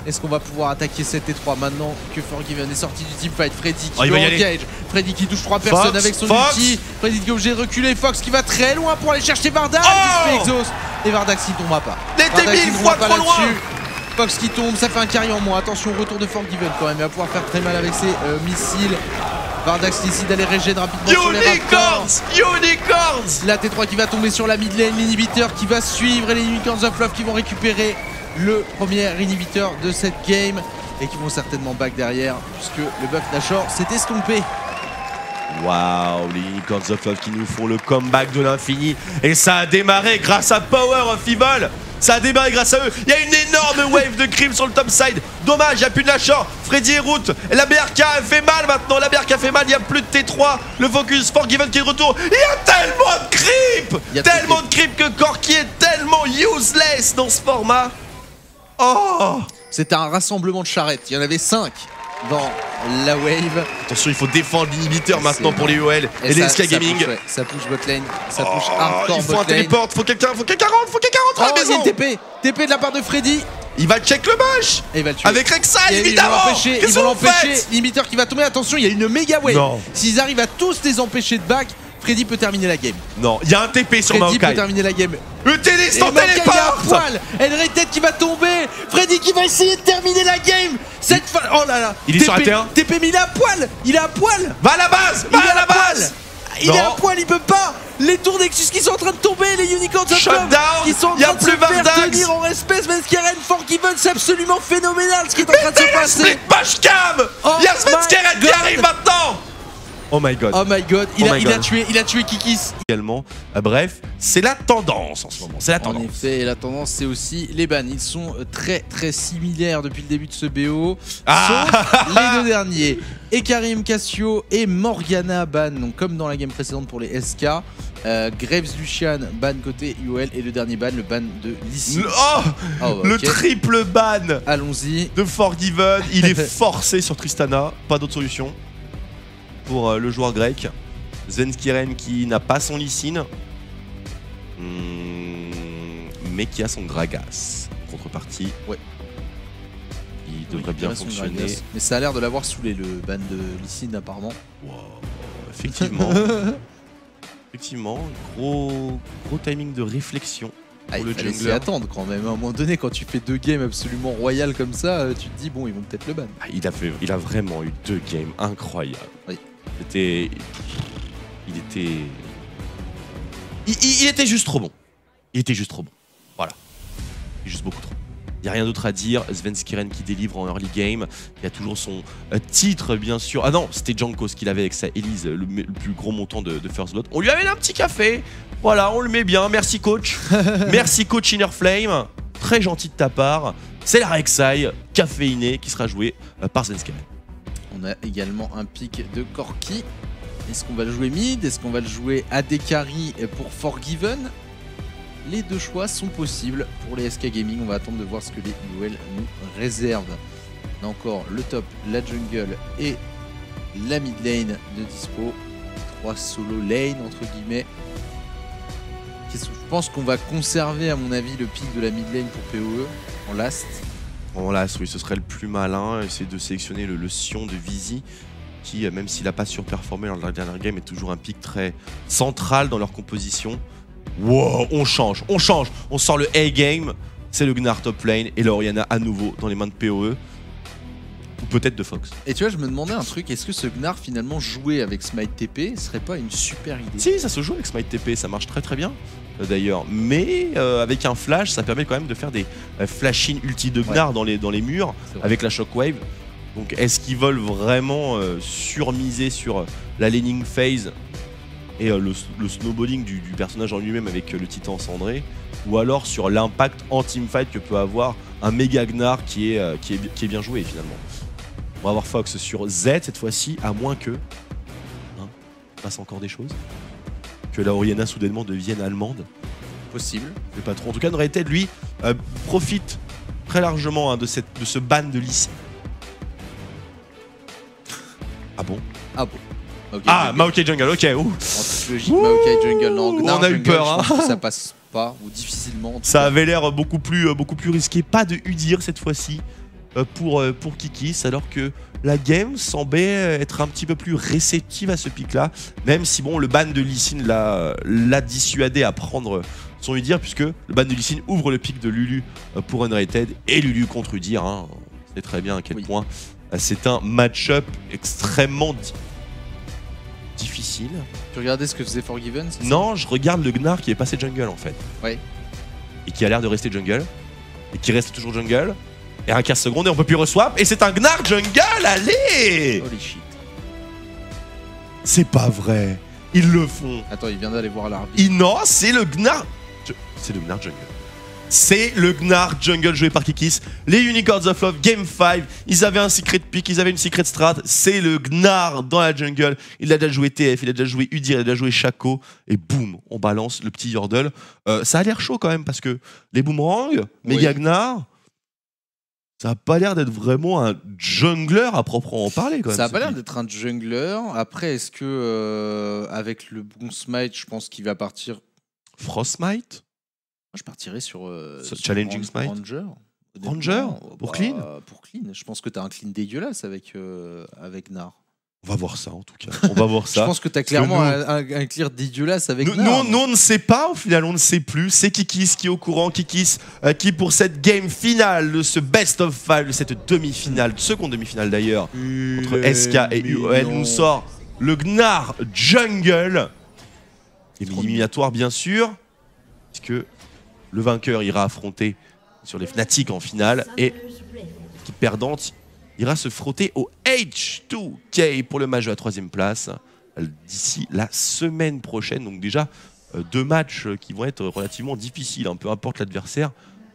[SPEAKER 2] Est-ce qu'on va pouvoir attaquer cette T3 maintenant que Forgiven est sorti du teamfight? Freddy qui
[SPEAKER 1] Oh, il va y aller.
[SPEAKER 2] engage. Freddy qui touche 3 personnes
[SPEAKER 1] Fox,
[SPEAKER 2] avec son
[SPEAKER 1] Fox.
[SPEAKER 2] ulti. Freddy qui est obligé de reculer. Fox qui va très loin pour aller chercher Vardax.
[SPEAKER 1] Oh
[SPEAKER 2] Qui se fait exhaust. Et Vardax qui tombera pas.
[SPEAKER 1] Il était
[SPEAKER 2] Vardax qui
[SPEAKER 1] 1000
[SPEAKER 2] tombera
[SPEAKER 1] fois
[SPEAKER 2] pas
[SPEAKER 1] trop loin.
[SPEAKER 2] là-dessus. Fox qui tombe, ça fait un carry en moins. Attention, retour de Forgiven quand même. Il va pouvoir faire très mal avec ses missiles. Vardax décide d'aller régène rapidement sur les Raptors.
[SPEAKER 1] Unicorns.
[SPEAKER 2] La T3 qui va tomber sur la mid lane, l'inhibiteur qui va suivre et les Unicorns of Love qui vont récupérer le premier inhibiteur de cette game et qui vont certainement back derrière puisque le buff Nashor s'est estompé.
[SPEAKER 1] Waouh, les Unicorns of Love qui nous font le comeback de l'infini. Et ça a démarré grâce à Power of Evil. Ça a démarré grâce à eux. Il y a une énorme wave de cream sur le top side. Dommage, il n'y a plus de Nashor. Freddy est route. Et la BRK fait mal maintenant. La BRK fait mal. Il n'y a plus de T3. Le focus Forgiven qui est de retour. Il y a tellement de creep. Tellement de creep que Corki est tellement useless dans ce format. Oh.
[SPEAKER 2] C'était un rassemblement de charrettes. Il y en avait 5 dans la wave.
[SPEAKER 1] Attention, il faut défendre l'inhibiteur maintenant pour les UOL et les SK Gaming.
[SPEAKER 2] Ça push bot lane. Ça push
[SPEAKER 1] Oh,
[SPEAKER 2] hardcore
[SPEAKER 1] il faut
[SPEAKER 2] bot
[SPEAKER 1] un
[SPEAKER 2] lane.
[SPEAKER 1] téléport. Faut quelqu'un rentre à la
[SPEAKER 2] Oh, il y a
[SPEAKER 1] maison.
[SPEAKER 2] une TP. TP de la part de Freddy.
[SPEAKER 1] Il va check le bush.
[SPEAKER 2] Et il va le tuer.
[SPEAKER 1] Avec Rek'Sai,
[SPEAKER 2] Et
[SPEAKER 1] évidemment.
[SPEAKER 2] ils
[SPEAKER 1] Qu'est-ce
[SPEAKER 2] vont
[SPEAKER 1] que vous
[SPEAKER 2] l'empêcher.
[SPEAKER 1] faites?
[SPEAKER 2] L'inhibiteur qui va tomber. Attention, il y a une méga wave.
[SPEAKER 1] Non.
[SPEAKER 2] S'ils arrivent à tous les empêcher de back, Freddy peut terminer la game.
[SPEAKER 1] Non, il y a un TP sur
[SPEAKER 2] Freddy peut
[SPEAKER 1] Maokai.
[SPEAKER 2] terminer la game.
[SPEAKER 1] Utilise
[SPEAKER 2] Et
[SPEAKER 1] ton
[SPEAKER 2] Maokai, il est à
[SPEAKER 1] téléport.
[SPEAKER 2] poil. Elreted qui va tomber. Freddy qui va essayer de terminer la game. Cette fois. Oh là là.
[SPEAKER 1] Il est sur la terre.
[SPEAKER 2] TP, mais il est à poil. Il est à poil.
[SPEAKER 1] Va à la base. Va
[SPEAKER 2] Il est
[SPEAKER 1] à la
[SPEAKER 2] poil.
[SPEAKER 1] base.
[SPEAKER 2] Il
[SPEAKER 1] Non.
[SPEAKER 2] est à poil, il peut pas. Les tours Nexus qui sont en train de tomber, les Unicorns of
[SPEAKER 1] Shut
[SPEAKER 2] Love
[SPEAKER 1] down.
[SPEAKER 2] qui sont en
[SPEAKER 1] Y a
[SPEAKER 2] train de
[SPEAKER 1] plus
[SPEAKER 2] se faire
[SPEAKER 1] Vardax.
[SPEAKER 2] tenir en respect. Svenskeren, Forgiven, c'est absolument phénoménal ce qui est en train de se passer.
[SPEAKER 1] Split push cam.
[SPEAKER 2] Oh
[SPEAKER 1] Il y a
[SPEAKER 2] my
[SPEAKER 1] Svenskeren qui
[SPEAKER 2] God.
[SPEAKER 1] arrive maintenant. Oh my god.
[SPEAKER 2] Oh my god,
[SPEAKER 1] Oh my
[SPEAKER 2] il a
[SPEAKER 1] God.
[SPEAKER 2] tué Kikis.
[SPEAKER 1] Également. Bref, c'est la tendance en ce moment. C'est la
[SPEAKER 2] En
[SPEAKER 1] tendance.
[SPEAKER 2] effet, la tendance c'est aussi les bans. Ils sont très très similaires depuis le début de ce BO.
[SPEAKER 1] Ah.
[SPEAKER 2] Sauf les deux derniers. Ekarim, Cassio et Morgana ban. Donc comme dans la game précédente pour les SK. Graves, Lucian ban côté UOL. Et le dernier ban, le ban de Lissy.
[SPEAKER 1] Oh,
[SPEAKER 2] Oh,
[SPEAKER 1] le
[SPEAKER 2] ok.
[SPEAKER 1] triple ban
[SPEAKER 2] Allons-y.
[SPEAKER 1] de Forgiven. Il est forcé sur Tristana. Pas d'autre solution pour le joueur grec. Svenskeren qui n'a pas son Lysine, mais qui a son Gragas. En contrepartie,
[SPEAKER 2] Ouais.
[SPEAKER 1] il devrait
[SPEAKER 2] Oui,
[SPEAKER 1] bien
[SPEAKER 2] il reste son
[SPEAKER 1] fonctionner.
[SPEAKER 2] Gragas. Mais ça a l'air de l'avoir saoulé le ban de Lysine apparemment.
[SPEAKER 1] Wow. Effectivement. Effectivement, gros timing de réflexion.
[SPEAKER 2] Ah, il
[SPEAKER 1] le
[SPEAKER 2] fallait s'y
[SPEAKER 1] jungler.
[SPEAKER 2] attendre quand même. À un moment donné, quand tu fais 2 games absolument royales comme ça, tu te dis bon, ils vont peut-être le ban.
[SPEAKER 1] Ah, il a vraiment eu 2 games incroyables.
[SPEAKER 2] Oui.
[SPEAKER 1] Il était juste trop bon. Il était juste trop bon. Voilà. Il est juste beaucoup trop. Il n'y a rien d'autre à dire. Svenskeren qui délivre en early game. Il a toujours son titre, bien sûr. Ah non, c'était Jankos qu'il avait avec sa Elise, le plus gros montant de First Blood. On lui avait un petit café. Voilà, on le met bien. Merci, coach. Merci, coach Inner Flame. Très gentil de ta part. C'est la Rek'Sai caféinée qui sera jouée par Svenskeren.
[SPEAKER 2] On a également un pick de Corki. Est-ce qu'on va le jouer mid? Est-ce qu'on va le jouer AD Carry pour Forgiven? Les deux choix sont possibles pour les SK Gaming. On va attendre de voir ce que les UOL nous réservent. On a encore le top, la jungle et la mid lane de dispo. 3 solo lane entre guillemets. Je pense qu'on va conserver à mon avis le pick de la mid lane pour PoE en last.
[SPEAKER 1] Bon là, oui, ce serait le plus malin, essayer de sélectionner le Sion de Visi, qui, même s'il n'a pas surperformé dans la dernière game, est toujours un pick très central dans leur composition. Wow, on change, on sort le A-game, c'est le Gnar top lane, et l'Oriana à nouveau dans les mains de PoE, ou peut-être de Fox.
[SPEAKER 2] Et tu vois, je me demandais un truc, est-ce que ce Gnar finalement jouer avec Smite TP serait pas une super idée?
[SPEAKER 1] Si, ça se joue avec Smite TP, ça marche très très bien d'ailleurs, mais avec un flash, ça permet quand même de faire des flash-in ulti de Gnar dans les murs, avec la Shockwave. Donc est-ce qu'ils veulent vraiment surmiser sur la laning phase et le snowballing du personnage en lui-même avec le titan cendré, ou alors sur l'impact en teamfight que peut avoir un méga Gnar qui est bien joué finalement. On va avoir Fox sur Z cette fois-ci, à moins que passe encore des choses, que la Oriana soudainement devienne allemande.
[SPEAKER 2] Possible.
[SPEAKER 1] Le patron. En tout cas, Unrated, lui, profite très largement hein, de ce ban de Lee Sin. Ah bon?
[SPEAKER 2] Ah bon. Okay,
[SPEAKER 1] ah, Maokai Jungle, ok.
[SPEAKER 2] En toute logique, Maokai Jungle, non.
[SPEAKER 1] On a eu peur, hein.
[SPEAKER 2] Je pense que ça passe pas, ou difficilement.
[SPEAKER 1] Ça avait l'air beaucoup plus risqué. Pas de Udyr cette fois-ci pour Kikis, alors que la game semblait être un petit peu plus réceptive à ce pic-là. Même si, bon, le ban de Lee Sin l'a dissuadé à prendre son Udyr, puisque le ban de Lee Sin ouvre le pic de Lulu pour Unrated. Et Lulu contre Udyr, hein. On sait très bien à quel point c'est un match-up extrêmement difficile.
[SPEAKER 2] Tu regardais ce que faisait Forgiven?
[SPEAKER 1] Non, je regarde le Gnar qui est passé jungle en fait.
[SPEAKER 2] Ouais.
[SPEAKER 1] Et qui a l'air de rester jungle. Et qui reste toujours jungle. Et un 15 secondes et on peut plus reswap. Et c'est un Gnar jungle, allez!
[SPEAKER 2] Holy shit.
[SPEAKER 1] C'est pas vrai. Ils le font.
[SPEAKER 2] Attends, il vient d'aller voir l'arbitre.
[SPEAKER 1] Non, c'est le Gnar. C'est le Gnar jungle. C'est le Gnar jungle joué par Kikis. Les Unicorns of Love, Game 5. Ils avaient un secret pick, ils avaient une secret strat. C'est le Gnar dans la jungle. Il a déjà joué TF, il a déjà joué Udyr, il a déjà joué Shaco. Et boum, on balance le petit Yordle. Ça a l'air chaud quand même parce que les boomerangs, méga Gnar, ça a pas l'air d'être vraiment un jungler à proprement parler. Quand même,
[SPEAKER 2] ça a pas l'air d'être un jungler. Après, est-ce que avec le bon smite, je pense qu'il va partir.
[SPEAKER 1] Frostmite?
[SPEAKER 2] Moi, je partirais sur
[SPEAKER 1] Challenging Smite.
[SPEAKER 2] Ranger.
[SPEAKER 1] Ranger pour clean.
[SPEAKER 2] Pour clean. Je pense que t'as un clean dégueulasse avec Gnar.
[SPEAKER 1] On va voir ça en tout cas. On va voir ça.
[SPEAKER 2] Je pense que t'as clairement un clear dégueulasse avec Gnar.
[SPEAKER 1] Nous, on ne sait pas, au final, on ne sait plus. C'est Kikis qui est au courant. Kikis qui, pour cette game finale, de ce best of 5, de cette demi-finale, seconde demi-finale d'ailleurs, entre SK et UOL, nous sort le Gnar Jungle. Éliminatoire, bien sûr, puisque le vainqueur ira affronter sur les Fnatic en finale et l'équipe perdante ira se frotter au H2K pour le match de la 3ème place d'ici la semaine prochaine. Donc déjà 2 matchs qui vont être relativement difficiles, hein, peu importe l'adversaire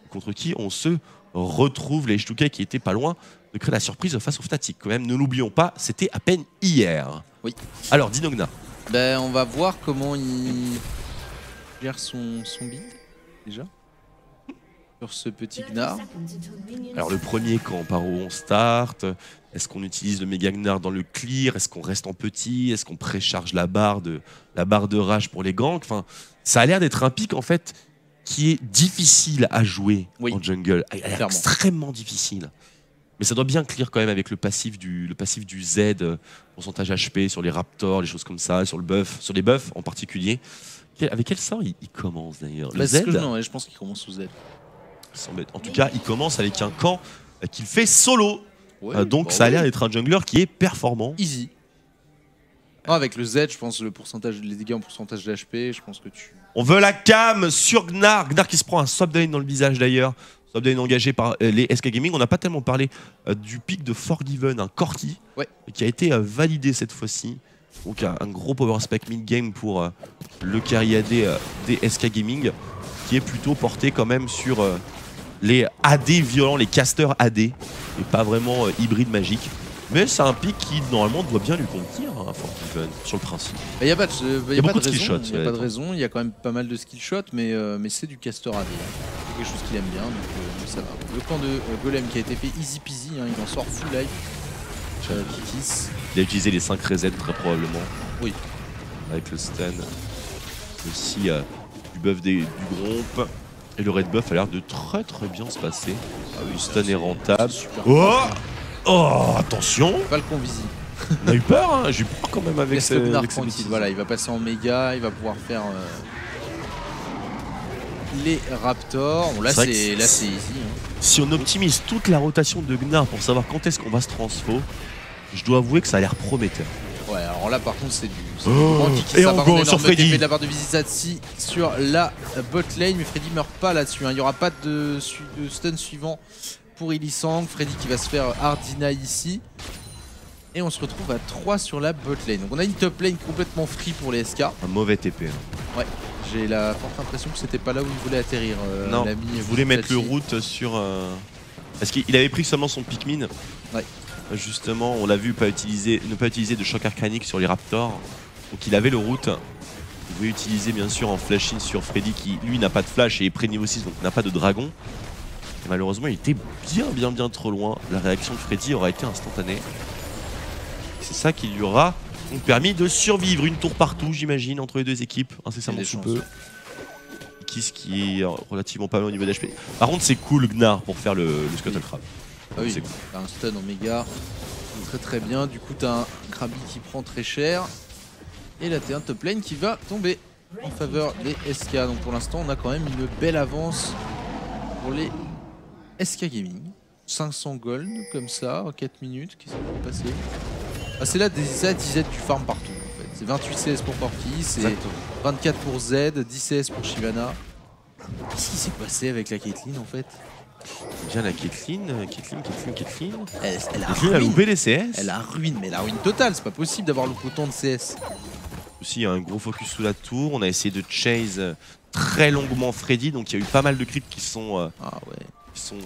[SPEAKER 1] contre qui on se retrouve. Les H2K qui étaient pas loin de créer la surprise face aux Fnatic. Quand même, ne l'oublions pas, c'était à peine hier.
[SPEAKER 2] Oui.
[SPEAKER 1] Alors, Dinogna.
[SPEAKER 2] Ben, on va voir comment il gère son build. Déjà sur ce petit Gnar.
[SPEAKER 1] Alors le premier camp, par où on start? Est-ce qu'on utilise le méga Gnar dans le clear? Est-ce qu'on reste en petit? Est-ce qu'on précharge la barre de rage pour les ganks? Enfin, ça a l'air d'être un pick en fait qui est difficile à jouer en jungle. Extrêmement difficile. Mais ça doit bien clear quand même avec le passif du Z, pourcentage HP sur les Raptors, les choses comme ça, sur les buffs en particulier. Avec quel sort il commence d'ailleurs? Le Z?
[SPEAKER 2] Je pense qu'il commence sous Z.
[SPEAKER 1] En tout cas, il commence avec un camp qu'il fait solo.
[SPEAKER 2] Ouais,
[SPEAKER 1] donc ça a l'air d'être un jungler qui est performant.
[SPEAKER 2] Easy. Non, avec le Z, je pense les dégâts en pourcentage d'HP, je pense que tu...
[SPEAKER 1] On veut la cam sur Gnar. Gnar qui se prend un swapdown dans le visage d'ailleurs. Swapdown engagé par les SK Gaming. On n'a pas tellement parlé du pic de Forgiven, un Corki, qui a été validé cette fois-ci. Donc un gros power spec mid-game pour le carry AD des SK Gaming, qui est plutôt porté quand même sur les AD violents, les casters AD, et pas vraiment hybride magique. Mais c'est un pic qui normalement doit bien lui convenir, hein, Forgiven, sur le principe.
[SPEAKER 2] Il y a pas de
[SPEAKER 1] skill shots.
[SPEAKER 2] Il n'y a pas de raison, il y a quand même pas mal de skill shots, mais c'est du caster AD. C'est quelque chose qu'il aime bien, donc ça va. Le camp de Golem qui a été fait easy peasy, hein, il en sort full life. Kikis.
[SPEAKER 1] Il a utilisé les 5 resets très probablement.
[SPEAKER 2] Oui.
[SPEAKER 1] Avec le stun. Aussi du buff du Gromp. Et le red buff a l'air de très bien se passer. Le stun est rentable. Oh, attention!
[SPEAKER 2] Falcon Visi.
[SPEAKER 1] On a eu peur, hein. J'ai eu peur quand même avec ce
[SPEAKER 2] tranquille. Voilà, il va passer en méga, il va pouvoir faire les Raptors. Bon, là c'est easy. Hein.
[SPEAKER 1] Si on optimise toute la rotation de Gnar pour savoir quand est-ce qu'on va se transfo, je dois avouer que ça a l'air prometteur.
[SPEAKER 2] Ouais, alors là par contre c'est du
[SPEAKER 1] et on go sur Freddy
[SPEAKER 2] de la part de Visizatsi sur la bot lane, mais Freddy meurt pas là-dessus, hein. Il n'y aura pas de stun suivant pour Illisang. Freddy qui va se faire Ardina ici. Et on se retrouve à 3 sur la bot lane. Donc on a une top lane complètement free pour les SK.
[SPEAKER 1] Un mauvais TP. Hein.
[SPEAKER 2] Ouais, j'ai la forte impression que c'était pas là où il voulait atterrir.
[SPEAKER 1] Non, il voulait mettre le route sur... Parce qu'il avait pris seulement son Pikmin.
[SPEAKER 2] Ouais.
[SPEAKER 1] Justement, on l'a vu ne pas utiliser de choc arcanique sur les Raptors. Donc il avait le route. Vous pouvez utiliser bien sûr un flash-in sur Freddy qui lui n'a pas de flash et est pré-niveau 6 donc n'a pas de dragon. Et malheureusement il était bien trop loin. La réaction de Freddy aura été instantanée. C'est ça qui lui aura donc permis de survivre. Une tour partout j'imagine entre les deux équipes, incessamment sous peu. Kiss qui est relativement pas mal au niveau d'HP. Par contre c'est cool Gnar pour faire le Scuttle Crab.
[SPEAKER 2] Ah oui,
[SPEAKER 1] c'est cool.
[SPEAKER 2] T'as un stun Oméga, très bien. Du coup t'as un Krabi qui prend très cher. Et là t'es un top lane qui va tomber en faveur des SK. Donc pour l'instant on a quand même une belle avance pour les SK Gaming. 500 gold comme ça en 4 minutes. Qu'est-ce qui va passer? Ah, c'est là des ZZ du farm partout en fait. C'est 28 CS pour Corki, c'est 24 pour Z, 10 CS pour Shyvana. Qu'est-ce qui s'est passé avec la Caitlyn en fait?
[SPEAKER 1] Bien la Caitlyn.
[SPEAKER 2] Elle a
[SPEAKER 1] Caitlyn a loupé les CS.
[SPEAKER 2] Elle a ruine, mais la ruine totale, c'est pas possible d'avoir loupé autant de CS.
[SPEAKER 1] Aussi il y a un gros focus sous la tour, on a essayé de chase très longuement Freddy, donc il y a eu pas mal de creeps qui sont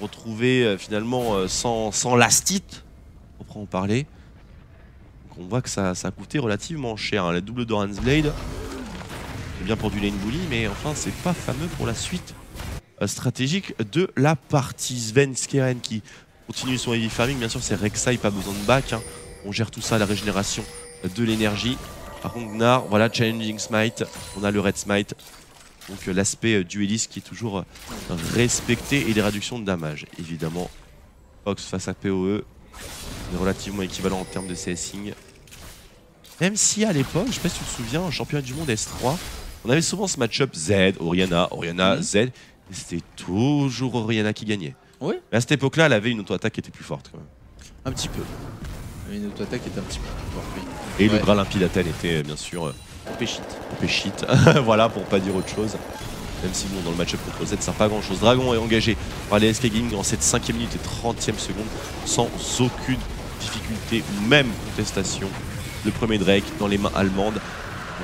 [SPEAKER 1] retrouvés finalement sans last hit, on pourra en parler. Donc on voit que ça a coûté relativement cher, hein. La double Doran's Blade, c'est bien pour du lane bully, mais enfin c'est pas fameux pour la suite stratégique de la partie. Svenskeren qui continue son heavy farming, bien sûr c'est Rek'Sai, pas besoin de back, hein. On gère tout ça, la régénération de l'énergie. Par contre Gnar, voilà, Challenging Smite, on a le Red Smite, donc l'aspect dueliste qui est toujours respecté et les réductions de damage. Évidemment, Fox face à PoE, est relativement équivalent en termes de CSing. Même si à l'époque, je sais pas si tu te souviens, en championnat du monde S3, on avait souvent ce match-up Z, Orianna, Z, et c'était toujours Orianna qui gagnait.
[SPEAKER 2] Oui.
[SPEAKER 1] Mais à cette époque-là, elle avait une auto-attaque qui était plus forte quand même.
[SPEAKER 2] Un petit peu. Une auto-attaque était un petit peu plus forte, oui.
[SPEAKER 1] Et le bras limpide d'Athènes était bien sûr Péchit. Voilà, pour pas dire autre chose. Même si bon, dans le match-up contre Z, ça sert pas grand chose. Dragon est engagé par les SK Gaming dans cette 5ème minute et 30ème seconde sans aucune difficulté ou même contestation. Le premier Drake dans les mains allemandes.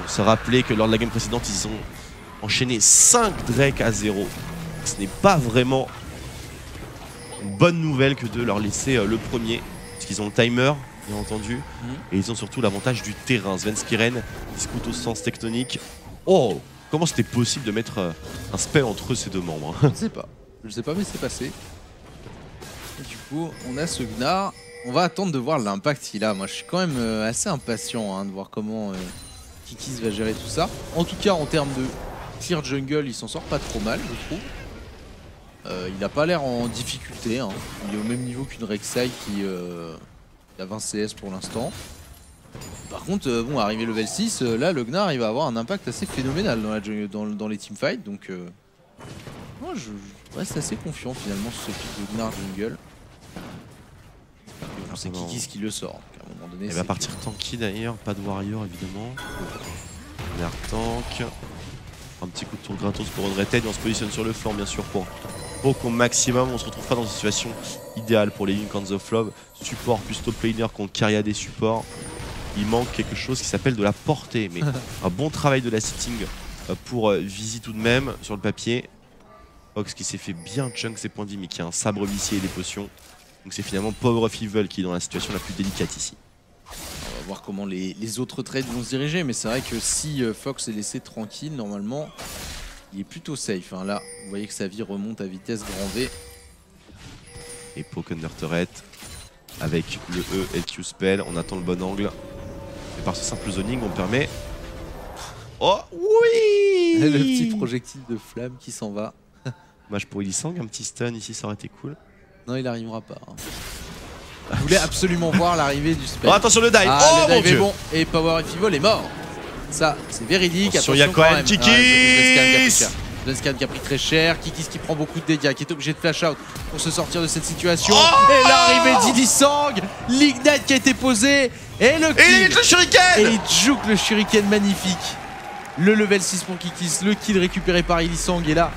[SPEAKER 1] On se rappelait que lors de la game précédente, ils ont enchaîné 5 Drake à 0. Ce n'est pas vraiment une bonne nouvelle que de leur laisser le premier. Parce qu'ils ont le timer, bien entendu. Et ils ont surtout l'avantage du terrain. Svenskeren discute au sens tectonique. Oh, comment c'était possible de mettre un spell entre ces deux membres?
[SPEAKER 2] Je sais pas, mais c'est passé. Et du coup, on a ce Gnar. On va attendre de voir l'impact qu'il a. Moi, je suis quand même assez impatient de voir comment Kikis va gérer tout ça. En tout cas, en termes de clear jungle, il s'en sort pas trop mal, je trouve. Il a pas l'air en difficulté. Hein. Il est au même niveau qu'une Rek'Sai qui a 20 CS pour l'instant. Par contre, bon, arrivé level 6, là, le Gnar, il va avoir un impact assez phénoménal dans les teamfights. Donc, moi, je reste assez confiant finalement sur ce pic de Gnar jungle. C'est Kikis qui le sort. Donc, à un moment donné,
[SPEAKER 1] il va partir tanky d'ailleurs, pas de warrior évidemment. L'air tank. Un petit coup de tour gratos pour Unrated et on se positionne sur le flanc bien sûr pour au maximum. On se retrouve pas dans une situation idéale pour les Link on the Flow. Support plus top laner contre carrière des supports. Il manque quelque chose qui s'appelle de la portée, mais un bon travail de la sitting pour Visi tout de même sur le papier. Fox qui s'est fait bien chunk ses points de vie mais qui a un sabre vicié et des potions. Donc c'est finalement Power of Evil qui est dans la situation la plus délicate ici.
[SPEAKER 2] On va voir comment les autres trades vont se diriger, mais c'est vrai que si Fox est laissé tranquille, normalement, il est plutôt safe. Hein. Là, vous voyez que sa vie remonte à vitesse grand V.
[SPEAKER 1] Et Poke Under Turret avec le E et le Q spell, on attend le bon angle. Et par ce simple zoning, on permet... Oh oui.
[SPEAKER 2] Le petit projectile de flamme qui s'en va.
[SPEAKER 1] Dommage pour Illisang, un petit stun ici, ça aurait été cool.
[SPEAKER 2] Non, il n'arrivera pas. Hein. Je voulais absolument voir l'arrivée du spell.
[SPEAKER 1] Oh, attention le dive.
[SPEAKER 2] Ah,
[SPEAKER 1] oh
[SPEAKER 2] le
[SPEAKER 1] mon
[SPEAKER 2] dive
[SPEAKER 1] dieu.
[SPEAKER 2] est bon. Et Power of Evil est mort. Ça, c'est véridique.
[SPEAKER 1] Attention, il y a quand même Kikis.
[SPEAKER 2] Svenskeren qui a pris très cher. Kikis qui prend beaucoup de dégâts, qui est obligé de flash out pour se sortir de cette situation.
[SPEAKER 1] Oh
[SPEAKER 2] et l'arrivée d'Illisang. L'ignite qui a été posé. Et le kill.
[SPEAKER 1] Et le shuriken.
[SPEAKER 2] Et il juke le shuriken magnifique. Le level 6 pour Kikis. Le kill récupéré par Illisang. Et là,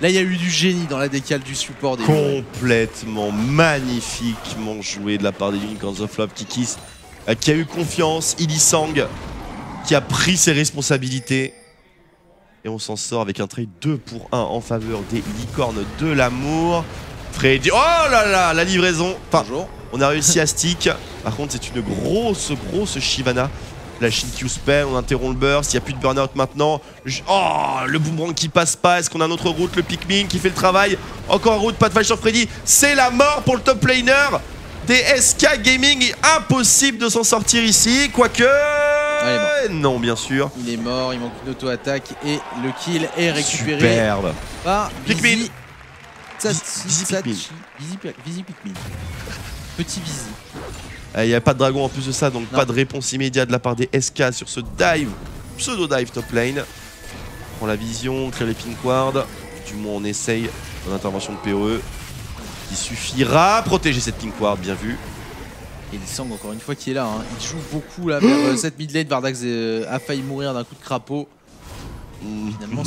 [SPEAKER 2] il y a eu du génie dans la décale du support des
[SPEAKER 1] complètement magnifiquement joué de la part des Unicorns of Love. Kikis qui a eu confiance, Illisang qui a pris ses responsabilités. Et on s'en sort avec un trade 2 pour 1 en faveur des licornes de l'amour. Freddy, oh là là, la livraison. Enfin, on a réussi à stick. Par contre, c'est une grosse Shyvana Flashing Q-Spell, on interrompt le burst, il n'y a plus de burn-out maintenant. Oh, le boomerang qui passe pas, est-ce qu'on a notre route, le Pikmin qui fait le travail? Encore un route, pas de flash sur Freddy, c'est la mort pour le top laner des SK Gaming, impossible de s'en sortir ici, quoique... non, bien sûr.
[SPEAKER 2] Il est mort, il manque une auto-attaque et le kill est récupéré
[SPEAKER 1] Superbe.
[SPEAKER 2] par
[SPEAKER 1] Pikmin.
[SPEAKER 2] Visi Pikmin. Petit Visi.
[SPEAKER 1] Il n'y a pas de dragon en plus de ça, donc pas de réponse immédiate de la part des SK sur ce dive, pseudo-dive top lane. On prend la vision, on crée les pink wards. Du moins on essaye en intervention de PoE. Il suffira protéger cette pink ward, bien vu.
[SPEAKER 2] Et Lisang encore une fois qui est là, hein. Il joue beaucoup là vers cette mid lane. Vardax a failli mourir d'un coup de crapaud. Finalement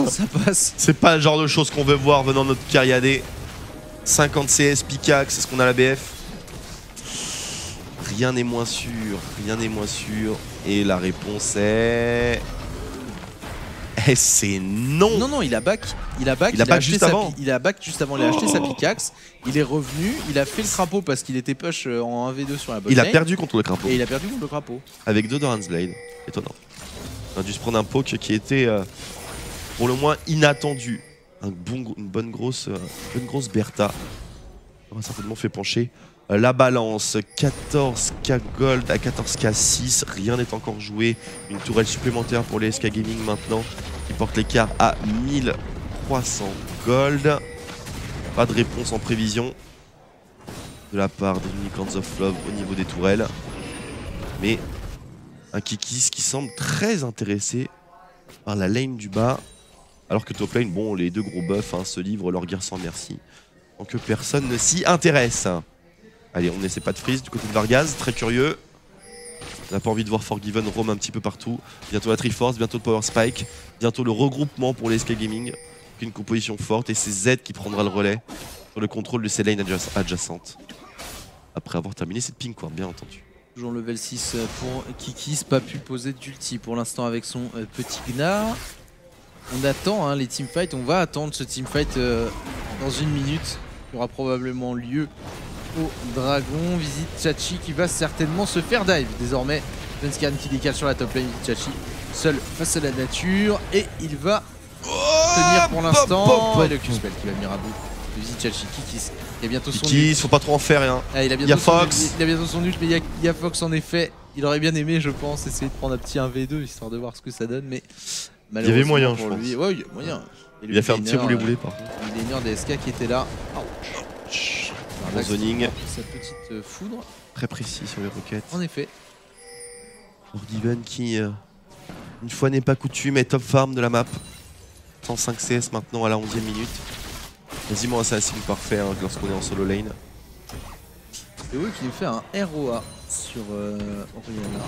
[SPEAKER 2] ça passe.
[SPEAKER 1] C'est pas le genre de choses qu'on veut voir venant de notre Cariadé. 50 CS pickaxe, c'est ce qu'on a à la BF. Rien n'est moins sûr, rien n'est moins sûr. Et la réponse est... c'est non.
[SPEAKER 2] Non, il a back. Il a back juste avant. Il a back juste avant, il a acheté sa pickaxe. Il est revenu, il a fait le crapaud parce qu'il était push en 1v2 sur la bot lane.
[SPEAKER 1] Il a perdu contre le crapaud.
[SPEAKER 2] Et il a perdu contre le crapaud.
[SPEAKER 1] Avec 2 Doran's Blade. Étonnant. On a dû se prendre un poke qui était pour le moins inattendu. Une bonne grosse Bertha. On a certainement fait pencher la balance. 14k gold à 14k 6. Rien n'est encore joué. Une tourelle supplémentaire pour les SK Gaming maintenant. Qui porte l'écart à 1300 gold. Pas de réponse en prévision de la part des Unicorns of Love au niveau des tourelles. Mais un Kikis qui semble très intéressé par la lane du bas. Alors que top lane, bon, les deux gros buffs se livrent leur guerre sans merci. Tant que personne ne s'y intéresse. Allez, on n'essaie pas de freeze du côté de Vargaz, très curieux. On n'a pas envie de voir Forgiven roam un petit peu partout. Bientôt la Triforce, bientôt le Power Spike, bientôt le regroupement pour les SK Gaming. Une composition forte et c'est Z qui prendra le relais sur le contrôle de ces lanes adjacentes. Après avoir terminé cette pink ward, bien entendu.
[SPEAKER 2] Toujours level 6 pour Kikis, pas pu poser d'ulti pour l'instant avec son petit Gnar. On attend les teamfights, on va attendre ce teamfight dans une minute. Il y aura probablement lieu au dragon. Visite Chachi qui va certainement se faire dive. Désormais, Dunscan qui décale sur la top lane. Visite Chachi seul face à la nature et il va tenir pour l'instant. Et le Q-Spell qui va venir à bout. Visite Chachi, Kikis. Il y a bientôt son
[SPEAKER 1] Kikis, faut pas trop en faire rien.
[SPEAKER 2] Il y a Fox. Il a bientôt son ult, mais il y a Fox en effet. Il aurait bien aimé, je pense, essayer de prendre un petit 1v2 histoire de voir ce que ça donne, mais
[SPEAKER 1] il y avait moyen,
[SPEAKER 2] pour lui. Ouais, il y a moyen.
[SPEAKER 1] Il a fait un petit roulé-boulé par contre.
[SPEAKER 2] Le laner des SK qui était là.
[SPEAKER 1] Bon zoning.
[SPEAKER 2] Sa petite foudre.
[SPEAKER 1] Très précis sur les roquettes.
[SPEAKER 2] En effet.
[SPEAKER 1] Forgiven qui, une fois n'est pas coutume, est top farm de la map. 105 CS maintenant à la 11e minute. Quasiment un assassin parfait lorsqu'on est en solo lane.
[SPEAKER 2] Et oui, qui nous fait un ROA sur Oriana.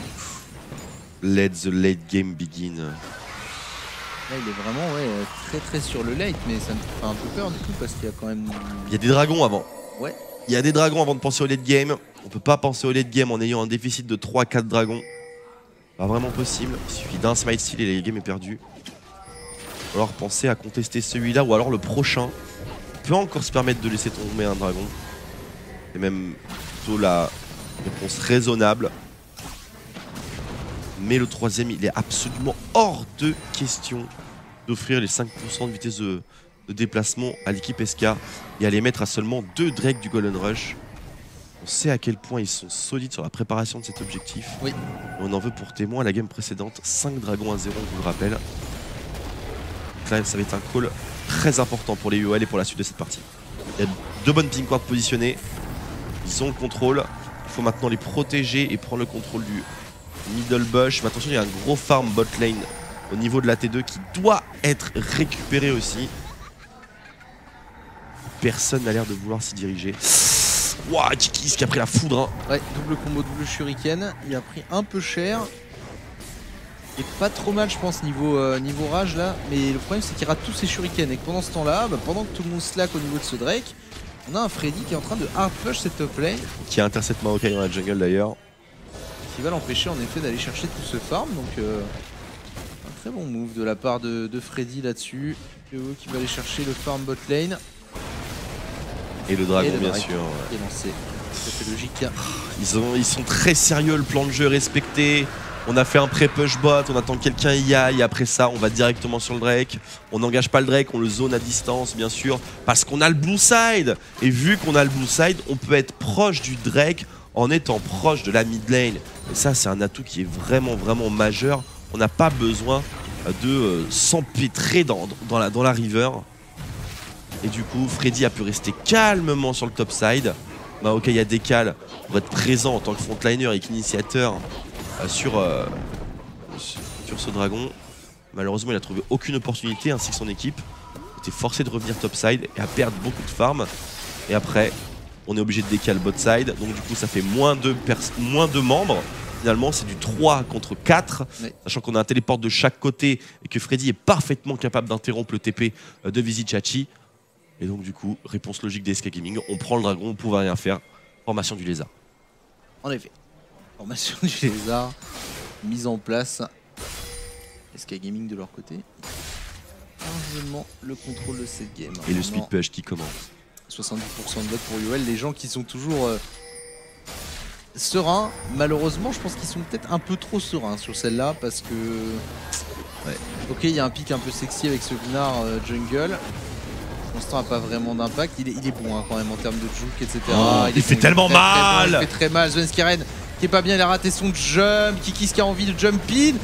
[SPEAKER 1] Let the late game begin.
[SPEAKER 2] Là, il est vraiment très sur le late, mais ça me fait un peu peur du coup parce qu'il y a quand même...
[SPEAKER 1] Il y a des dragons avant.
[SPEAKER 2] Ouais.
[SPEAKER 1] Il y a des dragons avant de penser au late game. On peut pas penser au late game en ayant un déficit de 3-4 dragons. Pas vraiment possible. Il suffit d'un smite steal et le game est perdu. Il va falloir penser à contester celui-là ou alors le prochain. On peut encore se permettre de laisser tomber un dragon. C'est même plutôt la réponse raisonnable. Mais le troisième, il est absolument hors de question d'offrir les 5% de vitesse de déplacement à l'équipe SK et à les mettre à seulement 2 drakes du Golden Rush. On sait à quel point ils sont solides sur la préparation de cet objectif.
[SPEAKER 2] Oui.
[SPEAKER 1] Et on en veut pour témoin la game précédente, 5 dragons à 0, je vous le rappelle. Donc là, ça va être un call très important pour les UOL et pour la suite de cette partie. Il y a 2 bonnes pink wards positionnées. Ils ont le contrôle. Il faut maintenant les protéger et prendre le contrôle du middle bush. Mais attention, il y a un gros farm bot lane au niveau de la T2 qui doit être récupéré aussi. Personne n'a l'air de vouloir s'y diriger. Wouah, Kikis qui a pris la foudre.
[SPEAKER 2] Ouais, double combo, double shuriken. Il a pris un peu cher. Il est pas trop mal, je pense, niveau rage là. Mais le problème, c'est qu'il rate tous ses shurikens. Et que pendant ce temps-là, pendant que tout le monde slack au niveau de ce Drake, on a un Freddy qui est en train de hard push cette top lane. Qui
[SPEAKER 1] a intercept Maokai dans la jungle d'ailleurs.
[SPEAKER 2] Qui va l'empêcher en effet d'aller chercher tout ce farm. Donc un très bon move de la part de Freddy là-dessus. Qui va aller chercher le farm bot lane.
[SPEAKER 1] Et le dragon, bien sûr.
[SPEAKER 2] Qui est lancé. C'est logique.
[SPEAKER 1] Ils sont très sérieux, le plan de jeu est respecté. On a fait un pré-push bot, on attend que quelqu'un y aille, après ça on va directement sur le Drake. On n'engage pas le Drake, on le zone à distance bien sûr, parce qu'on a le blue side. Et vu qu'on a le blue side, on peut être proche du Drake en étant proche de la mid lane. Et ça c'est un atout qui est vraiment majeur. On n'a pas besoin de s'empêtrer dans la river. Et du coup Freddy a pu rester calmement sur le top side. Bah ok, il y a Décal pour être présent en tant que frontliner et qu'initiateur sur ce dragon. Malheureusement il a trouvé aucune opportunité ainsi que son équipe. Il était forcé de revenir topside et à perdre beaucoup de farm. Et après on est obligé de décaler bot side. Donc du coup ça fait moins de membres. Finalement c'est du 3 contre 4. Oui. Sachant qu'on a un téléport de chaque côté et que Freddy est parfaitement capable d'interrompre le TP de Vizicsacsi. Et donc du coup, réponse logique des SK Gaming, on prend le dragon, on pouvait rien faire. Formation du lézard.
[SPEAKER 2] En effet. Formation du lézard, mise en place. SK Gaming de leur côté. Largement le contrôle de cette game.
[SPEAKER 1] Et le speed push qui commence.
[SPEAKER 2] 70% de vote pour UL, les gens qui sont toujours sereins. Malheureusement, je pense qu'ils sont peut-être un peu trop sereins sur celle-là parce que... Ouais. Ok, il y a un pic un peu sexy avec ce Gnar jungle. Pour l'instant, n'a pas vraiment d'impact. Il est bon hein, quand même en termes de juke, etc.
[SPEAKER 1] Oh, il fait tellement mal.
[SPEAKER 2] Il fait très mal. Svenskeren qui est pas bien, il a raté son jump. Kikis qui a envie de jump in.